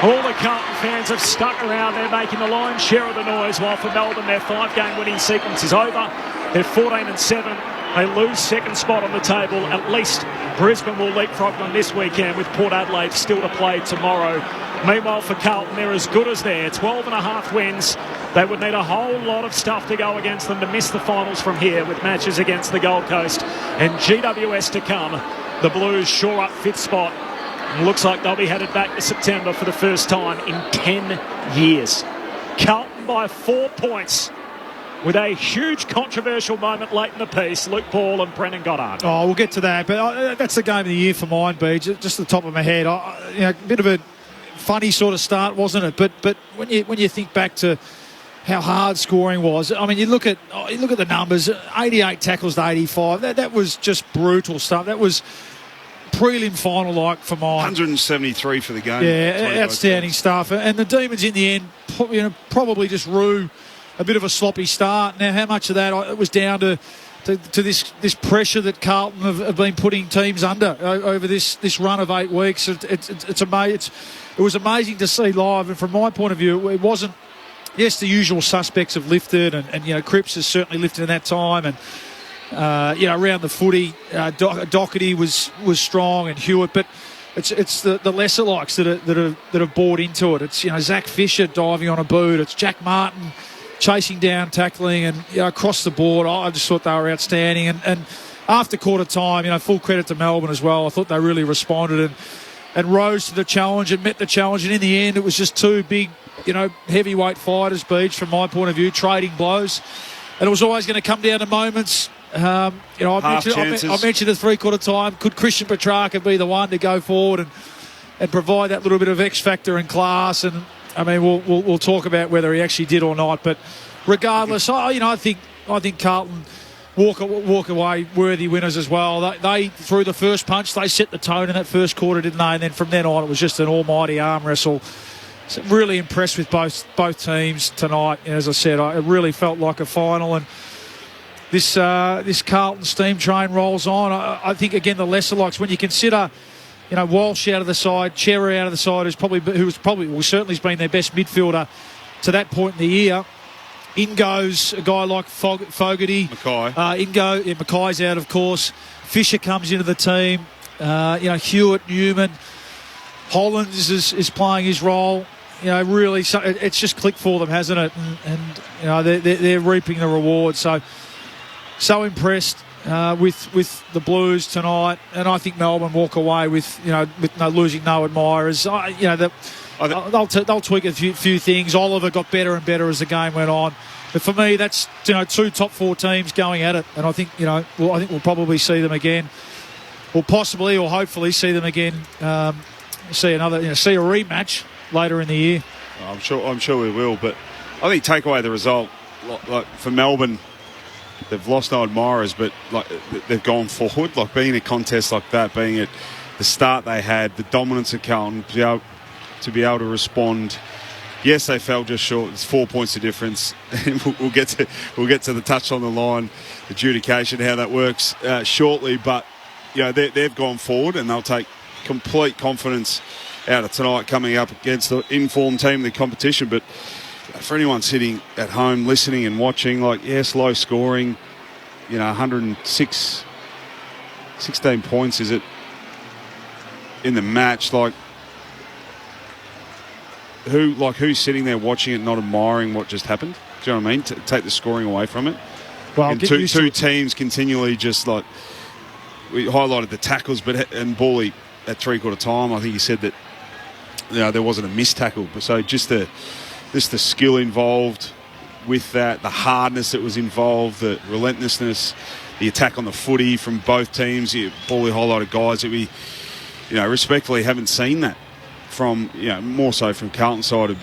All the Carlton fans have stuck around. They're making the lion's share of the noise, while for Melbourne, their 5-game winning sequence is over. They're 14-7. They lose second spot on the table. At least Brisbane will leapfrog them this weekend, with Port Adelaide still to play tomorrow. Meanwhile, for Carlton, they're as good as there. 12.5 wins. They would need a whole lot of stuff to go against them to miss the finals from here, with matches against the Gold Coast and GWS to come. The Blues shore up 5th spot. And looks like they'll be headed back to September for the first time in 10 years. Carlton by 4 points, with a huge controversial moment late in the piece. Luke Paul and Brendan Goddard. Oh, we'll get to that, but that's the game of the year for mine, B. Just the top of my head. A bit of a funny sort of start, wasn't it? But when you think back to how hard scoring was, I mean, you look at the numbers: 88 tackles to 85. That was just brutal stuff. That was prelim final like for mine. 173 for the game. Yeah, outstanding stuff. And the Demons in the end, probably just rue a bit of a sloppy start. Now, how much of that it was down to this pressure that Carlton have been putting teams under over this run of 8 weeks. It's amazing. It was amazing to see live, and from my point of view, it wasn't. Yes, the usual suspects have lifted, and Cripps has certainly lifted in that time, and around the footy, Doherty was strong, and Hewitt, but it's the lesser likes that have bought into it. It's Zach Fisher diving on a boot. It's Jack Martin chasing down, tackling, and across the board. I just thought they were outstanding, and after quarter time, full credit to Melbourne as well. I thought they really responded and rose to the challenge and met the challenge, and in the end, it was just two big, heavyweight fighters, Beach, from my point of view, trading blows, and it was always going to come down to moments. I mentioned at 3/4 time, could Christian Petrarca be the one to go forward and provide that little bit of X factor and class? And I mean, we'll talk about whether he actually did or not. But regardless, I think Carlton walk away worthy winners as well. They threw the first punch. They set the tone in that first quarter, didn't they? And then from then on, it was just an almighty arm wrestle. So really impressed with both teams tonight. As I said, it really felt like a final, and this Carlton steam train rolls on. I think again the lesser likes, when you consider, Walsh out of the side, Cherry out of the side, certainly has been their best midfielder to that point in the year. In goes a guy like Fogarty. Mackay. Mackay's out, of course. Fisher comes into the team. Hewitt, Newman, Hollands is playing his role. Really, it's just clicked for them, hasn't it? And they're reaping the rewards. So impressed with the Blues tonight, and I think Melbourne walk away with losing no admirers. They'll tweak a few things. Oliver got better and better as the game went on, but for me, that's two top 4 teams going at it, and I think we'll probably see them again, or possibly or hopefully see them again. See a rematch later in the year. I'm sure we will. But I think take away the result, like for Melbourne, they've lost no admirers, but like they've gone forward. Like being a contest like that, being at the start they had, the dominance of Carlton, to be able to respond. Yes, they fell just short. It's 4 points of difference. we'll get to the touch on the line, adjudication, how that works shortly. But they've gone forward and they'll take complete confidence out of tonight, coming up against the informed team in the competition. But for anyone sitting at home listening and watching, low scoring, 16 points is it in the match? Who's sitting there watching it, not admiring what just happened? Do you know what I mean? Take the scoring away from it. Well, and two teams continually just we highlighted the tackles, and Bawley at 3/4 time, I think he said that there wasn't a missed tackle, but so just the skill involved with that, the hardness that was involved, the relentlessness, the attack on the footy from both teams. Bawley highlighted guys that we, respectfully haven't seen that from, more so from Carlton's side of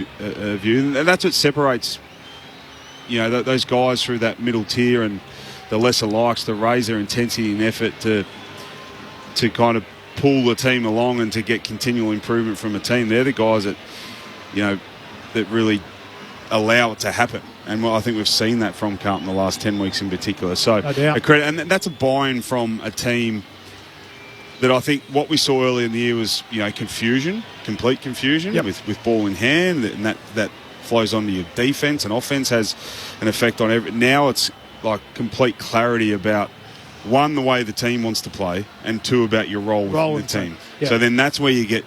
view. And that's what separates, those guys through that middle tier and the lesser likes to raise their intensity and effort to kind of pull the team along and to get continual improvement from a team. They're the guys that, that really allow it to happen. And I think we've seen that from Carlton the last 10 weeks in particular. So no a credit, and that's a buy-in from a team that I think what we saw earlier in the year was, confusion, complete confusion with ball in hand, and that flows onto your defence, and offence has an effect on every. Now it's like complete clarity about, one, the way the team wants to play, and two, about your role within the team. Yep. So then that's where you get,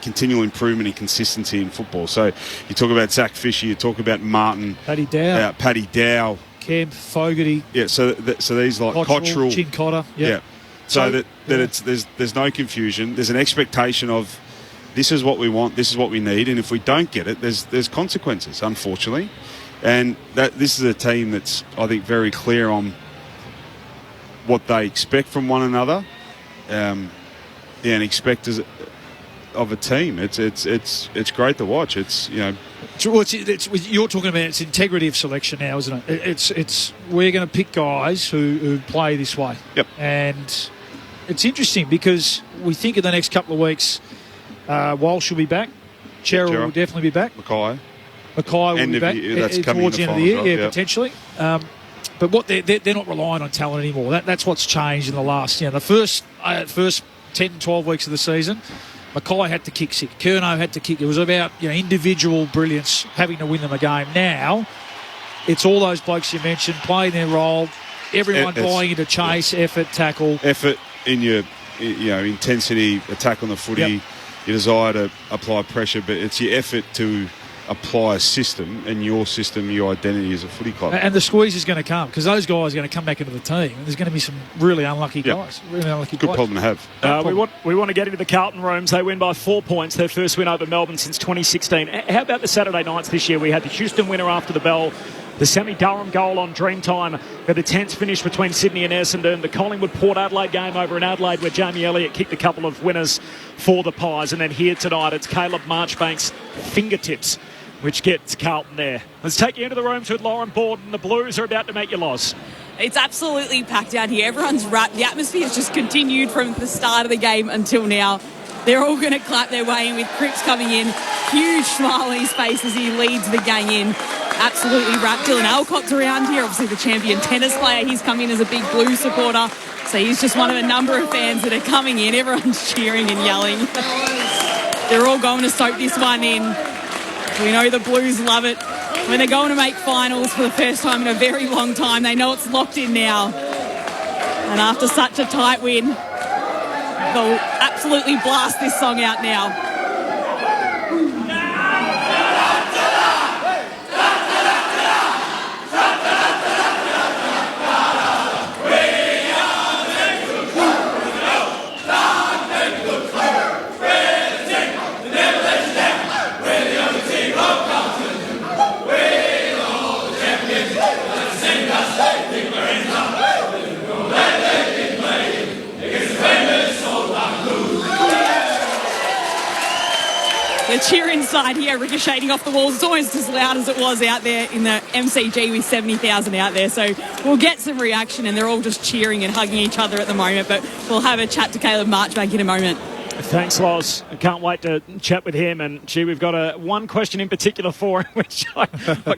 continual improvement and consistency in football. So you talk about Zach Fisher, you talk about Martin, Paddy Dow, Cam Fogarty. Yeah, so these Cottrell, Chin Cotter. Yeah. So it's there's no confusion. There's an expectation of, this is what we want, this is what we need, and if we don't get it, there's consequences, unfortunately. And this is a team that's, I think, very clear on what they expect from one another, and expect of a team. It's great to watch. You're talking about its integrity of selection now, isn't it? It's we're going to pick guys who play this way. Yep. And it's interesting because we think in the next couple of weeks, Walsh will be back, Cheryl will definitely be back, Mackay will be back. That's coming towards the end of the year, right? Potentially. But what they're not relying on talent anymore. That's what's changed in the last, the first 10, 12 weeks of the season. Mackay had to kick sick. Curnow had to kick. It was about individual brilliance having to win them a game. Now, it's all those blokes you mentioned playing their role. Everyone buying into chase, effort, tackle. Effort in your intensity, attack on the footy, your desire to apply pressure, but it's your effort to apply a system, and your system, your identity as a footy club. And the squeeze is going to come, because those guys are going to come back into the team, and there's going to be some really unlucky guys. Really unlucky Good guys. problem to have. We want to get into the Carlton rooms. They win by 4 points, their first win over Melbourne since 2016. How about the Saturday nights this year? We had the Houston winner after the bell, the Sammy Durham goal on Dreamtime, the tense finish between Sydney and Essendon, the Collingwood-Port Adelaide game over in Adelaide where Jamie Elliott kicked a couple of winners for the Pies, and then here tonight it's Caleb Marchbank's fingertips which gets Carlton there. Let's take you into the rooms with Lauren Borden. The Blues are about to make you loss. It's absolutely packed out here. Everyone's wrapped. The atmosphere has just continued from the start of the game until now. They're all going to clap their way in with Cripps coming in. Huge smile on his face as he leads the gang in. Absolutely wrapped. Dylan Alcott's around here, obviously the champion tennis player. He's come in as a big Blues supporter. So he's just one of a number of fans that are coming in. Everyone's cheering and yelling. They're all going to soak this one in. We know the Blues love it. When they're going to make finals for the first time in a very long time, they know it's locked in now. And after such a tight win, they'll absolutely blast this song out now. The cheer inside here ricocheting off the walls. It's almost as loud as it was out there in the MCG with 70,000 out there. So we'll get some reaction, and they're all just cheering and hugging each other at the moment. But we'll have a chat to Caleb Marchbank in a moment. Thanks, Loz. I can't wait to chat with him. And, gee, we've got one question in particular for him, which I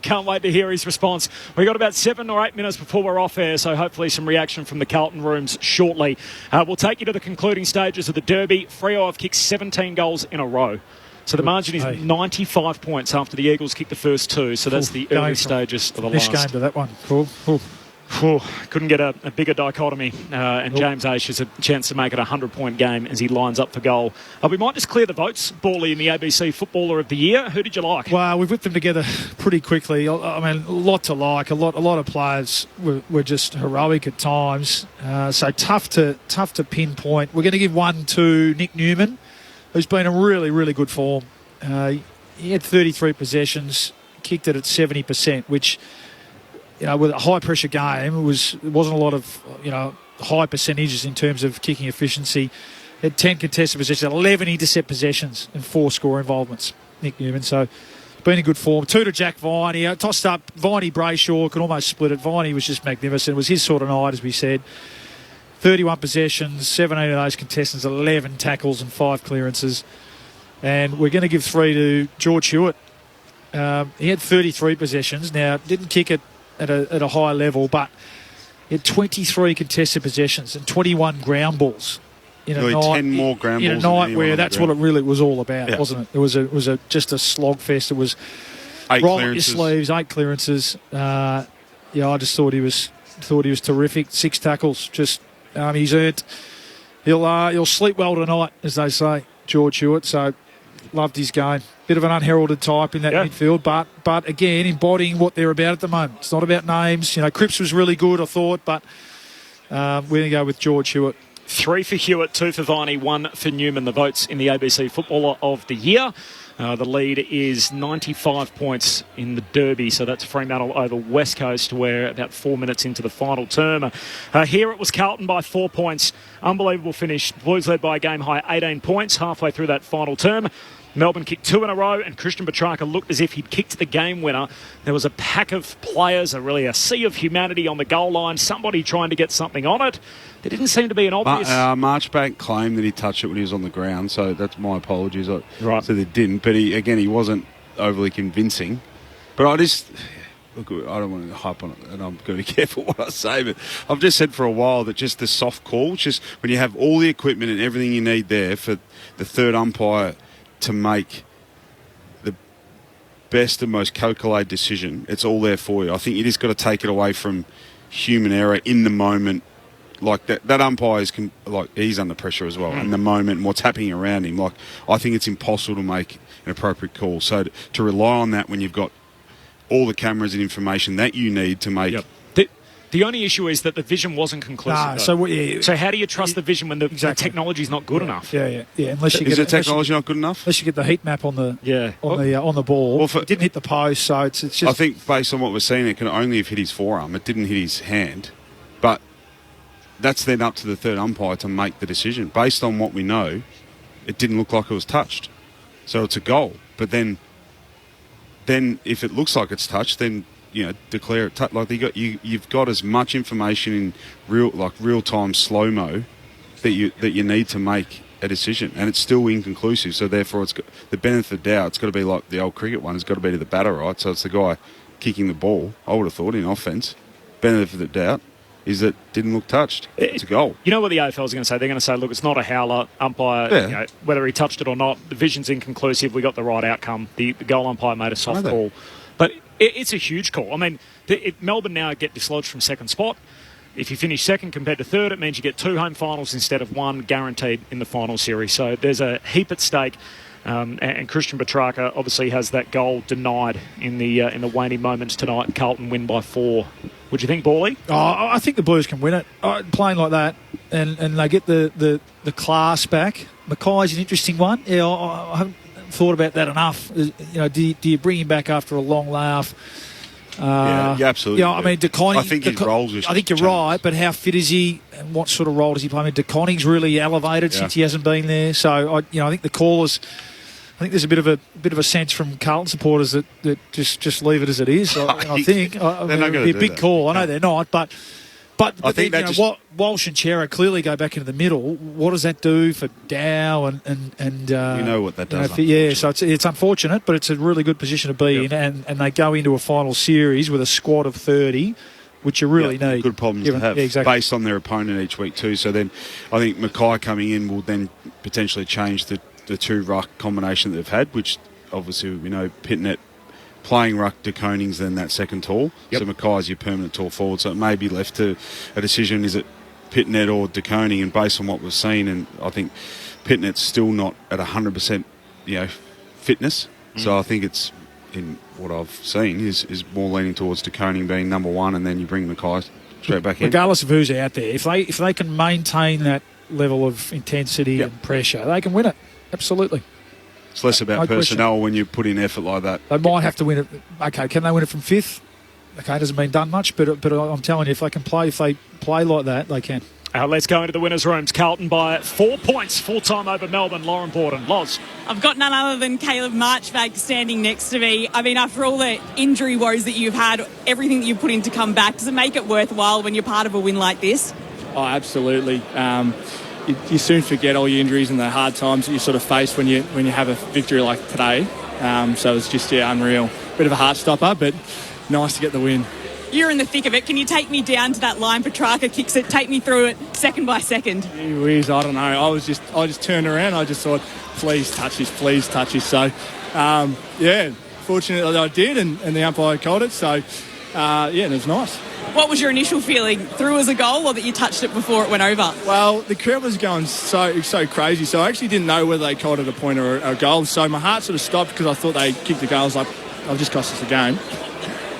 can't wait to hear his response. We've got about 7 or 8 minutes before we're off air, so hopefully some reaction from the Carlton rooms shortly. We'll take you to the concluding stages of the Derby. Freo have kicked 17 goals in a row. So the margin is 95 points after the Eagles kicked the first 2. So that's the early stages of the last. Game to that one. Cool. Couldn't get a bigger dichotomy, and James Aish has a chance to make it a 100-point game as he lines up for goal. We might just clear the votes, Bally, in the ABC Footballer of the Year. Who did you like? Well, we've whipped them together pretty quickly. I mean, a lot to like. A lot of players were just heroic at times. So tough to pinpoint. We're going to give one to Nick Newman, who's been in really, really good form. He had 33 possessions, kicked it at 70%, which, with a high-pressure game, it wasn't a lot of, high percentages in terms of kicking efficiency. Had 10 contested possessions, 11 intercept possessions, and 4 score involvements, Nick Newman. So, been in good form. 2 to Jack Viney. Tossed up. Viney Brayshaw could almost split it. Viney was just magnificent. It was his sort of night, as we said. 31 possessions, 17 of those contestants, 11 tackles and 5 clearances. And we're going to give 3 to George Hewitt. He had 33 possessions. Now, didn't kick it at a high level, but he had 23 contested possessions and 21 ground balls in a night. 10 more ground balls in a night where that's what it really was all about, wasn't it? It was just a slog fest. It was 8 roll clearances. up your sleeves, 8 clearances. I just thought he was terrific. 6 tackles. Just he's earned. He'll sleep well tonight, as they say, George Hewitt. So loved his game. Bit of an unheralded type in that midfield, but again, embodying what they're about at the moment. It's not about names. Cripps was really good, I thought, but we're going to go with George Hewitt. 3 for Hewitt, 2 for Viney, 1 for Newman, the votes in the ABC Footballer of the Year. The lead is 95 points in the Derby, so that's Fremantle over West Coast. We're about 4 minutes into the final term. Here it was Carlton by 4 points. Unbelievable finish. Blues led by a game-high 18 points halfway through that final term. Melbourne kicked 2 in a row, and Christian Petrarca looked as if he'd kicked the game winner. There was a pack of players, a sea of humanity on the goal line, somebody trying to get something on it. There didn't seem to be an obvious... Marchbank claimed that he touched it when he was on the ground, so that's my apologies. Right. So they didn't, but he wasn't overly convincing. But I don't want to hype on it, and I'm going to be careful what I say, but I've just said for a while that just the soft call, just when you have all the equipment and everything you need there for the third umpire to make the best and most calculated decision, it's all there for you. I think you just got to take it away from human error in the moment. Like that umpire is he's under pressure as well in the moment and what's happening around him. I think it's impossible to make an appropriate call. So to rely on that when you've got all the cameras and information that you need to make. Yep. The only issue is that the vision wasn't conclusive. So how do you trust the vision when the technology's not good enough? Yeah. Unless you is the technology not good enough? Unless you get the heat map on the ball. Well, it didn't hit the post, so it's just. I think based on what we're seeing, it can only have hit his forearm. It didn't hit his hand, but that's then up to the third umpire to make the decision. Based on what we know, it didn't look like it was touched, so it's a goal. But then if it looks like it's touched, then declare it. You've got as much information in real time slow mo that you need to make a decision, and it's still inconclusive. So therefore, it's got the benefit of the doubt. It's got to be like the old cricket one. It's got to be to the batter, right? So it's the guy kicking the ball. I would have thought in offence, benefit of the doubt is that didn't look touched. It's a goal. You know what the AFL is going to say? They're going to say, look, it's not a howler. Umpire, whether he touched it or not, the vision's inconclusive. We got the right outcome. The goal umpire made a soft call. But it's a huge call. I mean, Melbourne now get dislodged from second spot. If you finish second compared to third, it means you get 2 home finals instead of 1 guaranteed in the final series. So there's a heap at stake. And Christian Petrarca obviously has that goal denied in the waning moments tonight. And Carlton win by 4. What do you think, Bally? I think the Blues can win it. Playing like that, and they get the class back. Mackay's an interesting one. Yeah, I haven't thought about that enough. Do you bring him back after a long laugh? Yeah, absolutely. I mean, DeConning. I think his roles. I think you're right, but how fit is he? And what sort of role does he play? I mean, DeConning's really elevated since he hasn't been there. So I think the callers I think there's a bit of a sense from Carlton supporters that just leave it as it is. I think they're not going to it'd be a do big that. call. I know they're not, but I think then, Walsh and Chera clearly go back into the middle. What does that do for Dow and you know what that does? So it's unfortunate, but it's a really good position to be in, and they go into a final series with a squad of 30. Which you really need. Good problems to have, exactly. based on their opponent each week too. So then I think Mackay coming in will then potentially change the two ruck combination that they've had, which obviously we know Pitnet playing ruck to Konings then that second tall. Yep. So Mackay's your permanent tall forward. So it may be left to a decision, is it Pitnet or De Koning? And based on what we've seen, and I think Pitnet's still not at 100% fitness. So I think it's, in what I've seen, is more leaning towards De Koning being number one, and then you bring Mackay straight back in. Regardless of who's out there, if they can maintain that level of intensity and pressure, they can win it. Absolutely. It's less about personnel when you put in effort like that. They might have to win it. Okay, can they win it from fifth? Okay, it doesn't mean done much, but I'm telling you, if they play like that, they can. Let's go into the winners' rooms. Carlton by 4 points, full-time over Melbourne. Lauren Borden. Loz. I've got none other than Caleb Marchbank standing next to me. I mean, after all the injury woes that you've had, everything that you've put in to come back, does it make it worthwhile when you're part of a win like this? Oh, absolutely. You soon forget all your injuries and the hard times that you sort of face when you have a victory like today. So it's just, unreal. Bit of a heart stopper, but nice to get the win. You're in the thick of it. Can you take me down to that line? Petrarca kicks it. Take me through it second by second. Gee whiz, I don't know. I just turned around. I just thought, please touch this, please touch this. So, fortunately I did, and the umpire called it. So, it was nice. What was your initial feeling? Through as a goal, or that you touched it before it went over? Well, the crowd was going so crazy, so I actually didn't know whether they called it a point or a goal. So my heart sort of stopped because I thought they kicked the goal. I was like, I'll just cost us the game.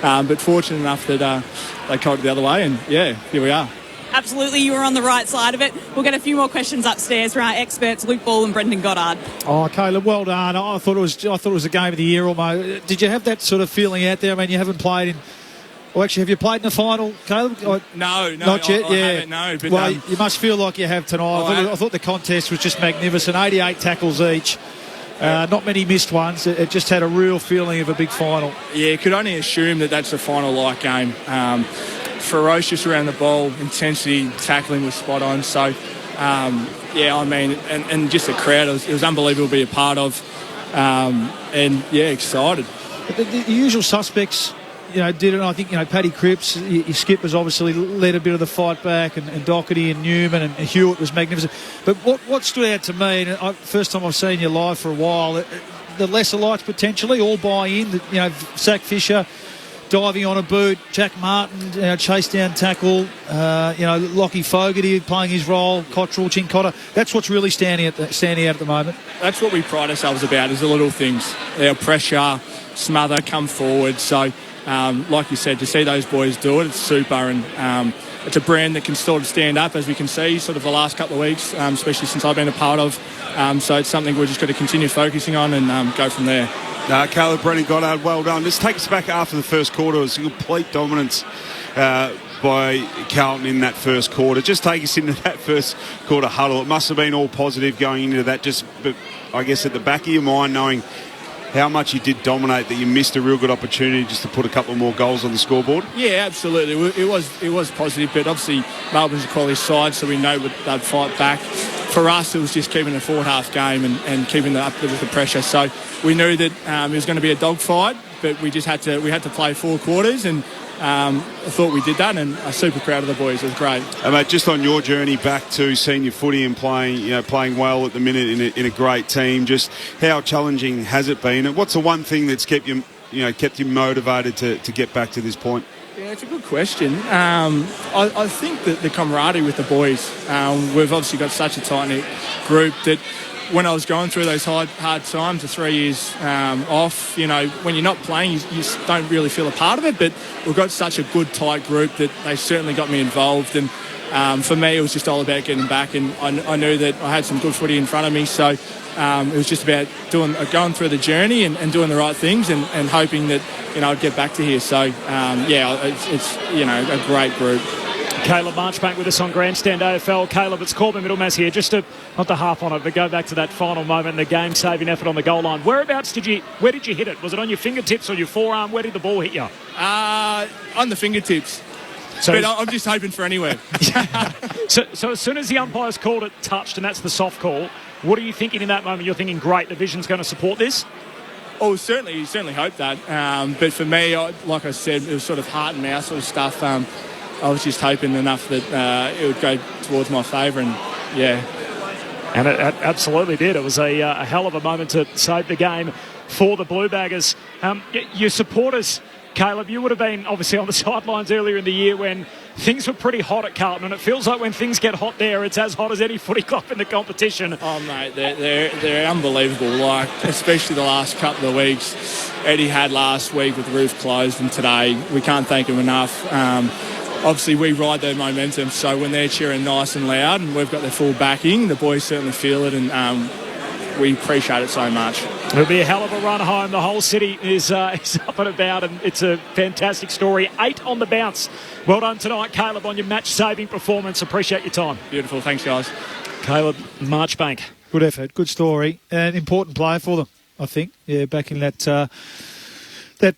But fortunate enough that they called it the other way, and here we are. Absolutely, you were on the right side of it. We'll get a few more questions upstairs from our experts, Luke Ball and Brendan Goddard. Oh, Caleb, well done. I thought it was a game of the year almost. Did you have that sort of feeling out there? I mean, you haven't played in. Well, actually, have you played in the final, Caleb? No, not yet. I haven't, no. But, well, you must feel like you have tonight. I thought the contest was just magnificent. 88 tackles each. Not many missed ones. It just had a real feeling of a big final. Yeah, could only assume that that's a final-like game. Ferocious around the ball, intensity, tackling was spot on. So, and just the crowd, it was unbelievable to be a part of. Excited. The usual suspects, did it. I think, Paddy Cripps, your skippers obviously led a bit of the fight back, and Doherty and Newman and Hewitt was magnificent. But what stood out to me, and first time I've seen you live for a while, the lesser lights potentially all buy in. Zach Fisher diving on a boot, Jack Martin chase down tackle, Lockie Fogarty playing his role, Cottrell, Chincotta. That's what's really standing out at the moment. That's what we pride ourselves about, is the little things. Our pressure, smother, come forward. So, like you said, to see those boys do it, it's super, and it's a brand that can sort of stand up, as we can see, sort of the last couple of weeks, especially since I've been a part of. So it's something we're just got to continue focusing on and go from there. Caleb, Brendan Goddard, well done. Just take us back after the first quarter. It was a complete dominance by Carlton in that first quarter. Just take us into that first quarter huddle. It must have been all positive going into that, but I guess at the back of your mind, knowing how much you did dominate, that you missed a real good opportunity just to put a couple more goals on the scoreboard? Yeah, absolutely. It was positive, but obviously Melbourne's a quality side, so we know they'd fight back. For us, it was just keeping a forward-half game and keeping up with the pressure. So we knew that it was going to be a dogfight, but we had to play 4 quarters, and I thought we did that, and I'm super proud of the boys. It was great. Mate, just on your journey back to senior footy and playing well at the minute in a great team, just how challenging has it been? And what's the one thing that's kept you motivated to get back to this point? Yeah, it's a good question. I think that the camaraderie with the boys, we've obviously got such a tight-knit group that when I was going through those hard times, the 3 years off, when you're not playing, you don't really feel a part of it, but we've got such a good, tight group that they certainly got me involved. And for me, it was just all about getting back, and I knew that I had some good footy in front of me, so it was just about going through the journey and doing the right things and hoping that I'd get back to here. So it's a great group. Caleb Marchbank with us on Grandstand AFL. Caleb, it's Corbin Middlemass here. Just to, not to harp on it, but go back to that final moment, the game-saving effort on the goal line. Where did you hit it? Was it on your fingertips or your forearm? Where did the ball hit you? On the fingertips. So but I'm just hoping for anywhere. So as soon as the umpires called it touched, and that's the soft call, what are you thinking in that moment? You're thinking, great, the vision's going to support this? Oh, certainly hope that. But for me, like I said, it was sort of heart and mouth sort of stuff. I was just hoping enough that it would go towards my favour, and yeah. And it absolutely did. It was a hell of a moment to save the game for the Blue Baggers. Your supporters, Caleb, you would have been obviously on the sidelines earlier in the year when things were pretty hot at Carlton, and it feels like when things get hot there, it's as hot as any footy club in the competition. Oh, mate, they're unbelievable. Like, especially the last couple of weeks. Eddie had last week with the roof closed, and today we can't thank him enough. Obviously, we ride their momentum, so when they're cheering nice and loud and we've got their full backing, the boys certainly feel it, and we appreciate it so much. It'll be a hell of a run home. The whole city is up and about, and it's a fantastic story. 8 on the bounce. Well done tonight, Caleb, on your match-saving performance. Appreciate your time. Beautiful. Thanks, guys. Caleb Marchbank. Good effort, good story, and important player for them, I think. Yeah, back in that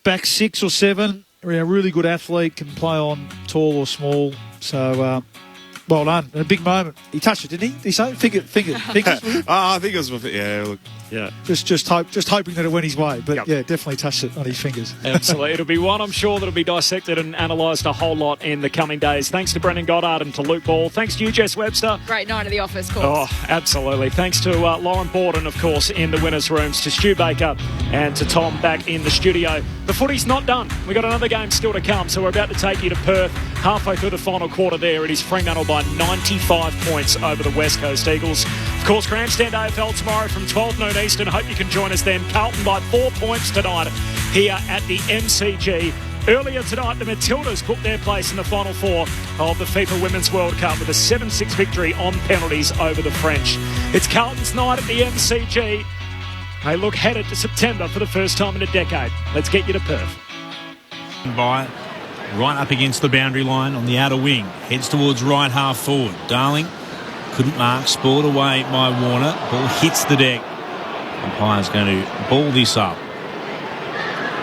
back 6 or 7. A really good athlete, can play on tall or small. So, well done. And a big moment. He touched it, didn't he? Did he say? Fingers. I think it was, yeah, look. Yeah. Just hoping that it went his way. But, yeah, definitely touched it on his fingers. Absolutely. It'll be one, I'm sure, that'll be dissected and analysed a whole lot in the coming days. Thanks to Brendan Goddard and to Luke Ball. Thanks to you, Jess Webster. Great night at the office, course. Oh, absolutely. Thanks to Lauren Borden, of course, in the winners' rooms, to Stu Baker and to Tom back in the studio. The footy's not done. We've got another game still to come, so we're about to take you to Perth. Halfway through the final quarter there, it is Fremantle by 95 points over the West Coast Eagles. Of course, Grandstand AFL tomorrow from 12 noon Eastern. Hope you can join us then. Carlton by 4 points tonight here at the MCG. Earlier tonight, the Matildas booked their place in the Final Four of the FIFA Women's World Cup with a 7-6 victory on penalties over the French. It's Carlton's night at the MCG. They look headed to September for the first time in a decade. Let's get you to Perth. By right up against the boundary line on the outer wing. Heads towards right half forward. Darling couldn't mark. Spoiled away by Warner. Ball hits the deck. Umpire's going to ball this up.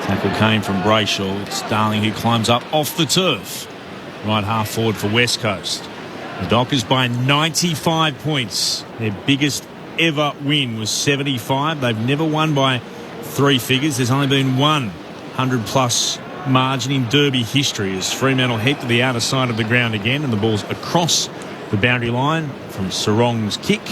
Tackle came from Brayshaw. It's Darling who climbs up off the turf. Right half forward for West Coast. The Dockers by 95 points. Their biggest ever win was 75. They've never won by 3 figures. There's only been one 100-plus margin in Derby history as Fremantle head to the outer side of the ground again, and the ball's across the boundary line from Sarong's kick.